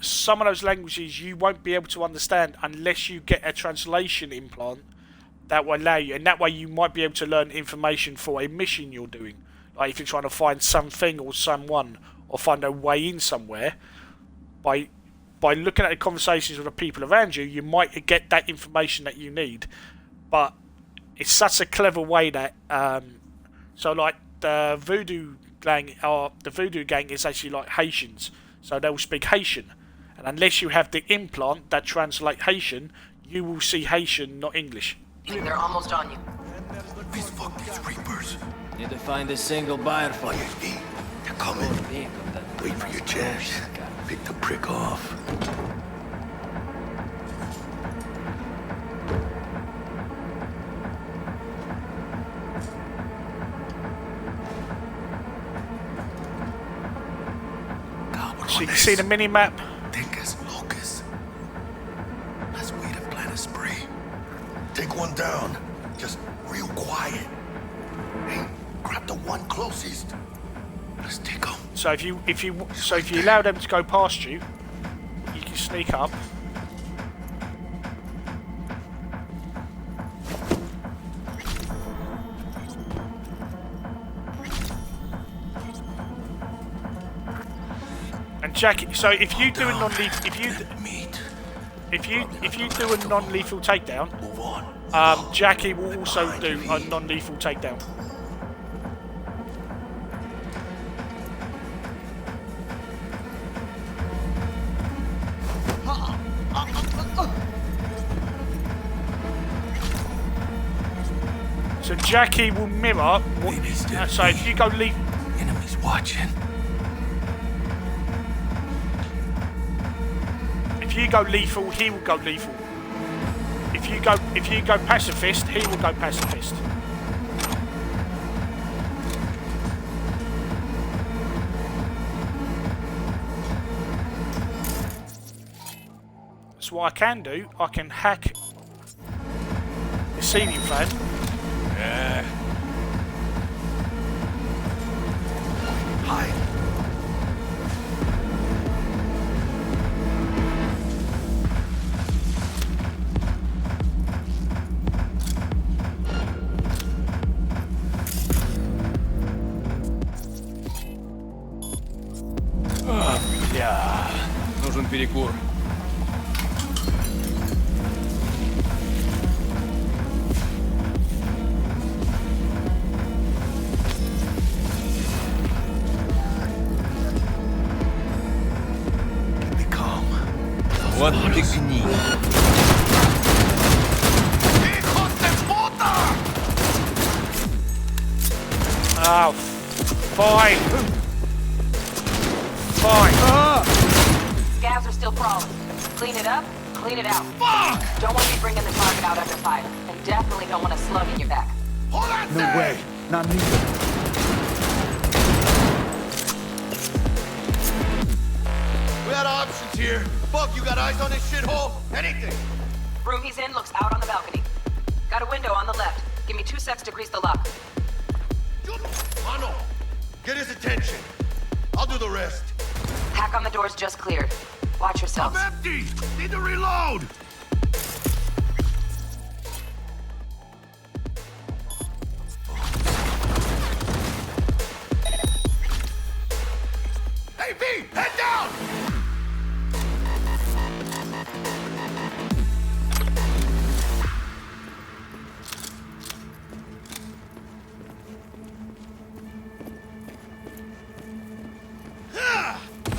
Some of those languages you won't be able to understand unless you get a translation implant that will allow you, and that way you might be able to learn information for a mission you're doing. Like if you're trying to find something or someone, or find a way in somewhere, by looking at the conversations with the people around you, you might get that information that you need. But it's such a clever way that so like the voodoo gang is actually like Haitians, so they'll speak Haitian, and unless you have the implant that translates Haitian, you will see Haitian, not English. They're almost on you. These fucking reapers. Need to find a single buyer for you. They're coming. Wait for your chance. Pick the prick off. So you can see the mini-map. Thinkers, locusts. Let's wait and plan a spree. Take one down. Just real quiet. Hey, grab the one closest. Let's take them. So if you allow them to go past you, you can sneak up. And Jackie, so if you do a non-lethal, if you do a non-lethal takedown, Jackie will also do a non-lethal takedown. So Jackie will mirror what, so if you go lethal, enemies watching. If you go lethal, he will go lethal. If you go pacifist, he will go pacifist. So what I can do, I can hack the ceiling fan. Yeah. Hide. Нужен перекур. Вот фигни. Oh, fine. Fine. Scavs are still crawling. Clean it up, clean it out. Fuck! Don't want you bringing the target out under fire. And definitely don't want a slug in your back. Hold on. No way. Not me. We got options here. Fuck, you got eyes on this shithole? Anything. Room he's in looks out on the balcony. Got a window on the left. Give me 2 secs to grease the lock. Mano, get his attention. I'll do the rest. Hack on the door's just cleared. Watch yourselves. I'm empty. Need to reload. Hey, V, head down.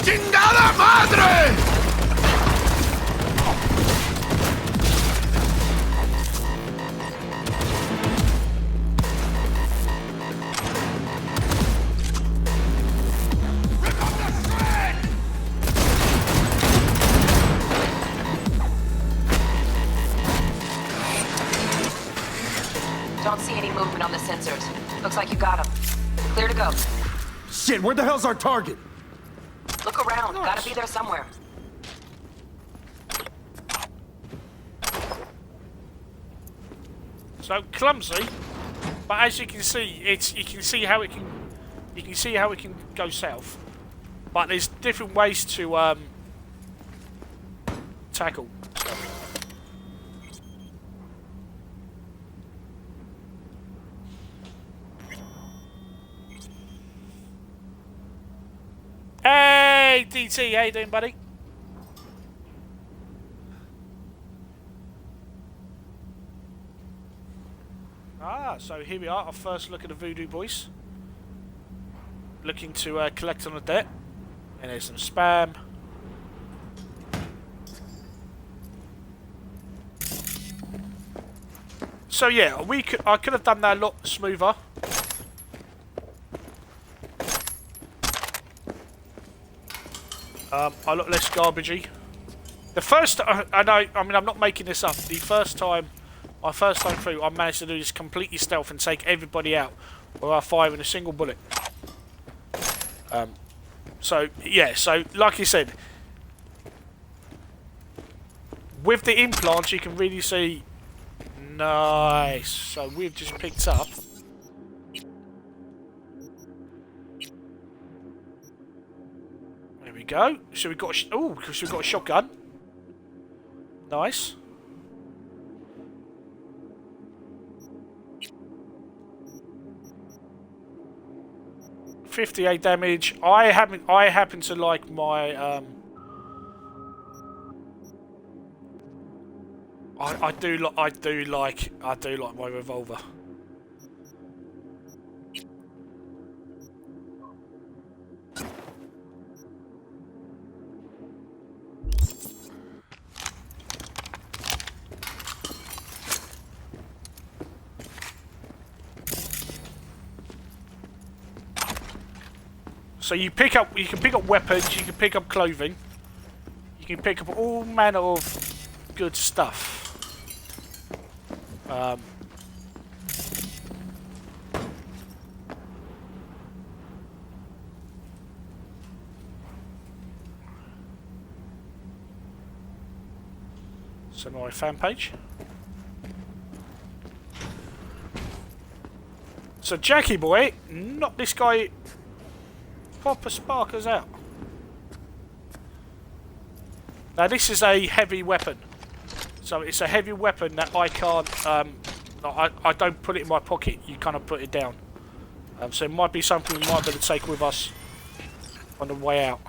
¡Chingada madre! Don't see any movement on the sensors. Looks like you got them. Clear to go. Shit, where the hell's our target? Look around. Gotta be there somewhere. So clumsy, but as you can see, you can see how it can go south. But there's different ways to tackle stuff. Hey, DT, how you doing, buddy? Ah, so here we are, our first look at the Voodoo Boys. Looking to collect on the debt. And there's some spam. So yeah, I could have done that a lot smoother. A lot less garbagey. The first, I mean, I'm not making this up. My first time through, I managed to do this completely stealth and take everybody out without firing a single bullet. So yeah, so like you said, with the implants, you can really see. Nice. So we've just picked up. There we go. So we've got because we've got a shotgun. Nice. .58 damage. I happen to like my I do like my revolver. So you can pick up weapons, you can pick up clothing, you can pick up all manner of good stuff. So my fan page. So Jackie boy, knock this guy proper sparkers out. Now this is a heavy weapon. So it's a heavy weapon that I can't, I don't put it in my pocket, you kind of put it down. So it might be something we might be able to take with us on the way out.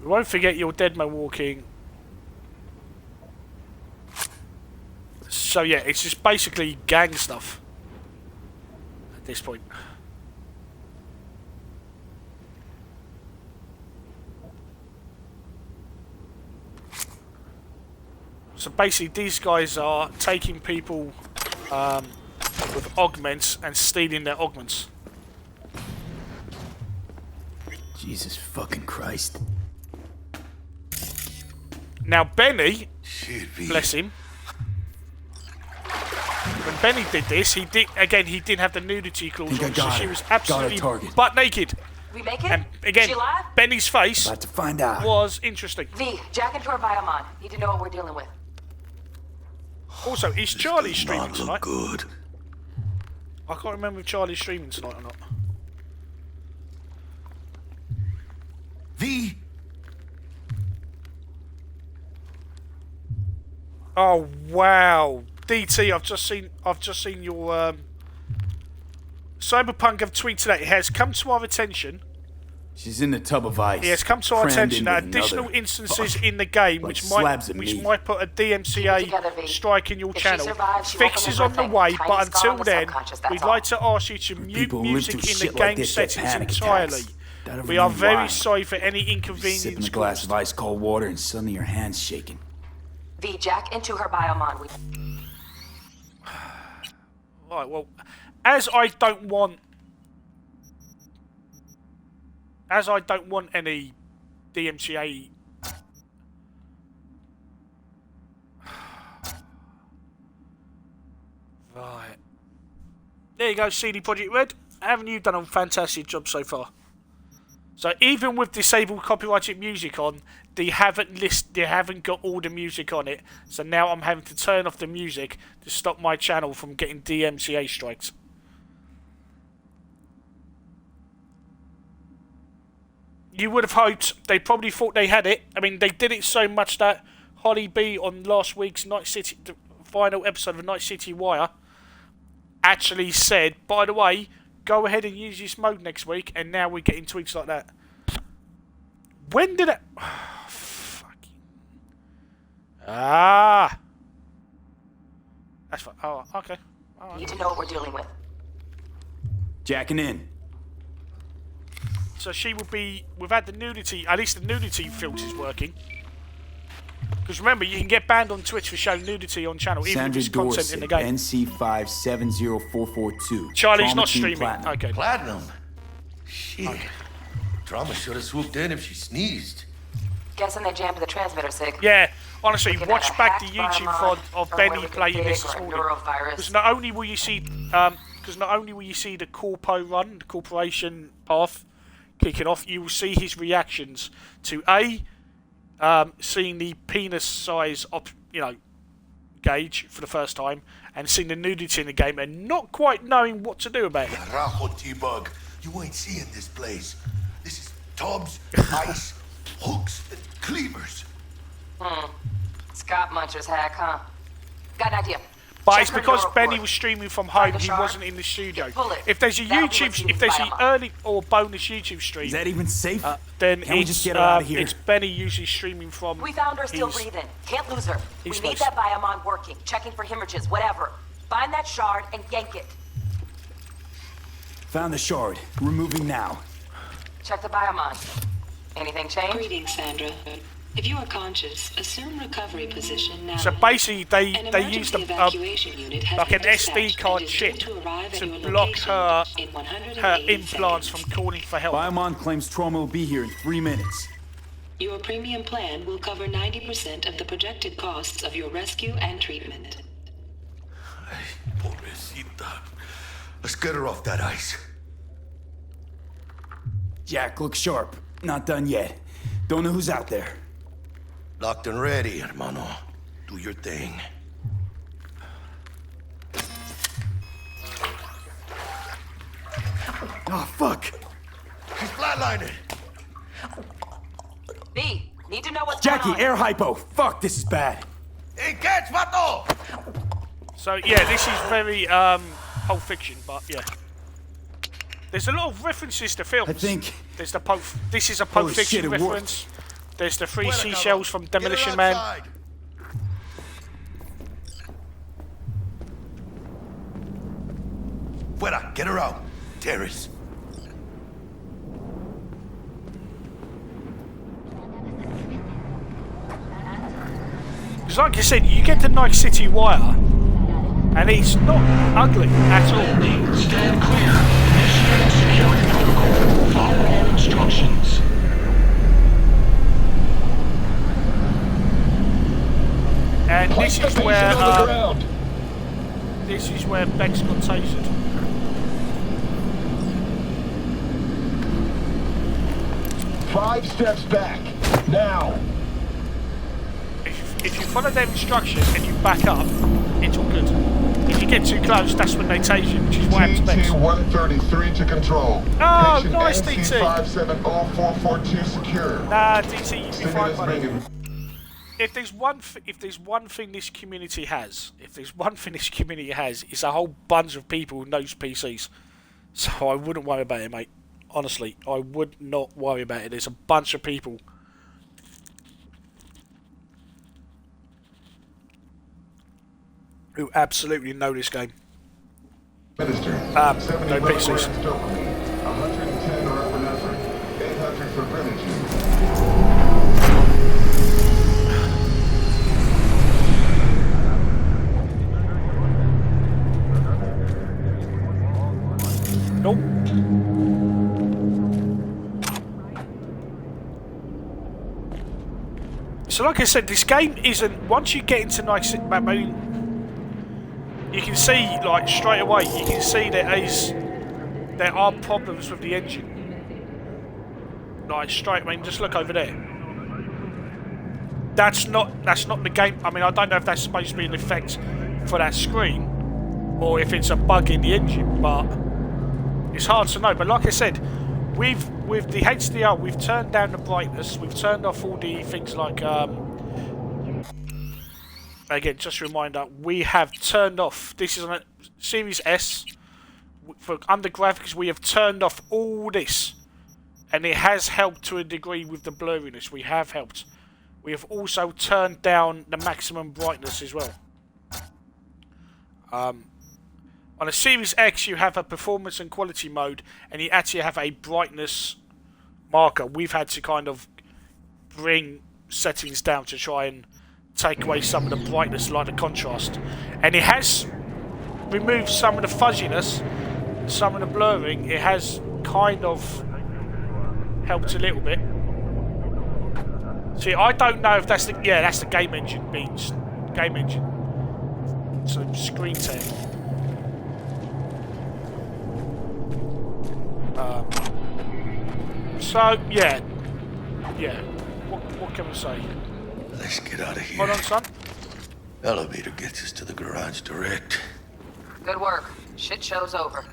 We won't forget your dead man walking. So yeah, it's just basically gang stuff at this point. So basically these guys are taking people with augments and stealing their augments. Jesus fucking Christ. Now Benny, bless him, when Benny did this, he didn't have the nudity clause on, so she was absolutely butt naked. We make it? And again, Benny's face about to find out. Was interesting. V, jack into our biomon. Need to know what we're dealing with. Also, is Charlie streaming tonight? Good. I can't remember if Charlie's streaming tonight or not. V. Oh wow, DT! I've just seen your Cyberpunk have tweeted that it has come to our attention. She's in the tub of ice. It has come to our attention that additional instances in the game which might put a DMCA strike in your channel. Fixes on the way, but until then, we'd like to ask you to mute music in the game settings entirely. We are very sorry for any inconvenience. Sipping a glass of ice cold water and suddenly your hand's shaking. V, jack into her biomon. Right, well, as I don't want any DMCA. Right. There you go, CD Projekt Red. Haven't you done a fantastic job so far? So even with disabled copyrighted music on, they haven't got all the music on it. So now I'm having to turn off the music to stop my channel from getting DMCA strikes. You would have hoped, they probably thought they had it. I mean, they did it so much that Holly B on last week's Night City, the final episode of Night City Wire, actually said, by the way, go ahead and use this mode next week, and now we're getting tweets like that. When did it... Oh, fucking... Ah! That's fine. Oh, okay. All right. Need to know what we're dealing with. Jacking in. So she will be... We've had the nudity... At least the nudity filter's working. Because remember, you can get banned on Twitch for showing nudity on channel, even if there's content in the game. NC570442. Charlie's not streaming. Platinum. Okay. Platinum? Shit. Okay. Drama should have swooped in if she sneezed. Guessing they jammed the transmitter, Sig. Yeah, honestly, Looking watch at a back the hacked YouTube biomod VOD of from Benny where we playing could this dig, or a morning. neurovirus. Because not only will you see, the corpo run, the corporation path kicking off, you will see his reactions to seeing the penis size, gauge for the first time, and seeing the nudity in the game, and not quite knowing what to do about it. Rajo T-Bug, you ain't seeing this place. This is tubs, ice, hooks, and cleavers. Scott Muncher's hack, huh? Got an idea. But it's because Benny was streaming from home, he wasn't in the studio. If there's a early or bonus YouTube stream, is that even safe? Then Can we just get her out of here? It's Benny usually streaming from. We found her still breathing. Can't lose her. We need that biomon working, checking for hemorrhages, whatever. Find that shard and yank it. Found the shard. Removing now. Check the biomon. Anything change? Greetings, Sandra. If you are conscious, assume recovery position now. So basically, they used like an SD card chip to block her implants from calling for help. Biomon claims trauma will be here in 3 minutes. Your premium plan will cover 90% of the projected costs of your rescue and treatment. Pobrecita. Let's get her off that ice. Jack, look sharp. Not done yet. Don't know who's out there. Locked and ready, hermano. Do your thing. Oh, fuck. She's flatlining. B, need to know what's Jackie, going on. air hypo. Fuck, this is bad. Hey, catch, vato! So yeah, this is very Pulp Fiction, but yeah. There's a lot of references to films. I think. There's the Pulp. This is a Pulp Fiction reference. There's the 3 seashells from Demolition Man. Fuera, get her out. Terrace. Because like I said, you get to Night City Wire, and it's not ugly at all. Stand clear. Initiate security protocol. Follow all instructions. And this is where Beck's got tasered. Five steps back. Now. If you follow their instructions and you back up, it's all good. If you get too close, that's when they tase you, which is what happens next. DT-133 to control. Oh, nice DT. NC-570442 secure. Nah, DT, you'll be fine, buddy. If there's one thing this community has, it's a whole bunch of people who knows PCs. So I wouldn't worry about it, mate. Honestly, I would not worry about it. There's a bunch of people who absolutely know this game. Minister, no PCs. 110 norepinephrine, 800 for grenadine. Nope. So like I said, this game isn't... Once you get into Night City... I mean, you can see, like, straight away, you can see there are problems with the engine. Like, straight... I mean, just look over there. That's not the game... I mean, I don't know if that's supposed to be an effect for that screen, or if it's a bug in the engine, but... It's hard to know, but like I said, with the HDR, we've turned down the brightness, we've turned off all the things like again, just a reminder, we have turned off. This is on a Series S. For under graphics, we have turned off all this, and it has helped to a degree with the blurriness. We have helped. We have also turned down the maximum brightness as well. On a Series X, you have a performance and quality mode, and you actually have a brightness marker. We've had to kind of bring settings down to try and take away some of the brightness, like the contrast. And it has removed some of the fuzziness, some of the blurring. It has kind of helped a little bit. See, I don't know if that's the that's the game engine beans. Game engine. So screen tear. So yeah. What can we say? Let's get out of here. Hold on, son. Elevator gets us to the garage direct. Good work. Shit show's over.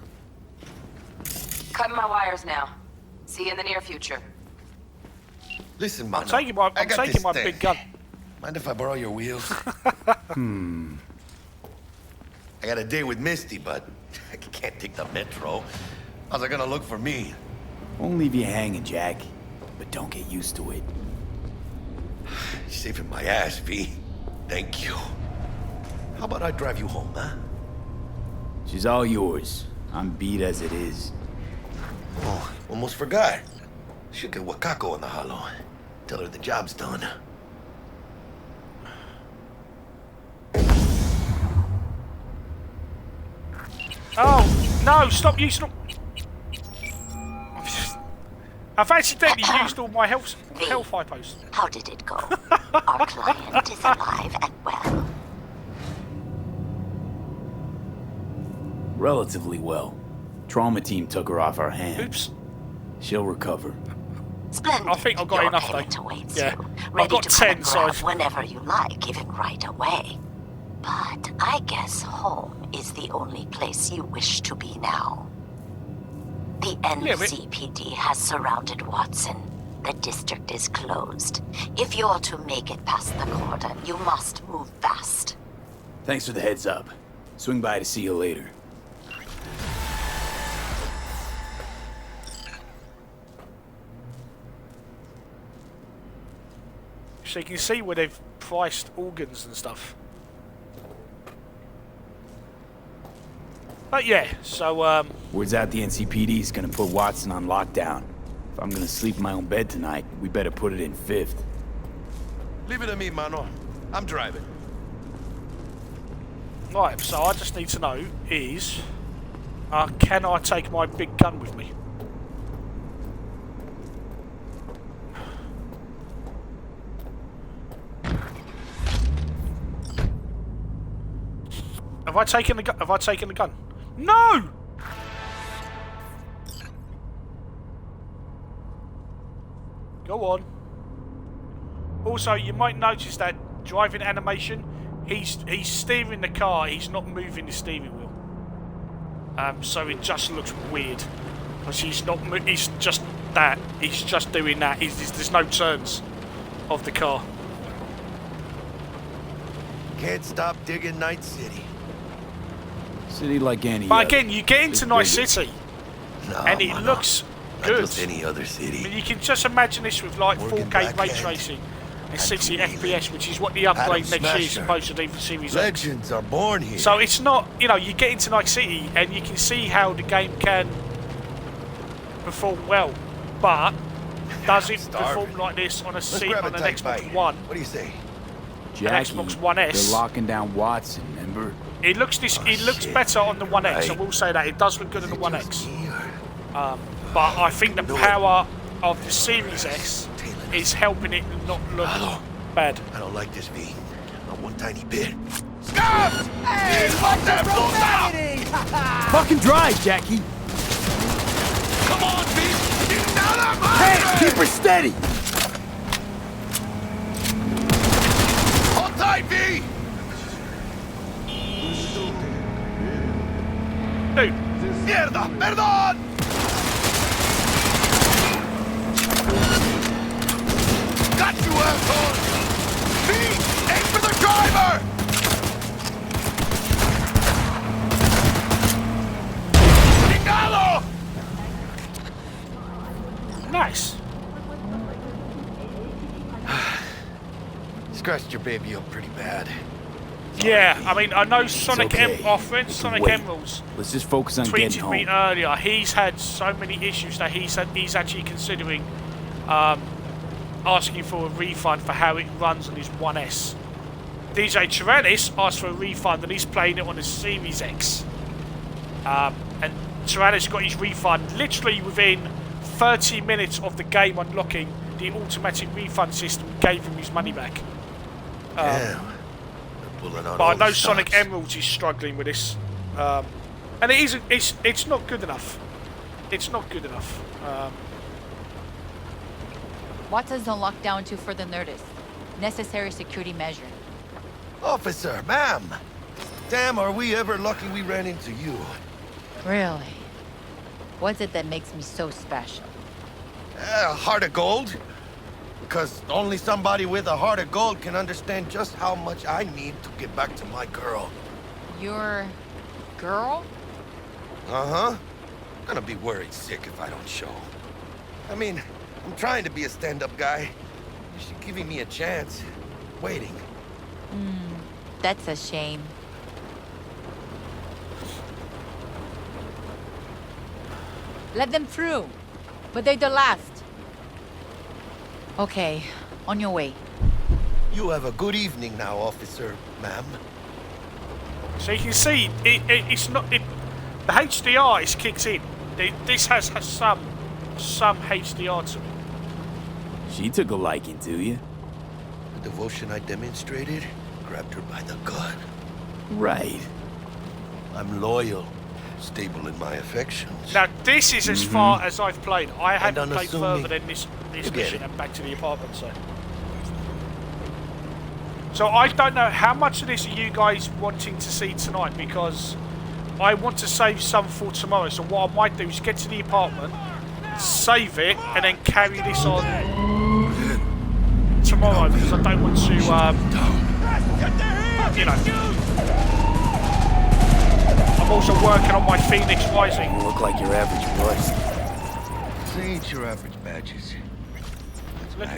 Cutting my wires now. See you in the near future. Listen, man. I'm taking my big gun. Mind if I borrow your wheels? I got a date with Misty, but I can't take the metro. How's it gonna look for me? Won't leave you hanging, Jack. But don't get used to it. You're saving my ass, V. Thank you. How about I drive you home, huh? She's all yours. I'm beat as it is. Oh, almost forgot. Should get Wakako in the hollow. Tell her the job's done. Oh, no, stop using... I've accidentally used all my health hypos. How did it go? Our client is alive and well. Relatively well. Trauma team took her off our hands. Oops. She'll recover. Splendid. I think I've got enough though. Yeah, I've got 10, so whenever you like, even right away. But I guess home is the only place you wish to be now. The NCPD has surrounded Watson. The district is closed. If you're to make it past the cordon, you must move fast. Thanks for the heads up. Swing by to see you later. So you can see where they've priced organs and stuff. But yeah, so Word's out the NCPD's gonna put Watson on lockdown. If I'm gonna sleep in my own bed tonight, we better put it in 5th. Leave it to me, mano. I'm driving. Right, so I just need to know is, can I take my big gun with me? Have I taken the gun? Have I taken the gun? No! Go on. Also, you might notice that driving animation, he's steering the car, he's not moving the steering wheel. So it just looks weird. Because he's just that. He's just doing that. There's no turns of the car. Can't stop digging Night City. City like any But other. again, you get into Night City, and it looks good. Not just any other city. I mean, you can just imagine this with like 4K ray tracing and 60 FPS, which is what the upgrade next year is supposed to do for Series X. Legends are born here. So it's not, you know, you get into Night City and you can see how the game can perform well, but does it perform like this on on an Xbox One? What do you say? Jackie, an Xbox One S? They're locking down Watson, remember? It looks better on the One X. I will say that it does look good on the One X. But I think the power of the Series X is helping it not look bad. I don't like this, V. Not one tiny bit. Scabs! Hey, what the profanity! Fucking drive, Jackie! Come on, V! Hey, keep her steady! Hold tight, V! Dude. Mierda! Perdón! Got you, asshole! V! Aim for the driver! scratched your baby up pretty bad. Yeah, I mean, I know Sonic okay. our friend Sonic wait. Emeralds Let's just focus on getting tweeted home. me earlier. He's had so many issues that he's actually considering asking for a refund for how it runs on his 1S. DJ Tyrannis asked for a refund and he's playing it on his Series X. And Tyrannis got his refund literally within 30 minutes of the game unlocking. The automatic refund system gave him his money back. Damn. But I know Sonic Emeralds is struggling with this, and it's not good enough. It's not good enough. What does the lockdown do for the Nerdist? Necessary security measure. Officer, ma'am. Damn, are we ever lucky we ran into you. Really? What's it that makes me so special? Heart of gold? Because only somebody with a heart of gold can understand just how much I need to get back to my girl. Your girl? Uh-huh. Gonna be worried sick if I don't show. I mean, I'm trying to be a stand-up guy. She's giving me a chance. Waiting. That's a shame. Let them through. But they're the last. Okay, on your way. You have a good evening now, officer, ma'am. So you can see, it's not... the HDR is kicked in. This has some HDR to it. She took a liking to you. The devotion I demonstrated grabbed her by the gut. Right. I'm loyal, stable in my affections. Now, this is as far as I've played. I haven't played unassuming. further than this mission and back to the apartment, so I don't know how much of this are you guys wanting to see tonight, because I want to save some for tomorrow. So what I might do is get to the apartment, save it, and then carry this on tomorrow, because I don't want to, you know. I'm also working on my Phoenix Rising. You look like your average bust. This ain't your average badges. Look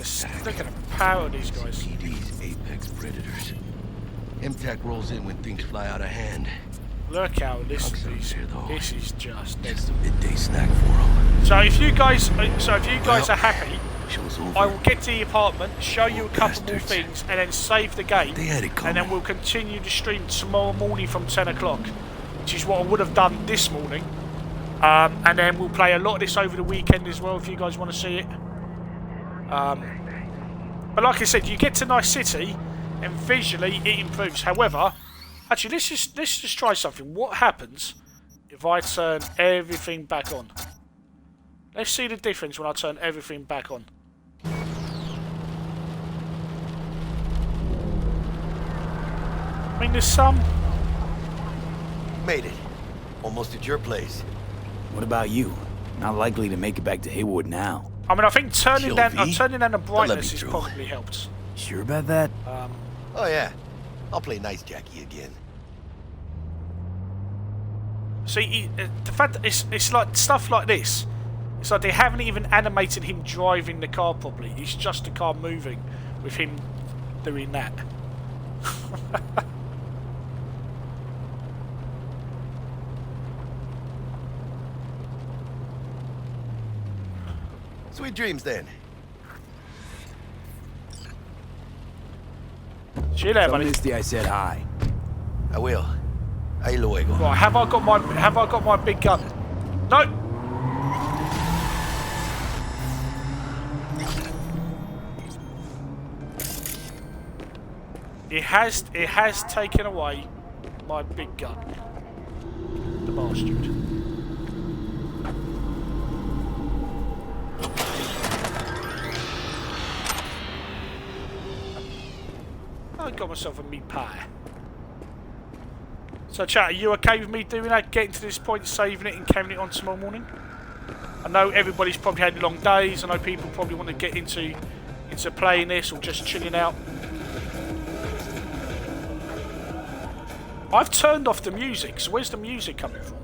at the power of these guys. PD's apex predators. MTAC rolls in when things fly out of hand. Look how this is just. Just a midday snack for them. So if you guys are happy, I will get to the apartment, show you a couple more things, and then save the game, and then we'll continue the stream tomorrow morning from 10 o'clock, which is what I would have done this morning. And then we'll play a lot of this over the weekend as well if you guys want to see it. But like I said, you get to Nice City and visually it improves. However, actually let's just try something. What happens if I turn everything back on? Let's see the difference when I turn everything back on. I mean, there's some. Made it. Almost at your place. What about you? Not likely to make it back to Haywood now. I mean, I think turning down the brightness has probably helped. Sure about that? Oh yeah. I'll play Nice Jackie again. See, the fact that it's like stuff like this. It's like they haven't even animated him driving the car properly. It's just the car moving with him doing that. Sweet dreams then. See you later, buddy. Misty, I said hi. I will. Ahí luego. Right, have I got my big gun? No. It has taken away my big gun. The bastard. I got myself a meat pie. So chat, are you okay with me doing that? Getting to this point, saving it and carrying it on tomorrow morning? I know everybody's probably had long days. I know people probably want to get into playing this or just chilling out. I've turned off the music, so where's the music coming from?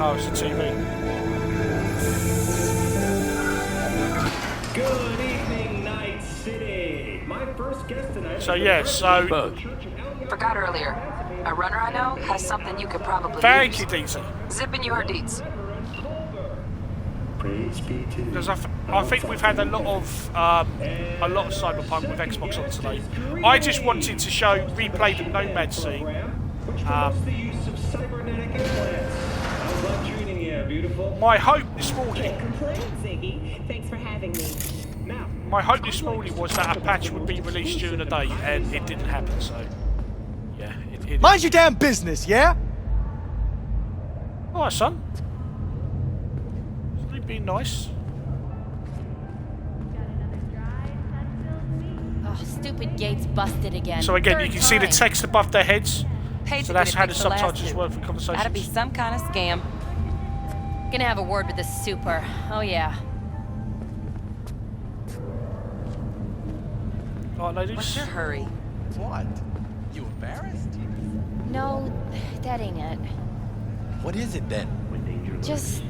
Oh, it's the TV. So yeah, so... Forgot earlier. A runner I know has something you could probably Thank use. you, Daisy. Zipping you her deets. Because I think we've had a lot of Cyberpunk with Xbox on today. I just wanted to replay the Nomad scene. My hope this morning. Thanks for having me. Now, my hope this morning was that a patch would be released during the day, and it didn't happen. So, yeah. Mind your damn business, yeah? Alright, son. Isn't he being nice? Oh, stupid gate's busted again. So again, you can see the text above their heads. So that's how the picture last subtitles two. work for conversations. That'd be some kind of scam. Gonna have a word with the super. Oh yeah. Alright, ladies. What's your hurry? What? You embarrassed? No, that ain't it. What is it then? Just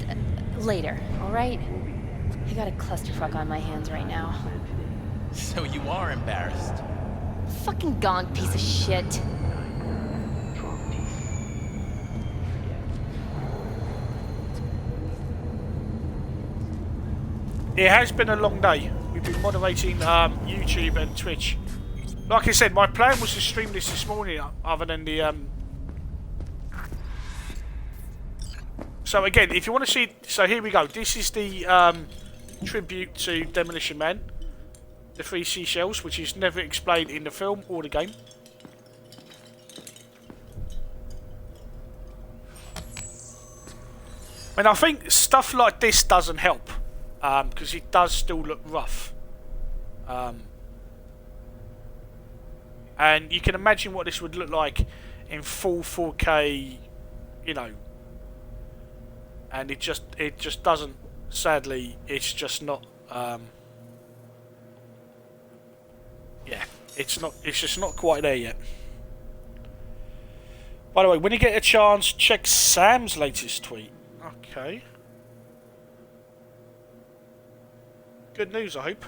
later, alright? I got a clusterfuck on my hands right now. So you are embarrassed? Fucking gonk piece of shit. It has been a long day. We've been moderating YouTube and Twitch. Like I said, my plan was to stream this morning, other than the... So again, if you want to see... So here we go. This is the tribute to Demolition Man. The 3 seashells, which is never explained in the film or the game. And I think stuff like this doesn't help. Because it does still look rough. And you can imagine what this would look like in full 4K, you know. And it just doesn't, sadly, it's just not, yeah, it's just not quite there yet. By the way, when you get a chance, check Sam's latest tweet. Okay. Good news, I hope.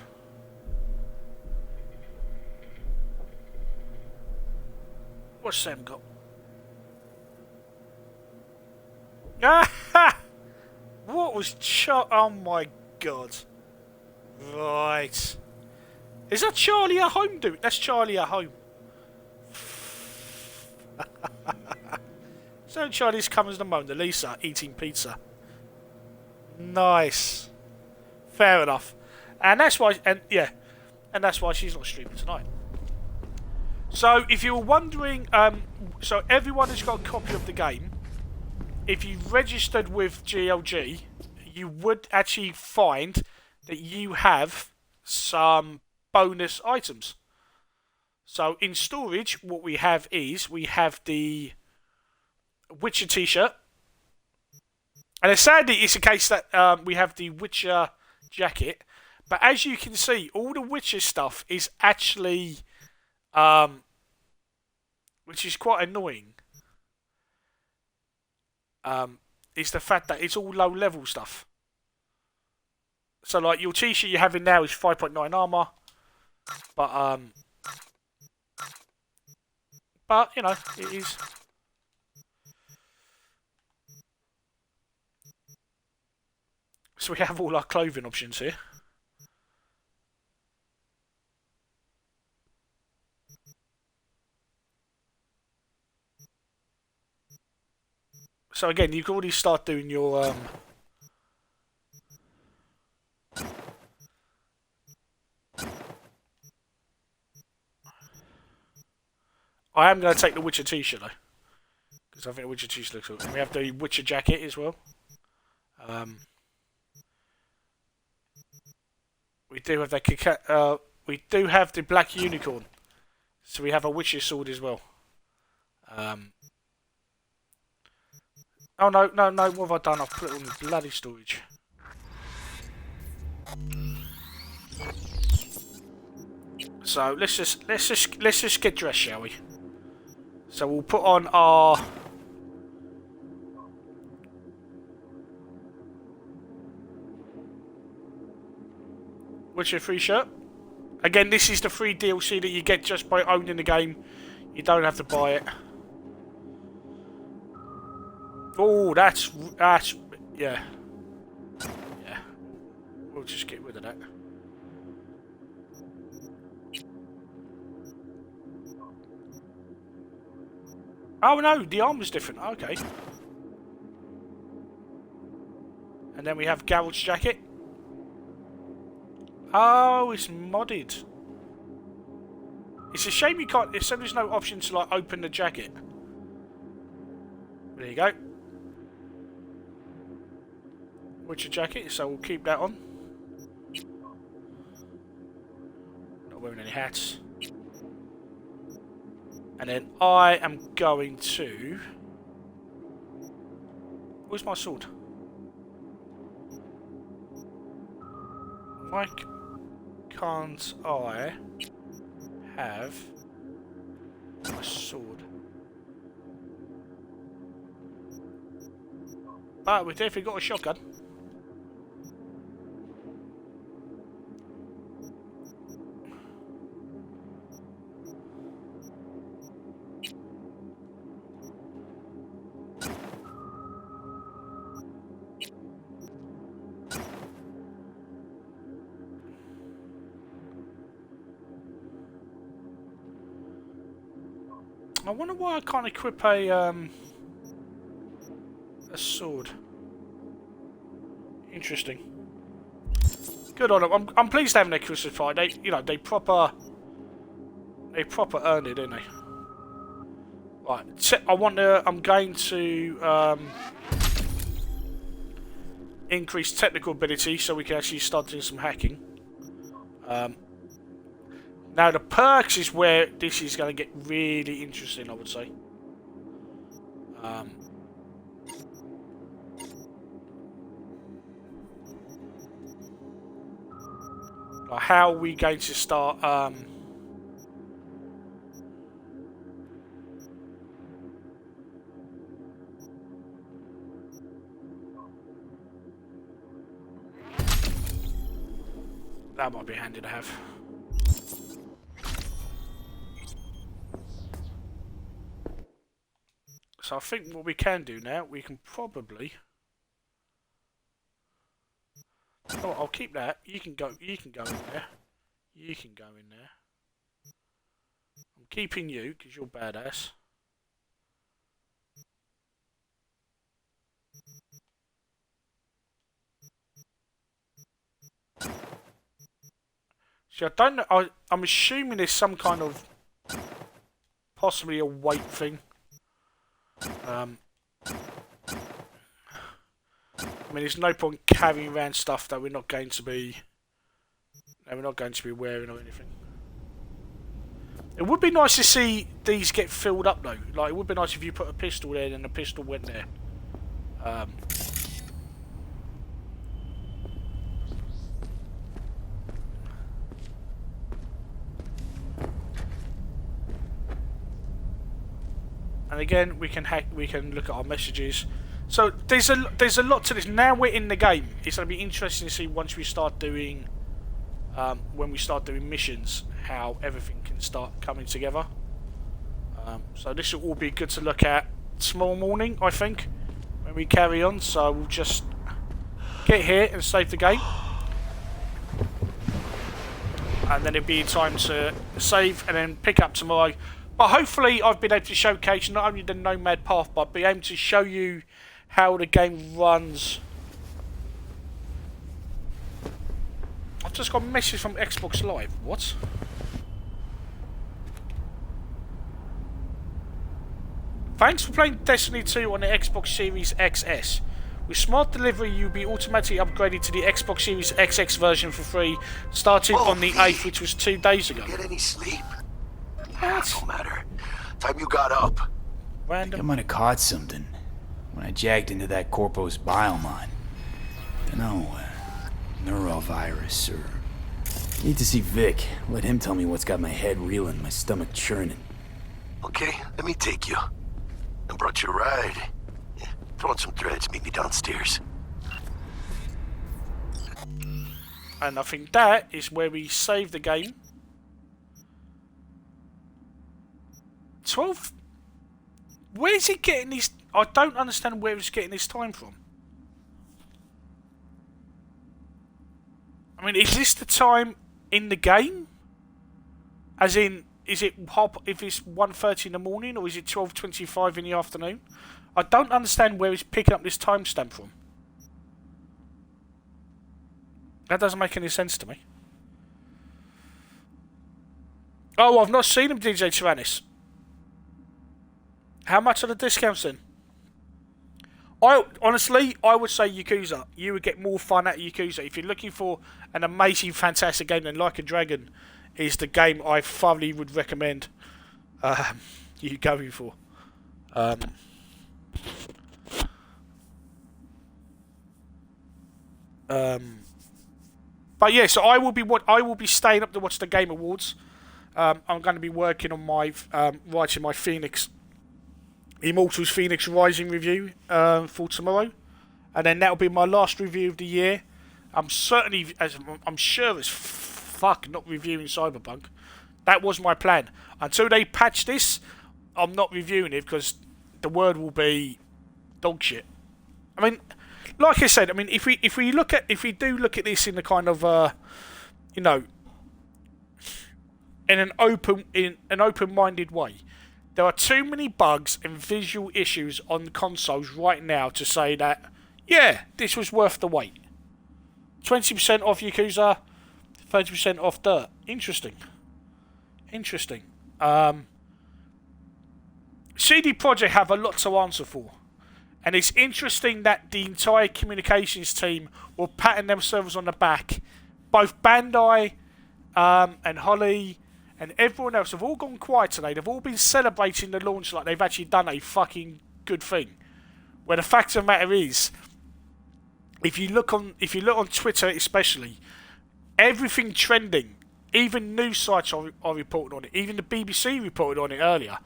What's Sam got? Ah! What was oh my god. Right. Is that Charlie at home, dude? That's Charlie at home. So Charlie's come as the Mona Lisa eating pizza. Nice. Fair enough. And that's why, and that's why she's not streaming tonight. So, if you were wondering, so everyone has got a copy of the game. If you registered with GLG, you would actually find that you have some bonus items. So, in storage, what we have is, we have the Witcher t-shirt. And sadly, it's a case that we have the Witcher jacket. But as you can see, all the Witcher stuff is actually, which is quite annoying, is the fact that it's all low-level stuff. So, like, your t-shirt you're having now is 5.9 armor, but you know, it is. So we have all our clothing options here. So again, you can already start doing your I am going to take the Witcher t-shirt though, because I think the Witcher t-shirt looks cool. We have the Witcher jacket as well. We do have the we do have the black unicorn, so we have a Witcher sword as well. Oh no! What have I done? I've put it on the bloody storage. So let's just get dressed, shall we? So we'll put on our Witcher 3 shirt, Again, this is the free DLC that you get just by owning the game. You don't have to buy it. Oh, that's yeah. Yeah. We'll just get rid of that. Oh no, the armor's different. Okay. And then we have Garrett's jacket. Oh, it's modded. It's a shame you can't. So there's no option to like open the jacket. There you go. Witcher jacket, so we'll keep that on. Not wearing any hats. And then I am going to... Where's my sword? Why can't I have my sword? Ah, we've definitely got a shotgun. I wonder why I can't equip a sword. Interesting. Good on them. I'm pleased they haven't crucified. They, you know, they proper earned it, didn't they? Right. I'm going to increase technical ability so we can actually start doing some hacking. Now the perks is where this is going to get really interesting, I would say. How are we going to start? That might be handy to have. So I think what we can do now, we can probably... Oh, I'll keep that. You can go in there. You can go in there. I'm keeping you, because you're badass. See, I don't know. I'm assuming there's some kind of... possibly a weight thing. I mean, there's no point carrying around stuff that we're not going to be wearing or anything. It would be nice to see these get filled up though. Like, it would be nice if you put a pistol there and the pistol went there. And again, we can look at our messages. So there's a lot to this. Now we're in the game. It's going to be interesting to see once we start doing, when we start doing missions, how everything can start coming together. So this will all be good to look at tomorrow morning, I think, when we carry on. So we'll just get here and save the game, and then it'll be time to save and then pick up tomorrow. But hopefully I've been able to showcase not only the Nomad path, but be able to show you how the game runs. I've just got a message from Xbox Live. What? Thanks for playing Destiny 2 on the Xbox Series XS. With Smart Delivery, you'll be automatically upgraded to the Xbox Series XX version for free, starting on the 8th, which was 2 days ago. Get any sleep? What? No matter. Time you got up. Random. I might have caught something when I jagged into that Corpo's biomon. You know, neurovirus or... Need to see Vic. Let him tell me what's got my head reeling, my stomach churning. Okay, let me take you. I brought you a ride. Yeah, throw on some threads, meet me downstairs. And I think that is where we save the game. 12? Where's he getting his... I don't understand where he's getting his time from. I mean, is this the time in the game? As in, is it if it's 1:30 in the morning, or is it 12:25 in the afternoon? I don't understand where he's picking up this timestamp from. That doesn't make any sense to me. Oh, I've not seen him, DJ Tyrannis. How much are the discounts then? Honestly, I would say Yakuza. You would get more fun out of Yakuza. If you're looking for an amazing, fantastic game, then Like a Dragon is the game I thoroughly would recommend you going for. But yeah, so I will be staying up to watch the Game Awards. I'm going to be working on my writing my Immortals Phoenix Rising review for tomorrow, and then that'll be my last review of the year. I'm sure as fuck not reviewing Cyberpunk. That was my plan. Until they patch this, I'm not reviewing it because the word will be dog shit. I mean, like I said, I mean if we do look at this in a kind of in an open-minded way. There are too many bugs and visual issues on the consoles right now to say that, yeah, this was worth the wait. 20% off Yakuza, 30% off Dirt. Interesting. CD Projekt have a lot to answer for. And it's interesting that the entire communications team will pattern themselves on the back. Both Bandai and Holly and everyone else have all gone quiet today. They've all been celebrating the launch like they've actually done a fucking good thing. Where the fact of the matter is, if you look on Twitter especially, everything trending, even news sites are reporting on it. Even the BBC reported on it earlier.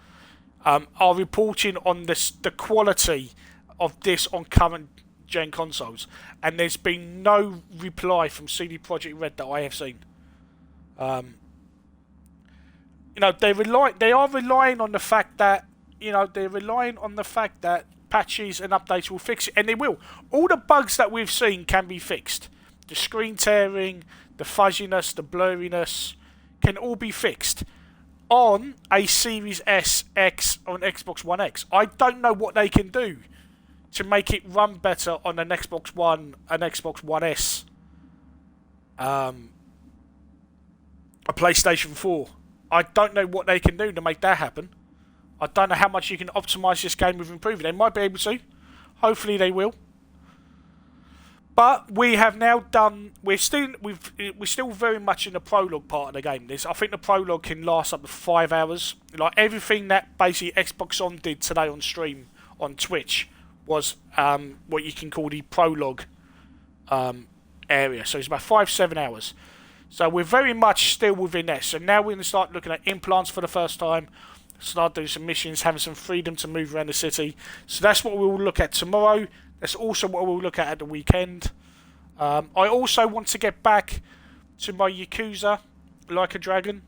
Are reporting on the quality of this on current gen consoles, and there's been no reply from CD Projekt Red that I have seen. They are relying on the fact that patches and updates will fix it, and they will. All the bugs that we've seen can be fixed. The screen tearing, the fuzziness, the blurriness can all be fixed on a Series S, X, or an Xbox One X. I don't know what they can do to make it run better on an Xbox One, an Xbox One S, a PlayStation 4. I don't know what they can do to make that happen. I don't know how much you can optimise this game with improving. They might be able to. Hopefully they will. But we have now done. We're still very much in the prologue part of the game. I think the prologue can last up to 5 hours. Like everything that basically Xbox On did today on stream on Twitch was what you can call the prologue area. So it's about 5-7 hours. So we're very much still within that. So now we're going to start looking at implants for the first time. Start doing some missions, having some freedom to move around the city. So that's what we'll look at tomorrow. That's also what we'll look at the weekend. I also want to get back to my Yakuza Like a Dragon.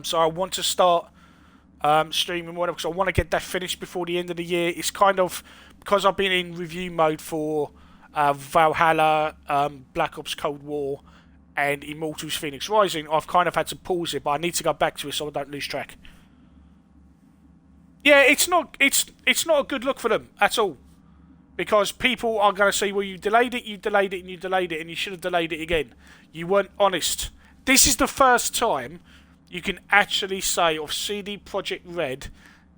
So I want to start streaming whatever, because I want to get that finished before the end of the year. It's kind of because I've been in review mode for Valhalla, Black Ops Cold War, and Immortals Phoenix Rising. I've kind of had to pause it, but I need to go back to it so I don't lose track. Yeah, it's not a good look for them at all. Because people are going to say, well, you delayed it, and you should have delayed it again. You weren't honest. This is the first time you can actually say of CD Projekt Red,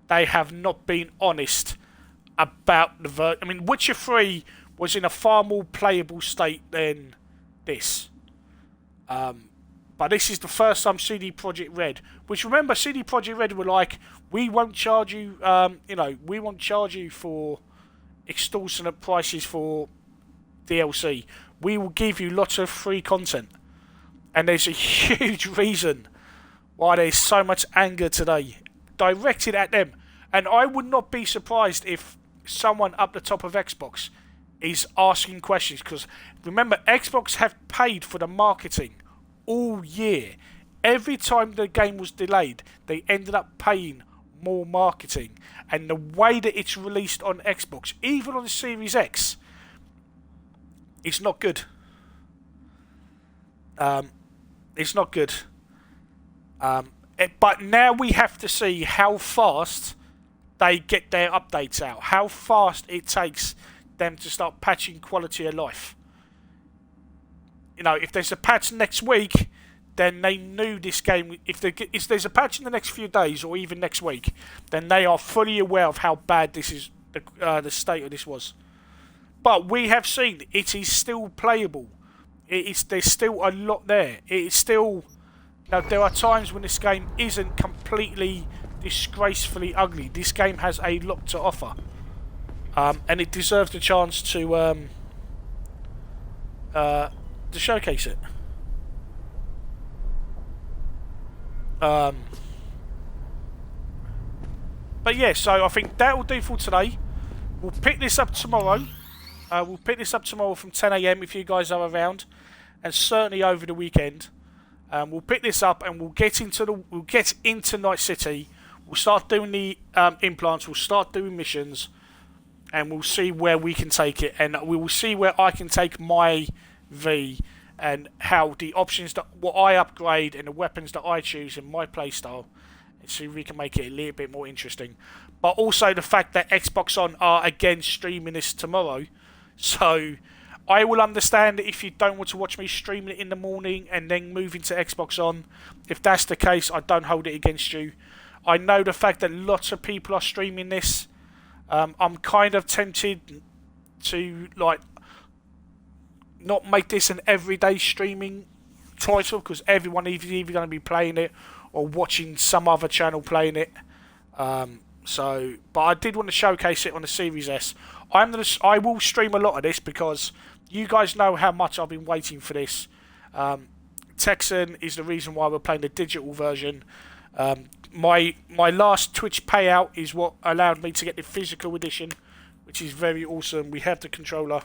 they have not been honest about the I mean, Witcher 3 was in a far more playable state than this. But this is the first time CD Projekt Red, which remember CD Projekt Red were like, we won't charge you, we won't charge you for extortionate prices for DLC. We will give you lots of free content. And there's a huge reason why there's so much anger today directed at them. And I would not be surprised if someone up the top of Xbox is asking questions, because remember, Xbox have paid for the marketing all year. Every time the game was delayed, they ended up paying more marketing, and the way that it's released on Xbox, even on the Series X, it's not good. It's not good. But now we have to see how fast they get their updates out, how fast it takes them to start patching quality of life. You know, if there's a patch next week, then they knew this game. If there's a patch in the next few days or even next week, then they are fully aware of how bad this is, the state of this was. But we have seen it is still playable. There's still a lot there. It is still. Now, there are times when this game isn't completely disgracefully ugly. This game has a lot to offer, and it deserves the chance to showcase it. But yeah, so I think that will do for today. We'll pick this up tomorrow. We'll pick this up tomorrow from 10 AM if you guys are around, and certainly over the weekend. We'll pick this up and we'll get into Night City. We'll start doing the implants. We'll start doing missions, and we'll see where we can take it. And we will see where I can take my V, and how the options that what I upgrade and the weapons that I choose in my playstyle, and see if we can make it a little bit more interesting. But also the fact that Xbox On are again streaming this tomorrow, so I will understand if you don't want to watch me streaming it in the morning and then move into Xbox On. If that's the case, I don't hold it against you. I know the fact that lots of people are streaming this. I'm kind of tempted to not make this an everyday streaming title, because everyone is either going to be playing it or watching some other channel playing it. But I did want to showcase it on the Series S. I will stream a lot of this because you guys know how much I've been waiting for this. Texan is the reason why we're playing the digital version. My last Twitch payout is what allowed me to get the physical edition, which is very awesome. We have the controller.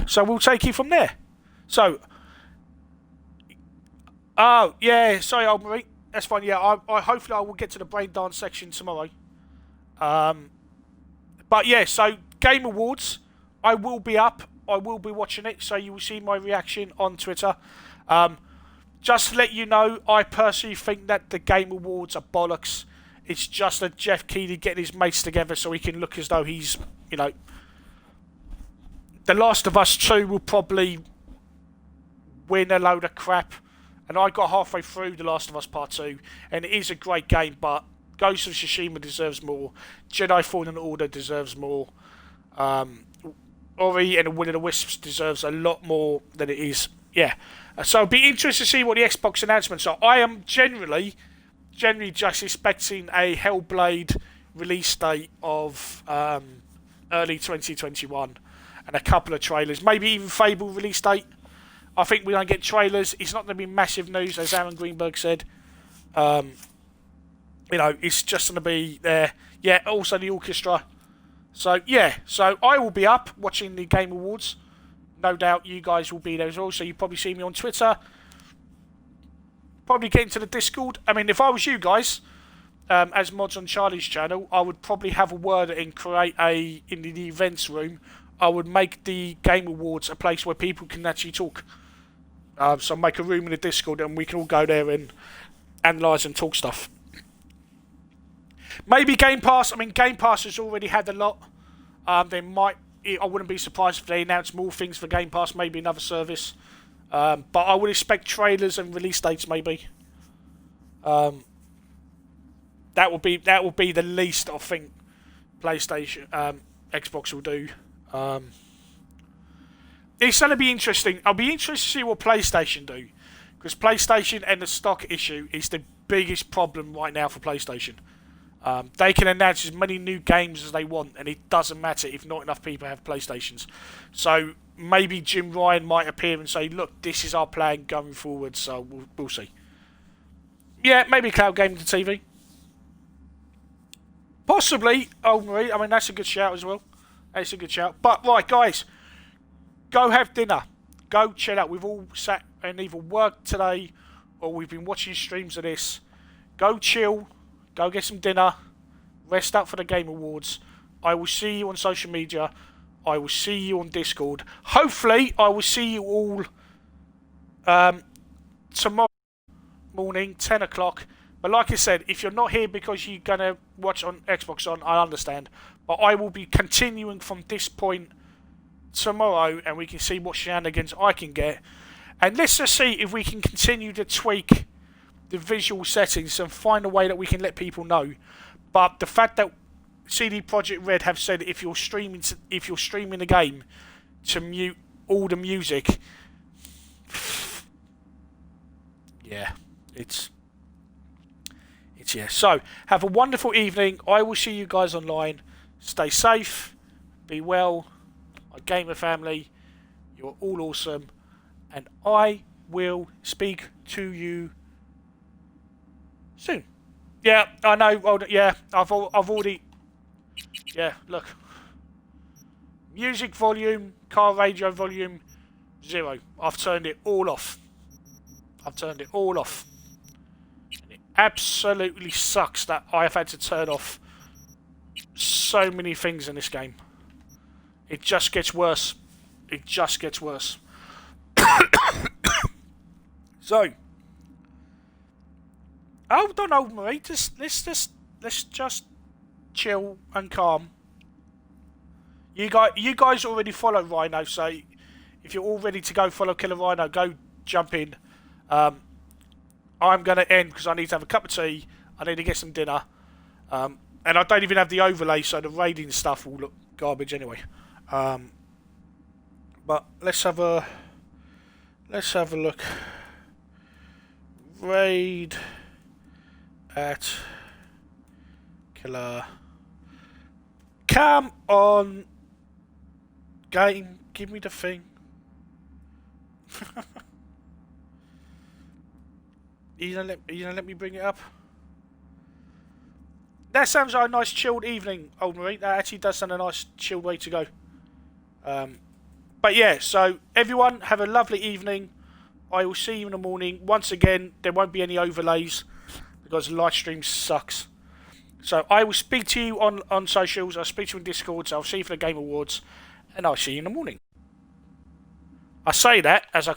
So we'll take it from there. So, oh yeah, sorry, old Marie. That's fine. Yeah, I hopefully I will get to the brain dance section tomorrow. But yeah, so Game Awards, I will be up. I will be watching it, so you will see my reaction on Twitter. Just to let you know, I personally think that the Game Awards are bollocks. It's just a Jeff Keighley getting his mates together so he can look as though he's, you know. The Last of Us 2 will probably win a load of crap. And I got halfway through The Last of Us Part 2, and it is a great game, but Ghost of Tsushima deserves more. Jedi Fallen Order deserves more. Ori and the Will of the Wisps deserves a lot more than it is. Yeah. So it'll be interesting to see what the Xbox announcements are. I am generally just expecting a Hellblade release date of early 2021. And a couple of trailers. Maybe even Fable release date. I think we're going to get trailers. It's not going to be massive news, as Aaron Greenberg said. You know, it's just going to be there. Yeah, also the orchestra. So, yeah. So, I will be up watching the Game Awards. No doubt you guys will be there as well. So, you probably see me on Twitter. Probably get into the Discord. I mean, if I was you guys, as mods on Charlie's channel, I would probably have a word and create in the events room. I would make the Game Awards a place where people can actually talk. So make a room in the Discord and we can all go there and analyse and talk stuff. Maybe Game Pass. I mean, Game Pass has already had a lot. I wouldn't be surprised if they announce more things for Game Pass. Maybe another service. But I would expect trailers and release dates. Maybe. That will be the least I think PlayStation, Xbox will do. It's going to be interesting. I'll be interested to see what PlayStation do, because PlayStation and the stock issue is the biggest problem right now for PlayStation. They can announce as many new games as they want, and it doesn't matter if not enough people have PlayStations. So maybe Jim Ryan might appear and say, "Look, this is our plan going forward." So we'll see. Yeah, maybe cloud gaming to TV. Possibly, old Marie. I mean, that's a good shout as well. That's a good shout. But, right, guys, go have dinner. Go chill out. We've all sat and either worked today or we've been watching streams of this. Go chill. Go get some dinner. Rest up for the Game Awards. I will see you on social media. I will see you on Discord. Hopefully, I will see you all tomorrow morning, 10 o'clock. But like I said, if you're not here because you're going to watch on Xbox On, I understand. But I will be continuing from this point tomorrow, and we can see what shenanigans I can get. And let's just see if we can continue to tweak the visual settings and find a way that we can let people know. But the fact that CD Projekt Red have said if you're streaming the game to mute all the music, yeah, it's yeah. So have a wonderful evening. I will see you guys online. Stay safe, be well, my gamer family. You're all awesome, and I will speak to you soon. Yeah, I know. Well, yeah, I've already. Yeah, look. Music volume, car radio volume, 0. I've turned it all off. I've turned it all off. And it absolutely sucks that I've had to turn off so many things in this game. It just gets worse. It just gets worse. So, hold on, old Marie. Let's just chill and calm. You guys already follow Rhino, so if you're all ready to go follow Killer Rhino, go jump in. I'm going to end because I need to have a cup of tea. I need to get some dinner. And I don't even have the overlay, so the raiding stuff will look garbage anyway. But let's have a look. Raid at Killer. Come on, game, give me the thing. You gonna let me bring it up? That sounds like a nice chilled evening, old Marie. That actually does sound a nice chilled way to go. But yeah, so everyone have a lovely evening. I will see you in the morning. Once again, there won't be any overlays because live stream sucks. So I will speak to you on socials. I'll speak to you on Discord. So I'll see you for the Game Awards, and I'll see you in the morning. I say that as I